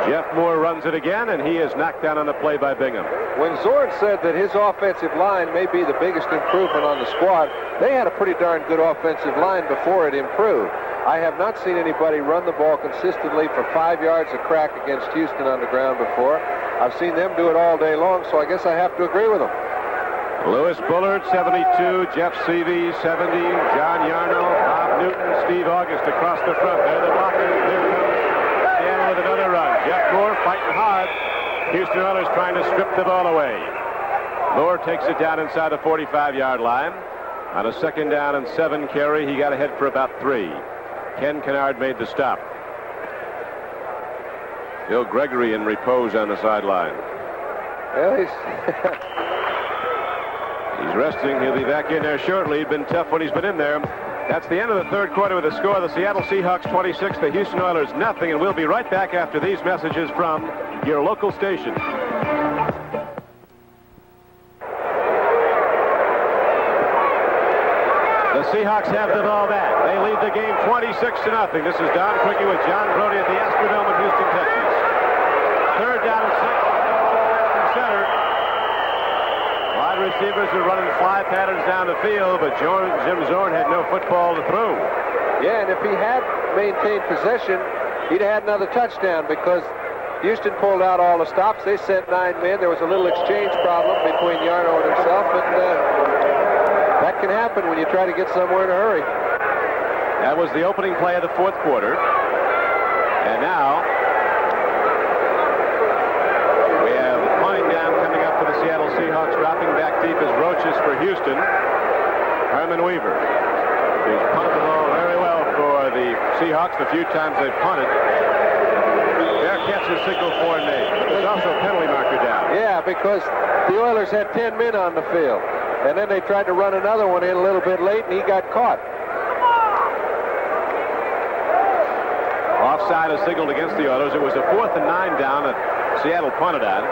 Jeff Moore runs it again, and he is knocked down on the play by Bingham. When Zorn said that his offensive line may be the biggest improvement on the squad, they had a pretty darn good offensive line before it improved. I have not seen anybody run the ball consistently for 5 yards a crack against Houston on the ground before. I've seen them do it all day long, so I guess I have to agree with them. Lewis Bullard, 72. Jeff Seavey, 70. John Yarno, Bob Newton, Steve August across the front. They're the blockers. Here comes Seattle with another run. Jeff Moore fighting hard. Houston Oilers trying to strip the ball away. Moore takes it down inside the 45-yard line. On a 2nd down and 7 carry, he got ahead for about 3. Ken Kennard made the stop. Bill Gregory in repose on the sideline. Well, He's resting. He'll be back in there shortly. He's been tough when he's been in there. That's the end of the third quarter with the score. The Seattle Seahawks 26, the Houston Oilers nothing. And we'll be right back after these messages from your local station. The Seahawks have the ball back. They lead the game 26-0. This is Don Quickie with John Brody at the Astrodome in Houston, Texas. 3rd down and 6. Center. Wide receivers are running fly patterns down the field, but Jim Zorn had no football to throw. Yeah, and if he had maintained possession, he'd have had another touchdown because Houston pulled out all the stops. They sent 9 men. There was a little exchange problem between Yarno and himself, and that can happen when you try to get somewhere in a hurry. That was the opening play of the fourth quarter. And now we have punting down coming up for the Seattle Seahawks. Dropping back deep is Roaches for Houston. Herman Weaver. He's punted the ball very well for the Seahawks the few times they've punted. Fair catch is signal for a name. There's also a penalty marker down. Yeah, because the Oilers had 10 men on the field. And then they tried to run another one in a little bit late, and he got caught. offside is signaled against the Oilers. It was a 4th and 9 down that Seattle punted on.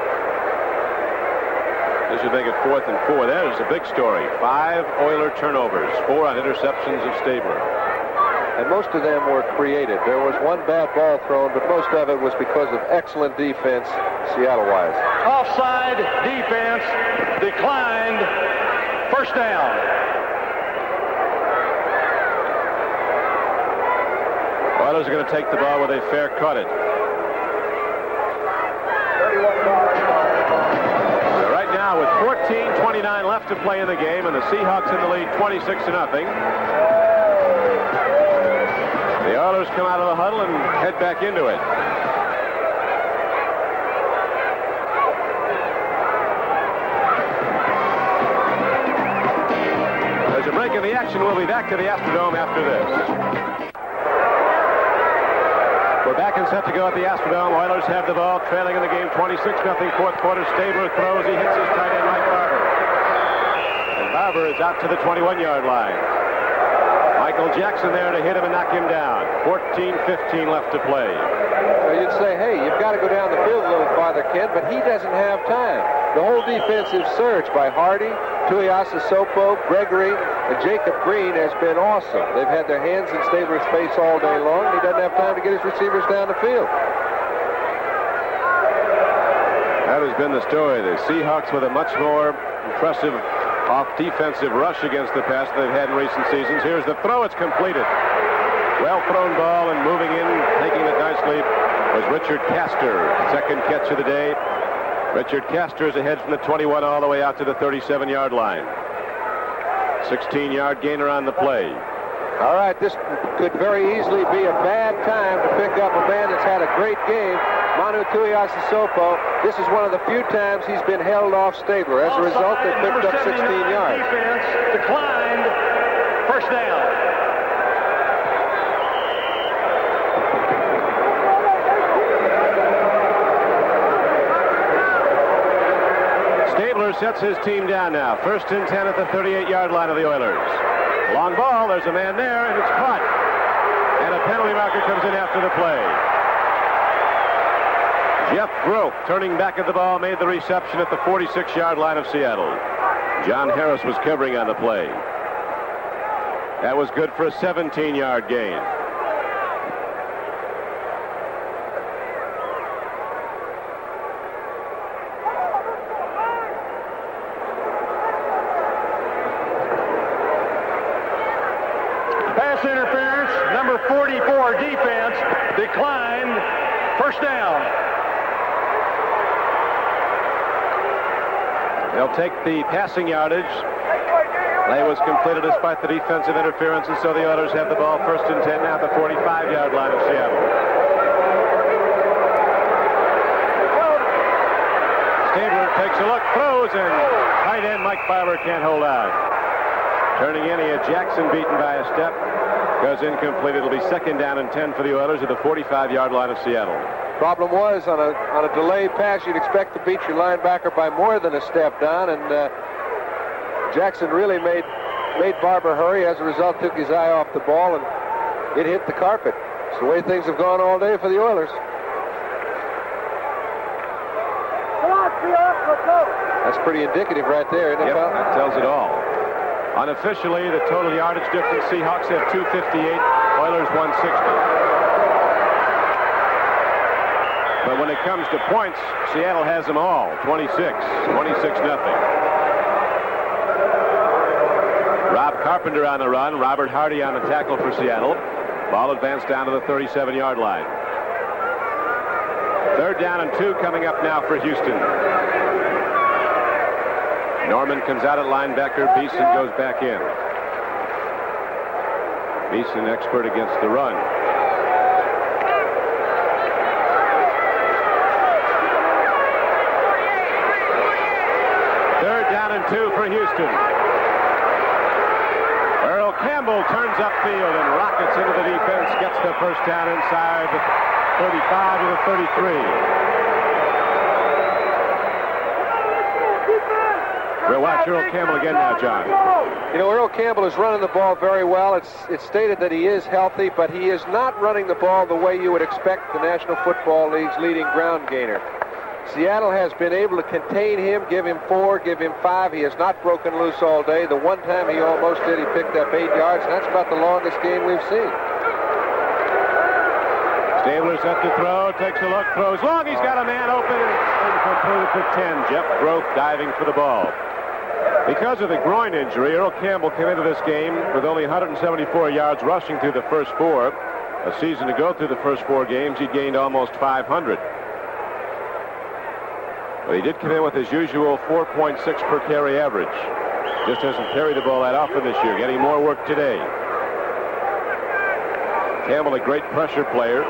This should make it 4th and 4. There's a big story. 5 Oiler turnovers, 4 on interceptions of Stabler. And most of them were created. There was one bad ball thrown, but most of it was because of excellent defense, Seattle-wise. Offside defense declined. First down. Oilers are going to take the ball where they fair caught it. So right now with 14:29 left to play in the game, and the Seahawks in the lead 26-0. The Oilers come out of the huddle and head back into it. There's a break in the action. We'll be back to the Astrodome after this. We're back and set to go at the Astrodome. Oilers have the ball, trailing in the game 26-0. Fourth quarter. Stabler throws. He hits his tight end Mike Barber. And Barber is out to the 21-yard line. Michael Jackson there to hit him and knock him down. 14:15 left to play. Well, you'd say, hey, you've got to go down the field a little farther, Ken, but he doesn't have time. The whole defensive surge by Hardy, Tuiasosopo, Gregory, and Jacob Green has been awesome. They've had their hands in Stabler's face all day long. He doesn't have time to get his receivers down the field. That has been the story. The Seahawks with a much more impressive off-defensive rush against the pass they've had in recent seasons. Here's the throw. It's completed. Well-thrown ball, and moving in, taking it nicely, was Richard Castor. Second catch of the day. Richard Castor is ahead from the 21 all the way out to the 37-yard line. 16-yard gainer on the play. All right, this could very easily be a bad time to pick up a man that's had a great game, Manu Tuiasosopo. This is one of the few times he's been held off Stabler. As a result, they picked up 16 yards. Defense declined. First down. Stabler sets his team down now. 1st and 10 at the 38-yard line of the Oilers. Long ball, there's a man there, and it's caught. And a penalty marker comes in after the play. Jeff Grope, turning back at the ball, made the reception at the 46-yard line of Seattle. John Harris was covering on the play. That was good for a 17-yard gain. Pass interference, number 44 defense declined. First down. They'll take the passing yardage. Play was completed despite the defensive interference, and so the Oilers have the ball 1st and 10 now at the 45-yard line of Seattle. Stabler takes a look, throws, and tight end Mike Barber can't hold out. Turning in, he had Jackson beaten by a step. Goes incomplete. It'll be 2nd down and 10 for the Oilers at the 45-yard line of Seattle. Problem was, on a delayed pass, you'd expect to beat your linebacker by more than a step down, and Jackson really made Barber hurry. As a result, took his eye off the ball, and it hit the carpet. It's the way things have gone all day for the Oilers. Come on, Seahawks, let's go. That's pretty indicative right there, isn't it, Yep, Pal? that tells it all. Unofficially, the total yardage difference, Seahawks have 258, Oilers 160. But when it comes to points, Seattle has them all, 26-0. Rob Carpenter on the run, Robert Hardy on the tackle for Seattle. Ball advanced down to the 37-yard line. 3rd down and 2 coming up now for Houston. Norman comes out at linebacker. Beeson goes back in. Beeson expert against the run. Third down and 2 for Houston. Earl Campbell turns upfield and rockets into the defense. Gets the first down inside the 35 to the 33. We'll watch Earl Campbell again now, John. You know, Earl Campbell is running the ball very well. It's stated that he is healthy, but he is not running the ball the way you would expect the National Football League's leading ground gainer. Seattle has been able to contain him, give him 4, give him 5. He has not broken loose all day. The one time he almost did, he picked up 8 yards, and that's about the longest game we've seen. Stabler set to throw, takes a look, throws long. He's got a man open and completed for 10. Jeff Groth diving for the ball. Because of the groin injury, Earl Campbell came into this game with only 174 yards rushing through the first 4. A season ago, through the first 4 games, he gained almost 500. But he did come in with his usual 4.6 per carry average. Just hasn't carried the ball that often this year, getting more work today. Campbell, a great pressure player.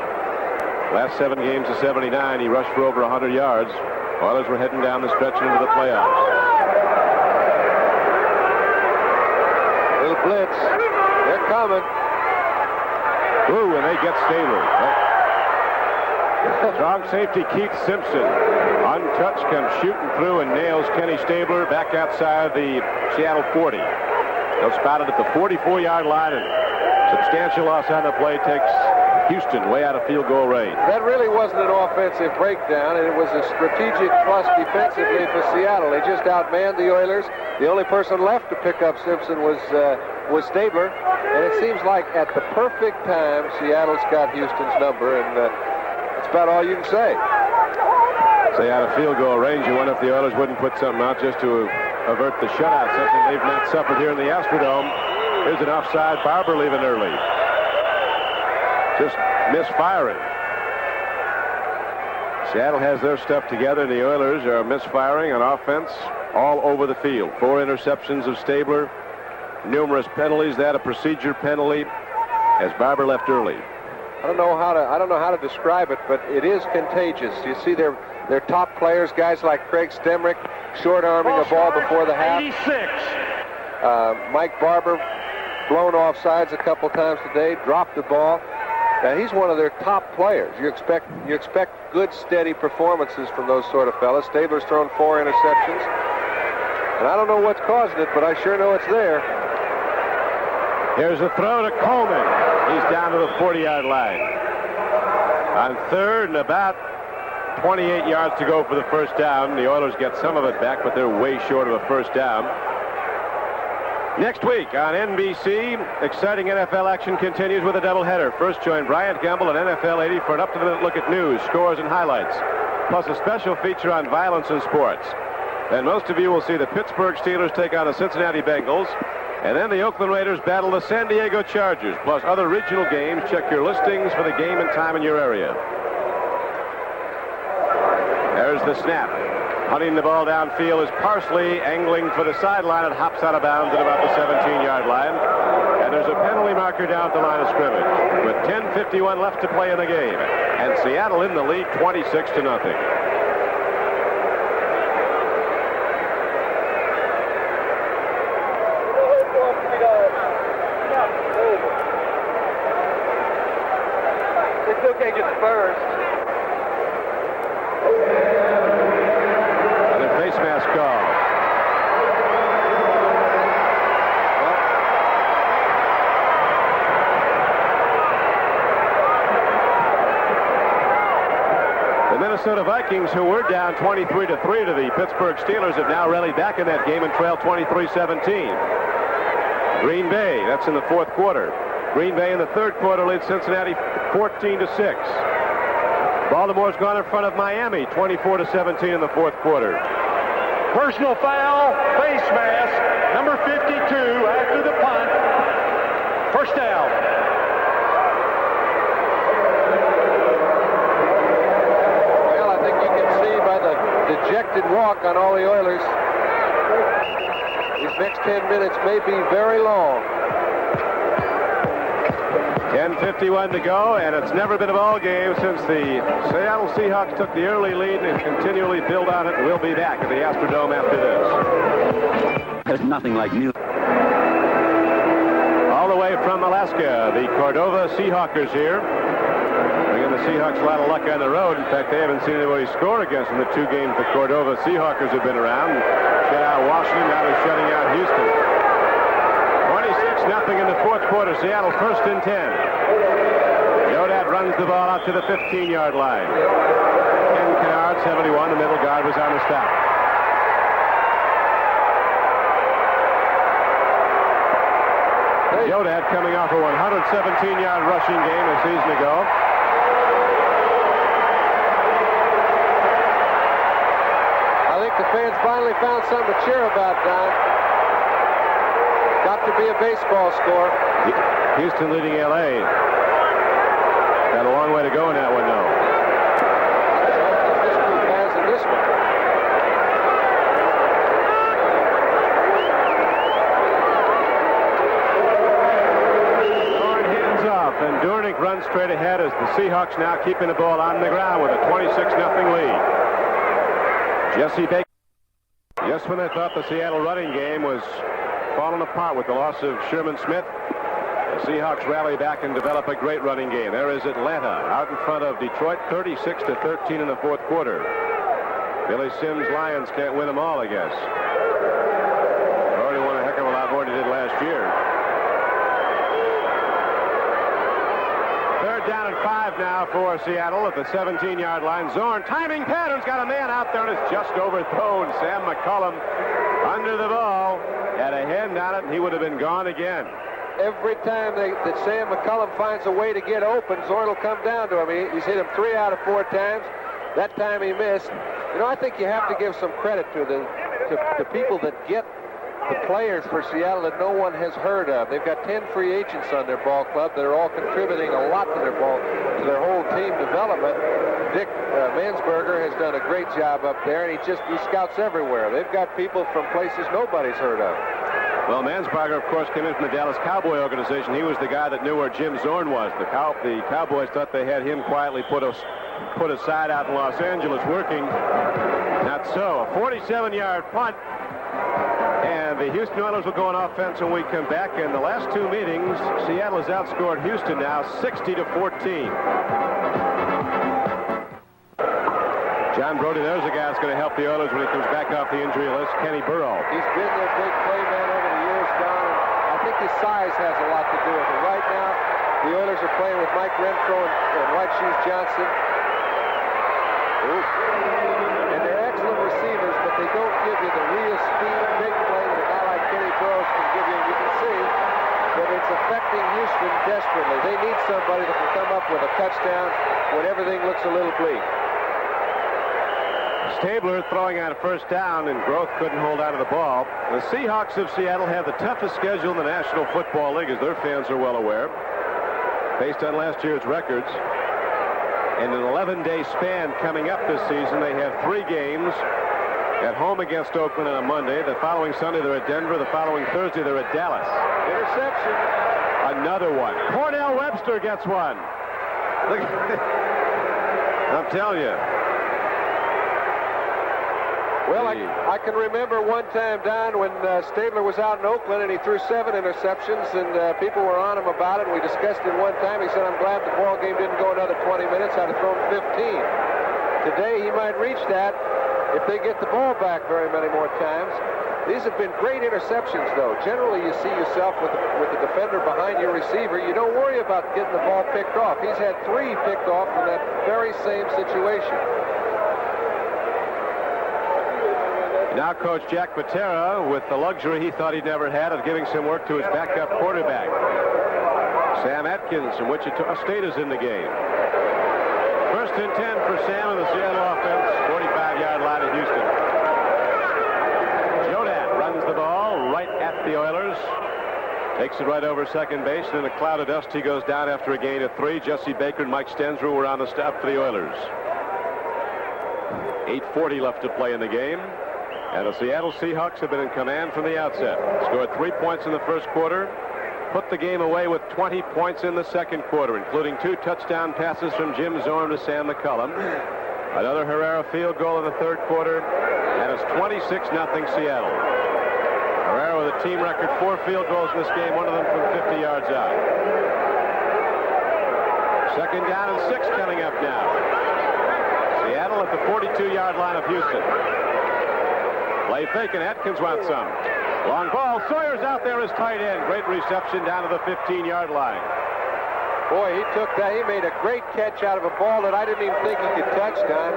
Last 7 games of 79, he rushed for over 100 yards. Oilers were heading down the stretch into the playoffs. Little blitz. They're coming. Ooh, and they get Stabler. Strong safety Keith Simpson, untouched, comes shooting through and nails Kenny Stabler back outside the Seattle 40. They'll spot it at the 44-yard line, and substantial loss on the play takes Houston way out of field goal range. That really wasn't an offensive breakdown, and it was a strategic plus defensively for Seattle. They just outmanned the Oilers. The only person left to pick up Simpson was Stabler, and it seems like at the perfect time, Seattle's got Houston's number, and that's about all you can say. Say out of field goal range, you wonder if the Oilers wouldn't put something out just to avert the shutout, something they've not suffered here in the Astrodome. Here's an offside. Barber leaving early. Just misfiring. Seattle has their stuff together, and the Oilers are misfiring on offense all over the field. 4 interceptions of Stabler, numerous penalties. That a procedure penalty as Barber left early. I don't know how to describe it, but it is contagious. You see their top players, guys like Craig Stemrick, short-arming a ball before the half. 86. Mike Barber blown off sides a couple times today, dropped the ball. He's one of their top players. You expect good, steady performances from those sort of fellas. Stabler's thrown 4 interceptions, and I don't know what's causing it, but I sure know it's there. Here's a throw to Coleman. He's down to the 40-yard line. On 3rd and about 28 yards to go for the first down. The Oilers get some of it back, but they're way short of a first down. Next week on NBC, exciting NFL action continues with a doubleheader. First, join Bryant Gumbel at NFL 80 for an up-to-the-minute look at news, scores, and highlights, plus a special feature on violence in sports. Then most of you will see the Pittsburgh Steelers take on the Cincinnati Bengals, and then the Oakland Raiders battle the San Diego Chargers, plus other regional games. Check your listings for the game and time in your area. There's the snap. Hunting the ball downfield is Parsley, angling for the sideline, and hops out of bounds at about the 17-yard line. And there's a penalty marker down at the line of scrimmage with 10:51 left to play in the game. And Seattle in the lead 26-0. It's okay, just first. Face mask call. The Minnesota Vikings, who were down 23-3 to the Pittsburgh Steelers, have now rallied back in that game and trail 23-17. Green Bay, that's in the 4th quarter. Green Bay in the 3rd quarter leads Cincinnati 14-6. Baltimore's gone in front of Miami 24-17 in the 4th quarter. Personal foul, face mask, number 52 after the punt. First down. Well, I think you can see by the dejected walk on all the Oilers, these next 10 minutes may be very long. 10:51 to go, and it's never been a ball game since the Seattle Seahawks took the early lead and continually build on it. And we'll be back at the Astrodome after this. There's nothing like new. All the way from Alaska, the Cordova Seahawkers here. Bringing the Seahawks a lot of luck on the road. In fact, they haven't seen anybody score against them the 2 games the Cordova Seahawkers have been around. Shut out Washington, now they're shutting out Houston. 26-0 in the 4th quarter. Seattle 1st and 10. Yodat runs the ball out to the 15-yard line. Ken Kennard, 71, the middle guard, was on the stop. Yodat coming off a 117-yard rushing game a season ago. I think the fans finally found something to cheer about, Don. Got to be a baseball score. Houston leading L.A. Got a long way to go in that one, though. This group has in this one. And Durnick runs straight ahead as the Seahawks now keeping the ball on the ground with a 26-0 lead. Jesse Baker. Just when they thought the Seattle running game was falling apart with the loss of Sherman Smith, the Seahawks rally back and develop a great running game. There is Atlanta out in front of Detroit, 36-13 in the 4th quarter. Billy Sims' Lions can't win them all, I guess. Already won a heck of a lot more than they did last year. Down at 5 now for Seattle at the 17-yard line. Zorn, timing pattern's got a man out there, and it's just overthrown. Sam McCullum under the ball. Had a hand on it, and he would have been gone again. Every time that Sam McCullum finds a way to get open, Zorn will come down to him. He's hit him 3 out of 4 times. That time he missed. You know, I think you have to give some credit to the people that get the players for Seattle that no one has heard of. They've got 10 free agents on their ball club that are all contributing a lot to their whole team development. Dick Mansberger has done a great job up there, and he scouts everywhere. They've got people from places nobody's heard of. Well, Mansberger, of course, came in from the Dallas Cowboy organization. He was the guy that knew where Jim Zorn was. The Cowboys thought they had him quietly put aside out in Los Angeles working. Not so. A 47-yard punt. And the Houston Oilers will go on offense when we come back. In the last 2 meetings, Seattle has outscored Houston now 60-14. John Brody, there's a guy that's going to help the Oilers when he comes back off the injury list, Kenny Burrow. He's been their big play man over the years, Don, and I think his size has a lot to do with it. Right now, the Oilers are playing with Mike Renfro and White Shoes Johnson. And they're excellent receivers, but they don't give you the real speed, big play that a guy like Kenny Burrows can give you. And you can see that it's affecting Houston desperately. They need somebody that can come up with a touchdown when everything looks a little bleak. Stabler throwing on a 1st down, and Groth couldn't hold on to the ball. The Seahawks of Seattle have the toughest schedule in the National Football League, as their fans are well aware, based on last year's records. In an 11-day span coming up this season, they have 3 games. At home against Oakland on a Monday. The following Sunday, they're at Denver. The following Thursday, they're at Dallas. Interception. Another one. Cornell Webster gets one. Look. I'm telling you. Well, I can remember one time, Don, when Stabler was out in Oakland and he threw 7 interceptions, and people were on him about it. We discussed it one time. He said, I'm glad the ball game didn't go another 20 minutes. I'd have thrown 15. Today, he might reach that if they get the ball back very many more times. These have been great interceptions, though. Generally, you see yourself with the defender behind your receiver. You don't worry about getting the ball picked off. He's had 3 picked off in that very same situation. Now Coach Jack Patera with the luxury he thought he'd never had of giving some work to his backup quarterback. Sam Atkins from Wichita State is in the game. 1st and 10 for Sam and the Seattle offense. 45-yard line at Houston. Jodat runs the ball right at the Oilers. Takes it right over second base, and in a cloud of dust he goes down after a gain of 3. Jesse Baker and Mike Stensrud were on the stop for the Oilers. 8:40 left to play in the game. And the Seattle Seahawks have been in command from the outset. Scored 3 points in the 1st quarter. Put the game away with 20 points in the 2nd quarter, including 2 touchdown passes from Jim Zorn to Sam McCullum. Another Herrera field goal in the 3rd quarter. And it's 26-0 Seattle. Herrera with a team record 4 field goals in this game, one of them from 50 yards out. Second down and 6 coming up now. Seattle at the 42-yard line of Houston. Play fake, and Atkins wants some. Long ball. Sawyer's out there as tight end. Great reception down to the 15-yard line. Boy, he took that. He made a great catch out of a ball that I didn't even think he could touch, Don.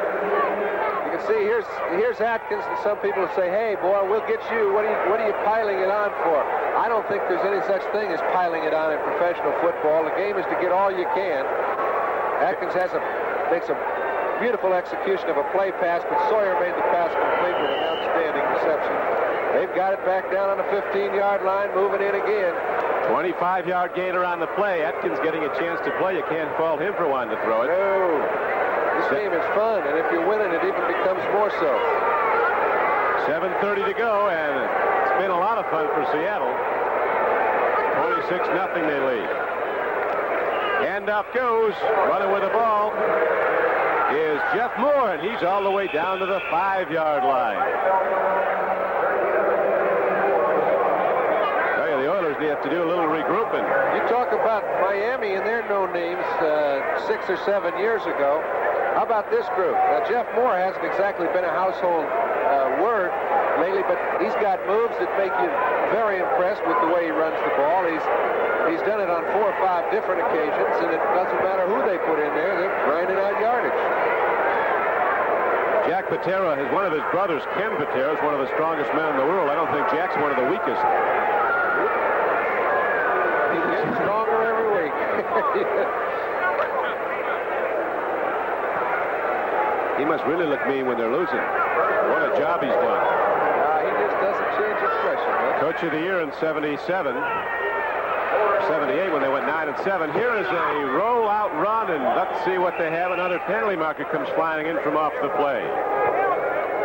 You can see here's Atkins, and some people say, "Hey, boy, we'll get you. What are you piling it on for?" I don't think there's any such thing as piling it on in professional football. The game is to get all you can. Atkins makes a beautiful execution of a play pass, but Sawyer made the pass complete with an outstanding reception. They've got it back down on the 15-yard line, moving in again. 25-yard gainer on the play. Atkins getting a chance to play. You can't fault him for wanting to throw it. No. This game is fun, and if you're winning, it even becomes more so. 7:30 to go, and it's been a lot of fun for Seattle. 26-0 they lead. Handoff goes. Running with the ball is Jeff Moore, and he's all the way down to the 5-yard line. The Oilers need to do a little regrouping. You talk about Miami and their no names 6 or 7 years ago. How about this group? Now, Jeff Moore hasn't exactly been a household word lately, but he's got moves that make you very impressed with the way he runs the ball. He's done it on 4 or 5 different occasions, and it doesn't matter who they put in there. They're grinding out yardage. Jack Patera is one of his brothers. Ken Patera is one of the strongest men in the world. I don't think Jack's one of the weakest. He's getting stronger every week. He must really look mean when they're losing. What a job he's done. He just doesn't change expression, man. Coach of the year in 77, 78 when they went 9-7. Here is a roll-out run, and let's see what they have. Another penalty marker comes flying in from off the play.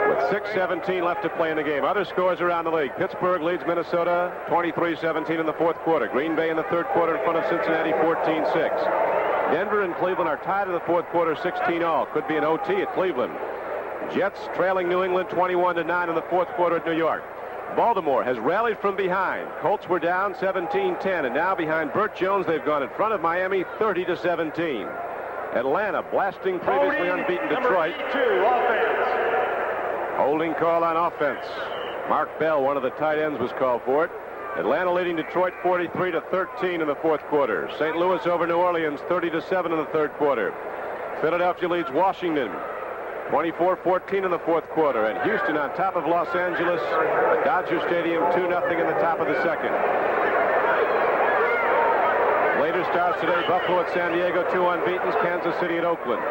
With 6:17 left to play in the game. Other scores around the league. Pittsburgh leads Minnesota 23-17 in the 4th quarter. Green Bay in the 3rd quarter in front of Cincinnati 14-6. Denver and Cleveland are tied in the 4th quarter 16-all. Could be an OT at Cleveland. Jets trailing New England 21-9 in the 4th quarter at New York. Baltimore has rallied from behind. Colts were down 17-10, and now behind Burt Jones they've gone in front of Miami 30-17. Atlanta blasting previously unbeaten Detroit. Holding call on offense. Mark Bell, one of the tight ends, was called for it. Atlanta leading Detroit 43-13 in the 4th quarter. St. Louis over New Orleans 30-7 in the 3rd quarter. Philadelphia leads Washington 24-14 in the 4th quarter. And Houston on top of Los Angeles at Dodger Stadium 2-0 in the top of the 2nd. Later starts today, Buffalo at San Diego, 2 unbeatens, Kansas City at Oakland.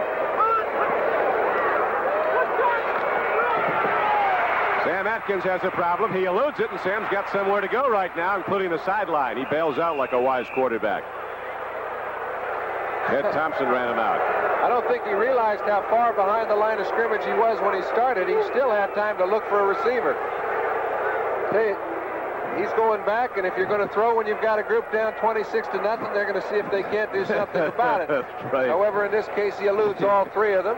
Sam Atkins has a problem. He eludes it, and Sam's got somewhere to go right now, including the sideline. He bails out like a wise quarterback. Ed Thompson ran him out. I don't think he realized how far behind the line of scrimmage he was when he started. He still had time to look for a receiver. He's going back, and if you're going to throw when you've got a group down 26-0, they're going to see if they can't do something about it. That's right. However, in this case, he eludes all 3 of them.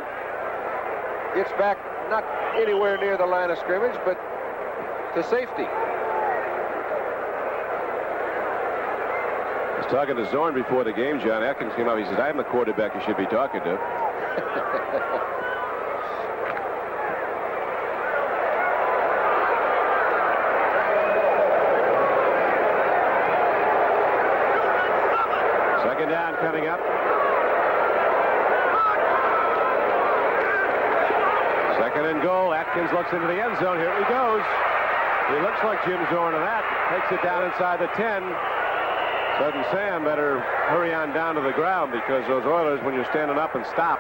Gets back not anywhere near the line of scrimmage, but to safety. I was talking to Zorn before the game. John Atkins came up. He said, "I'm the quarterback you should be talking to." Second down coming up. Second and goal. Atkins looks into the end zone. Here he goes. He looks like Jim Zorn of that. Takes it down inside the 10. Sudden Sam better hurry on down to the ground, because those Oilers, when you're standing up and stop,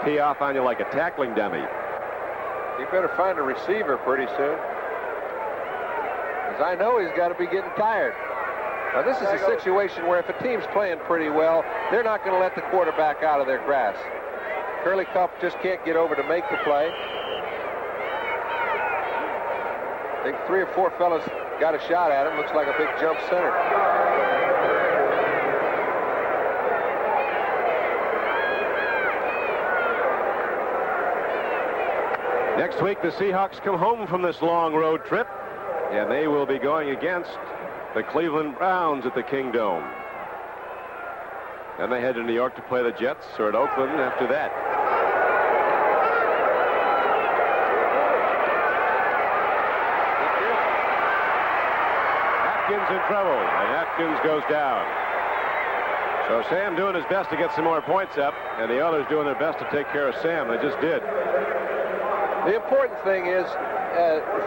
tee off on you like a tackling dummy. He better find a receiver pretty soon, because I know he's got to be getting tired. Now, this is a situation where if a team's playing pretty well, they're not going to let the quarterback out of their grasp. Curly Cup just can't get over to make the play. I think 3 or 4 fellas got a shot at him. Looks like a big jump center. Next week, the Seahawks come home from this long road trip, and they will be going against the Cleveland Browns at the Kingdome. Then they head to New York to play the Jets, or at Oakland after that. Atkins in trouble, and Atkins goes down. So Sam doing his best to get some more points up, and the others doing their best to take care of Sam. They just did. The important thing is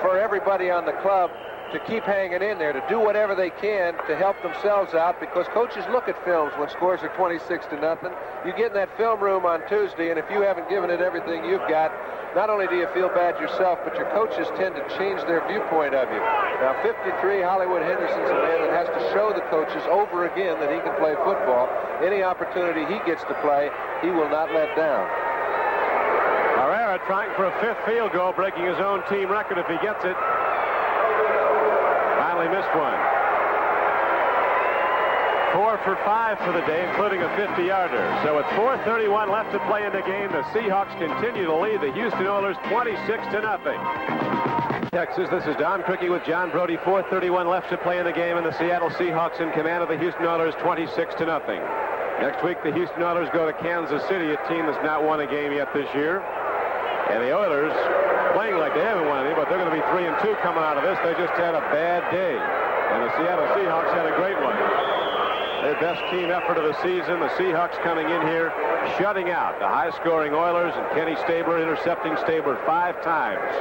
for everybody on the club to keep hanging in there, to do whatever they can to help themselves out, because coaches look at films when scores are 26-0. You get in that film room on Tuesday, and if you haven't given it everything you've got, not only do you feel bad yourself, but your coaches tend to change their viewpoint of you. Now, 53, Hollywood Henderson's a man that has to show the coaches over again that he can play football. Any opportunity he gets to play, he will not let down. Herrera trying for a 5th field goal, breaking his own team record if he gets it. Finally missed one. 4 for 5 for the day, including a 50-yarder. So with 4:31 left to play in the game, the Seahawks continue to lead the Houston Oilers 26-0. Texas, this is Don Criqui with John Brody. 4:31 left to play in the game, and the Seattle Seahawks in command of the Houston Oilers 26-0. Next week, the Houston Oilers go to Kansas City, a team that's not won a game yet this year. And the Oilers playing like they haven't won any, but they're going to be 3-2 coming out of this. They just had a bad day. And the Seattle Seahawks had a great one. Their best team effort of the season. The Seahawks coming in here, shutting out the high-scoring Oilers, and Kenny Stabler intercepting Stabler 5 times.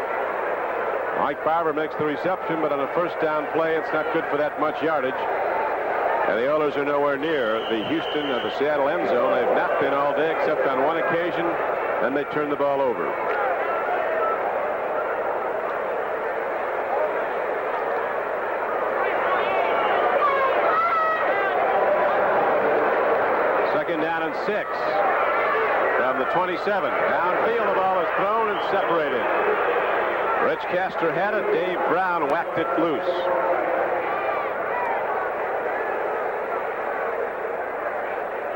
Mike Barber makes the reception, but on a first down play, it's not good for that much yardage. And the Oilers are nowhere near the Houston or the Seattle end zone. They've not been all day except on one occasion. Then they turn the ball over. Second down and 6 from the 27. Downfield, the ball is thrown and separated. Rich Castor had it. Dave Brown whacked it loose.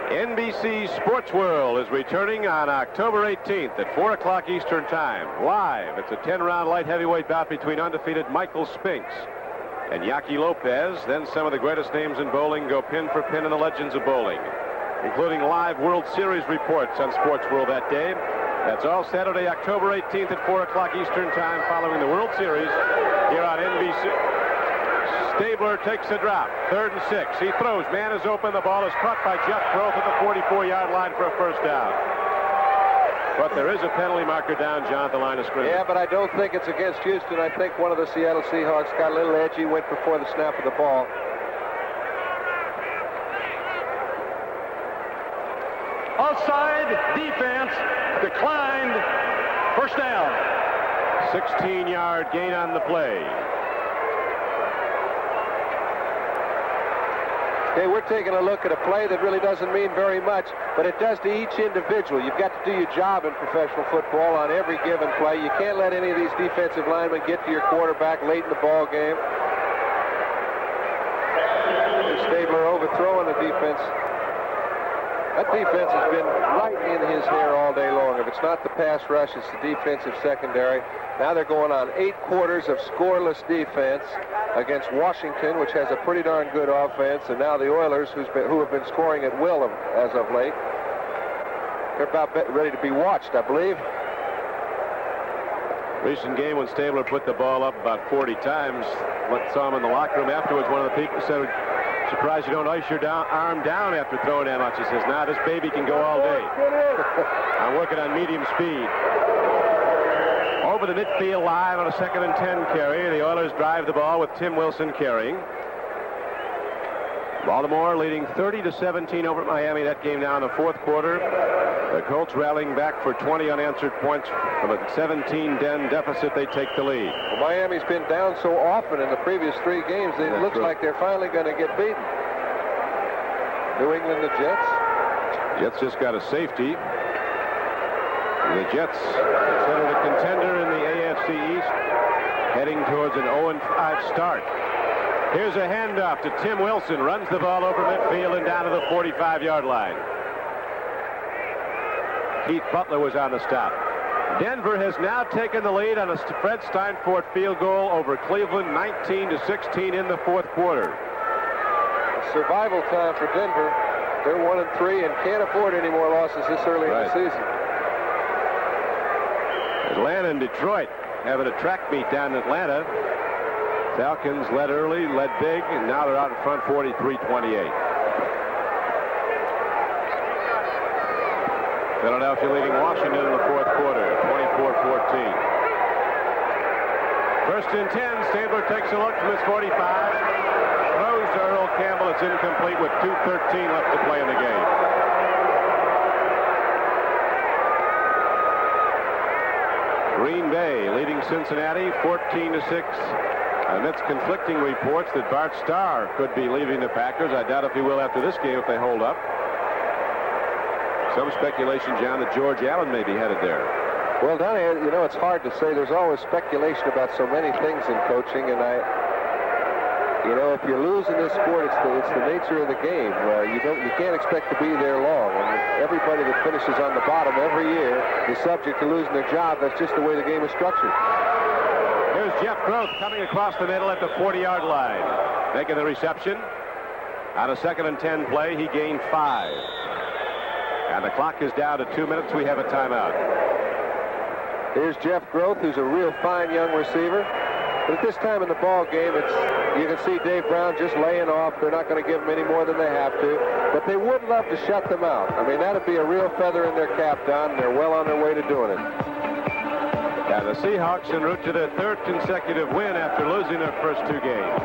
NBC Sports World is returning on October 18th at 4 o'clock Eastern Time. Live, it's a 10-round light heavyweight bout between undefeated Michael Spinks and Yaki Lopez. Then some of the greatest names in bowling go pin for pin in the legends of bowling, including live World Series reports on Sports World that day. That's all Saturday, October 18th at 4 o'clock Eastern Time following the World Series here on NBC. Stabler takes a drop. 3rd and 6. He throws. Man is open. The ball is caught by Jeff Groth at the 44-yard line for a first down. But there is a penalty marker down, John, at the line of scrimmage. Yeah, but I don't think it's against Houston. I think one of the Seattle Seahawks got a little edgy, went before the snap of the ball. Offside defense declined. First down. 16-yard gain on the play. Okay, we're taking a look at a play that really doesn't mean very much, but it does to each individual. You've got to do your job in professional football on every given play. You can't let any of these defensive linemen get to your quarterback late in the ball game. Stabler overthrowing the defense. That defense has been right in his hair all day long. If it's not the pass rush, it's the defensive secondary. Now they're going on 8 quarters of scoreless defense against Washington, which has a pretty darn good offense, and now the Oilers, who have been scoring at will as of late. They're about ready to be watched, I believe. Recent game when Stabler put the ball up about 40 times. Saw him in the locker room afterwards. One of the people said, "Surprised you don't ice your arm down after throwing that much." He says, "Nah, this baby can go all day. I'm working on medium speed." Over the midfield line on a 2nd and 10 carry. The Oilers drive the ball with Tim Wilson carrying. Baltimore leading 30-17 over Miami. That game now in the 4th quarter. The Colts rallying back for 20 unanswered points from a 17-10 deficit. They take the lead. Well, Miami's been down so often in the previous 3 games. It looks like they're finally going to get beaten. New England, the Jets. Jets just got a safety. The Jets, considered a contender in the AFC East, heading towards an 0-5 start. Here's a handoff to Tim Wilson. Runs the ball over midfield and down to the 45-yard line. Keith Butler was on the stop. Denver has now taken the lead on a Fred Steinfort field goal over Cleveland, 19-16 in the 4th quarter. Survival time for Denver. They're 1-3 and can't afford any more losses this early in the season. Atlanta and Detroit having a track meet down in Atlanta. Falcons led early, led big, and now they're out in front 43-28. Philadelphia leading Washington in the fourth quarter, 24-14. First and 10, Stabler takes a look from his 45. Throws to Earl Campbell. It's incomplete with 2:13 left to play in the game. Green Bay leading Cincinnati 14-6. Amidst conflicting reports that Bart Starr could be leaving the Packers. I doubt if he will after this game if they hold up. Some speculation, John, that George Allen may be headed there. Well, Donnie, you know, it's hard to say. There's always speculation about so many things in coaching, and you know, if you lose in this sport, it's the nature of the game. You can't expect to be there long, and everybody that finishes on the bottom every year is subject to losing their job. That's just the way the game is structured. Here's Jeff Groth coming across the middle at the 40-yard line, making the reception. On a 2nd and 10 play, he gained 5. And the clock is down to 2 minutes. We have a timeout. Here's Jeff Groth, who's a real fine young receiver. But at this time in the ball game, you can see Dave Brown just laying off. They're not going to give them any more than they have to. But they would love to shut them out. I mean, that'd be a real feather in their cap, Don, and they're well on their way to doing it. Yeah, the Seahawks en route to their 3rd consecutive win after losing their first 2 games.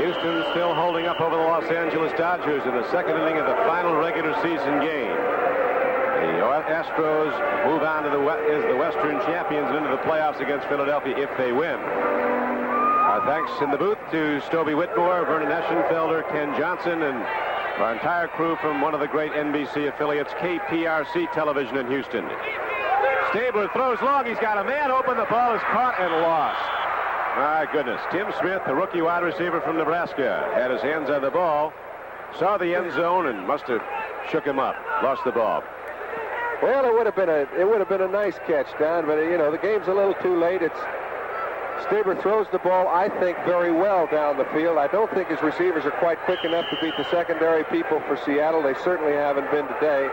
Houston still holding up over the Los Angeles Dodgers in the 2nd inning of the final regular season game. The Astros move on to as the Western champions into the playoffs against Philadelphia if they win. Our thanks in the booth to Stobie Whitmore, Vernon Eschenfelder, Ken Johnson, and our entire crew from one of the great NBC affiliates, KPRC Television in Houston. Stabler throws long. He's got a man open. The ball is caught and lost. My goodness. Tim Smith, the rookie wide receiver from Nebraska, had his hands on the ball, saw the end zone, and must have shook him up. Lost the ball. Well, it would have been a nice catch, Don, but you know, the game's a little too late. Stabler throws the ball, I think, very well down the field. I don't think his receivers are quite quick enough to beat the secondary people for Seattle. They certainly haven't been today.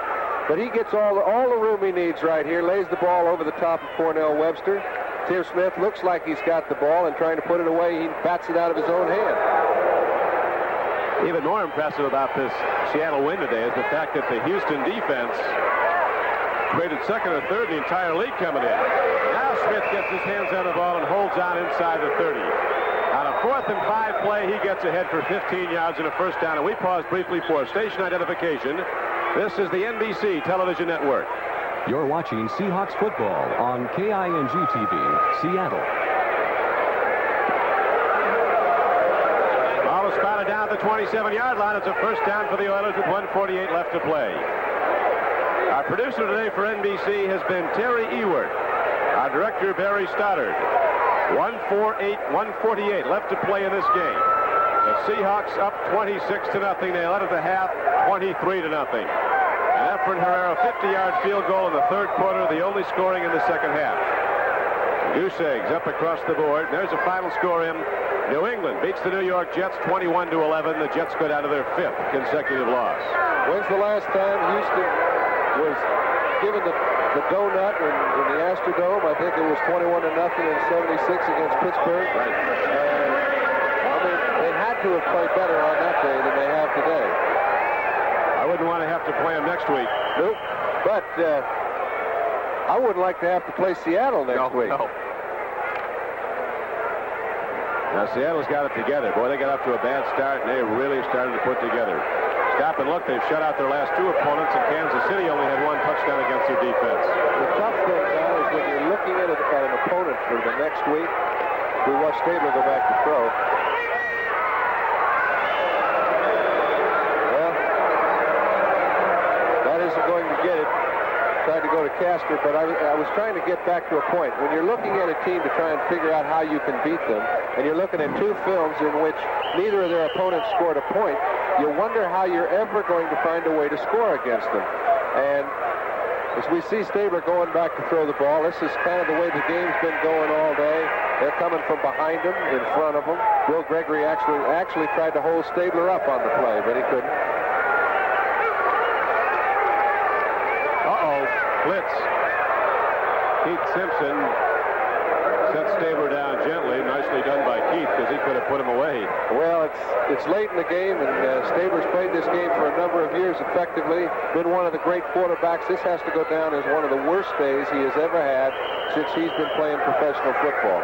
But he gets all the room he needs right here, lays the ball over the top of Cornell Webster. Tim Smith looks like he's got the ball and trying to put it away. He bats it out of his own hand. Even more impressive about this Seattle win today is the fact that the Houston defense created 2nd or 3rd in the entire league coming in. Now Smith gets his hands on the ball and holds on inside the 30. On a 4th and 5 play, he gets ahead for 15 yards and a first down. And we pause briefly for station identification. This is the NBC Television Network. You're watching Seahawks football on KING-TV, Seattle. Ball is spotted down at the 27-yard line. It's a first down for the Oilers with 1:48 left to play. Our producer today for NBC has been Terry Ewert. Our director, Barry Stoddard. 1:48 left to play in this game. The Seahawks up 26-0. They led at the half, 23-0. And Efren Herrera, 50-yard field goal in the 3rd quarter, the only scoring in the 2nd half. Goose eggs up across the board. There's a final score in. New England beats the New York Jets 21-11. The Jets go down to their 5th consecutive loss. When's the last time Houston was given the donut in the Astrodome? I think it was 21-0 in '76 against Pittsburgh. Right. I mean, they had to have played better on that day than they have today. I wouldn't want to have to play them next week. Nope. But I wouldn't like to have to play Seattle next week. No. Now, Seattle's got it together. Boy, they got off to a bad start, and they really started to put together. Stop and look, they've shut out their last 2 opponents, and Kansas City only had 1 touchdown against their defense. The tough thing now is when you're looking at an opponent for the next week. We watch Stabler go back to throw. Well, that isn't going to get it. Tried to go to Castor, but I was trying to get back to a point. When you're looking at a team to try and figure out how you can beat them, and you're looking at 2 films in which neither of their opponents scored a point, you wonder how you're ever going to find a way to score against them. And As we see Stabler going back to throw the ball, this is kind of the way the game's been going all day. They're coming from behind him, in front of him. Bill Gregory actually tried to hold Stabler up on the play, but he couldn't. Blitz. Keith Simpson set Stabler down gently. Nicely done by Keith, because he could have put him away. Well, it's late in the game, and Stabler's played this game for a number of years effectively. Been one of the great quarterbacks. This has to go down as one of the worst days he has ever had since he's been playing professional football.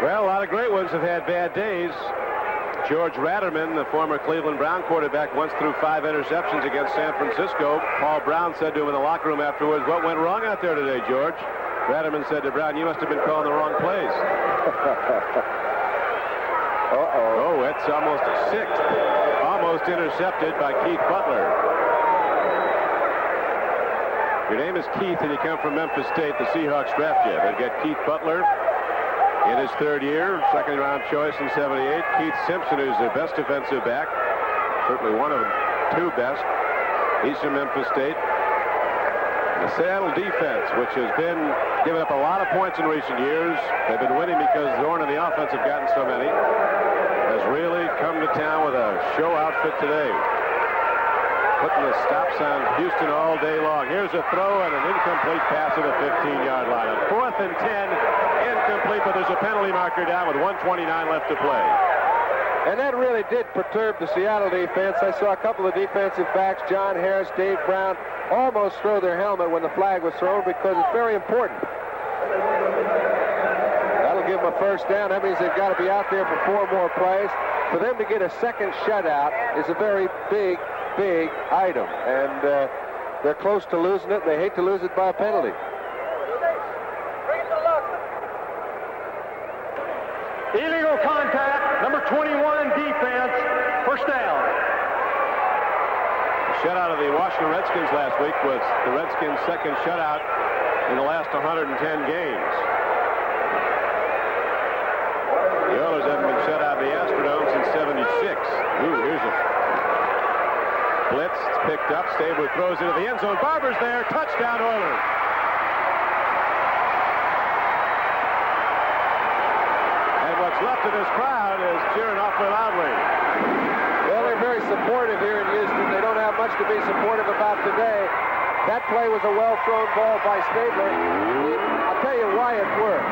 Well, a lot of great ones have had bad days. George Ratterman, the former Cleveland Brown quarterback, once threw 5 interceptions against San Francisco. Paul Brown said to him in the locker room afterwards, "What went wrong out there today, George?" Ratterman said to Brown, "You must have been calling the wrong plays." Oh, it's almost 6th. Almost intercepted by Keith Butler. Your name is Keith and you come from Memphis State. The Seahawks draft you. They've got Keith Butler in his 3rd year, 2nd-round choice in '78. Keith Simpson, who's the best defensive back, certainly one of them, 2 best. He's from Memphis State. The Seattle defense, which has been giving up a lot of points in recent years, they've been winning because Zorn and the offense have gotten so many, has really come to town with a show outfit today. Putting the stops on Houston all day long. Here's a throw and an incomplete pass at the 15-yard line. On 4th and 10, incomplete, but there's a penalty marker down with 1:29 left to play. And that really did perturb the Seattle defense. I saw a couple of defensive backs, John Harris, Dave Brown, almost throw their helmet when the flag was thrown because it's very important. That'll give them a 1st down. That means they've got to be out there for 4 more plays. For them to get a 2nd shutout is a very big item, and they're close to losing it. They hate to lose it by a penalty. Illegal contact, number 21 defense, 1st down. The shutout of the Washington Redskins last week was the Redskins' 2nd shutout in the last 110 games. The Oilers haven't been shut out of the Astrodome since '76. Ooh, here's a blitz. It's picked up. Stabler throws into the end zone. Barber's there. Touchdown, Oilers. And what's left of this crowd is cheering awfully loudly. Well, they're very supportive here in Houston. They don't have much to be supportive about today. That play was a well-thrown ball by Stabler. I'll tell you why it worked.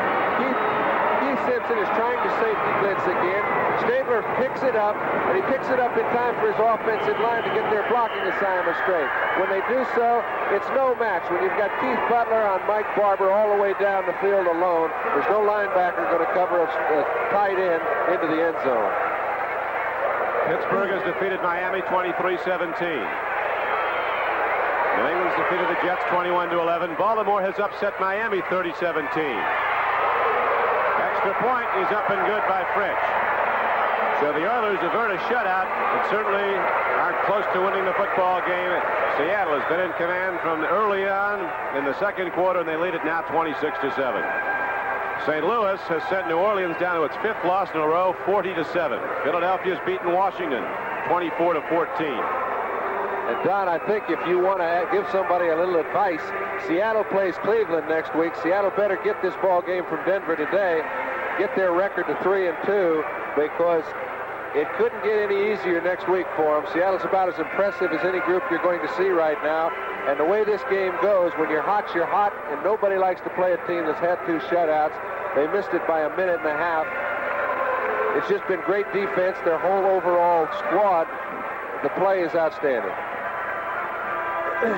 Keith Simpson is trying to safety blitz again. Stabler picks it up, and he picks it up in time for his offensive line to get their blocking assignment straight. When they do so, it's no match. When you've got Keith Butler on Mike Barber all the way down the field alone, there's no linebacker going to cover a tight end into the end zone. Pittsburgh has defeated Miami 23-17. New England's defeated the Jets 21-11. Baltimore has upset Miami 30-17. Extra point is up and good by Fritsch. So the Oilers avert a shutout, but certainly aren't close to winning the football game. Seattle has been in command from early on in the 2nd quarter, and they lead it now 26-7. St. Louis has sent New Orleans down to its 5th loss in a row, 40-7. Philadelphia's beaten Washington 24-14. And Don, I think if you want to give somebody a little advice, Seattle plays Cleveland next week. Seattle better get this ball game from Denver today, get their record to 3-2, because it couldn't get any easier next week for them. Seattle's about as impressive as any group you're going to see right now. And the way this game goes, when you're hot, and nobody likes to play a team that's had 2 shutouts. They missed it by a minute and a half. It's just been great defense. Their whole overall squad, the play is outstanding.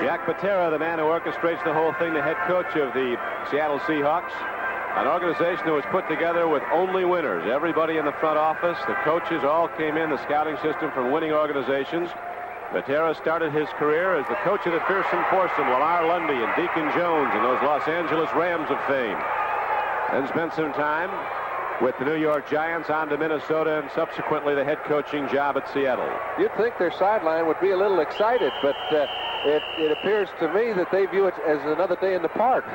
Jack Patera, the man who orchestrates the whole thing, the head coach of the Seattle Seahawks. An organization that was put together with only winners. Everybody in the front office, the coaches all came in, the scouting system from winning organizations. Patera started his career as the coach of the fearsome foursome, Lamar Lundy and Deacon Jones and those Los Angeles Rams of fame. Then spent some time with the New York Giants, on to Minnesota, and subsequently the head coaching job at Seattle. You'd think their sideline would be a little excited, but it appears to me that they view it as another day in the park.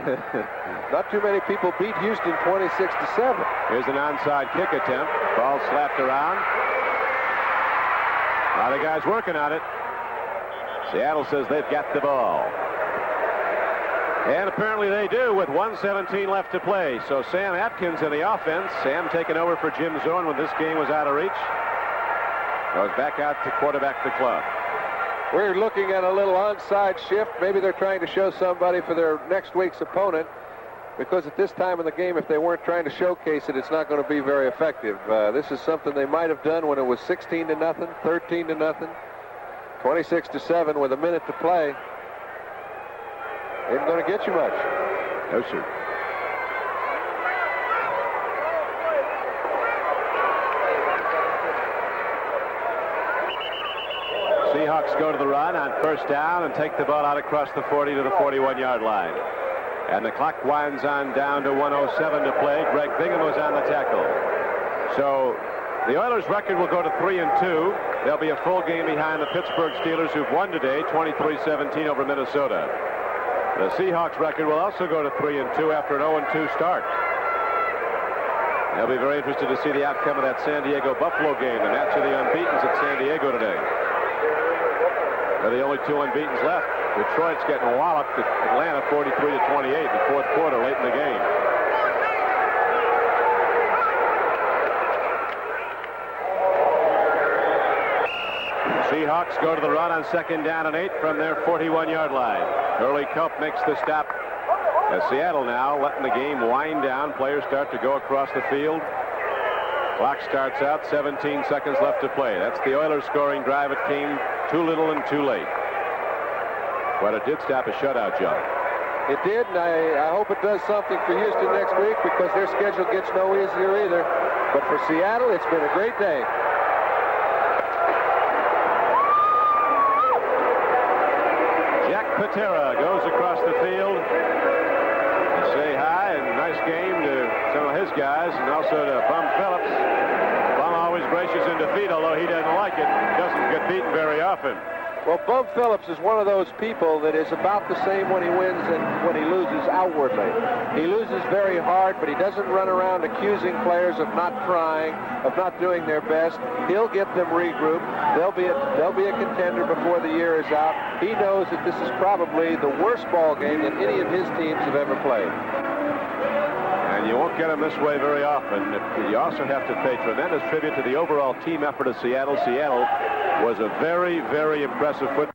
Not too many people beat Houston 26-7. Here's an onside kick attempt. Ball slapped around. A lot of guys working on it. Seattle says they've got the ball. And apparently they do with 1:17 left to play. So Sam Atkins in the offense. Sam taking over for Jim Zorn when this game was out of reach. Goes back out to quarterback the club. We're looking at a little onside shift. Maybe they're trying to show somebody for their next week's opponent, because at this time in the game, if they weren't trying to showcase it, it's not going to be very effective. This is something they might have done when it was 16-0, 13-0, 26-7 with a minute to play. Ain't going to get you much. No, sir. Seahawks go to the run on first down and take the ball out across the 40 to the 41-yard line. And the clock winds on down to 1:07 to play. Greg Bingham was on the tackle. So the Oilers' record will go to 3-2. They'll be a full game behind the Pittsburgh Steelers, who've won today, 23-17 over Minnesota. The Seahawks' record will also go to 3-2 after an 0-2 start. They'll be very interested to see the outcome of that San Diego-Buffalo game, the match of the unbeatens at San Diego today. They're the only two unbeatens left. Detroit's getting walloped at Atlanta 43-28 in the fourth quarter late in the game. Seahawks go to the run on second down and 8 from their 41-yard line. Curly Culp makes the stop. As Seattle now letting the game wind down. Players start to go across the field. Clock starts out, 17 seconds left to play. That's the Oilers scoring drive. It came too little and too late. But it did stop a shutout, John. It did, and I hope it does something for Houston next week, because their schedule gets no easier either. But for Seattle, it's been a great day. Jack Patera goes across the field to say hi, and nice game to some of his guys, and also to Bum Phillips. Bum always gracious in defeat, although he doesn't like it. Doesn't get beaten very often. Well, Bum Phillips is one of those people that is about the same when he wins and when he loses outwardly. He loses very hard, but he doesn't run around accusing players of not trying, of not doing their best. He'll get them regrouped. They'll be a contender before the year is out. He knows that this is probably the worst ball game that any of his teams have ever played. And you won't get them this way very often. You also have to pay tremendous tribute to the overall team effort of Seattle. Seattle was a very, very impressive football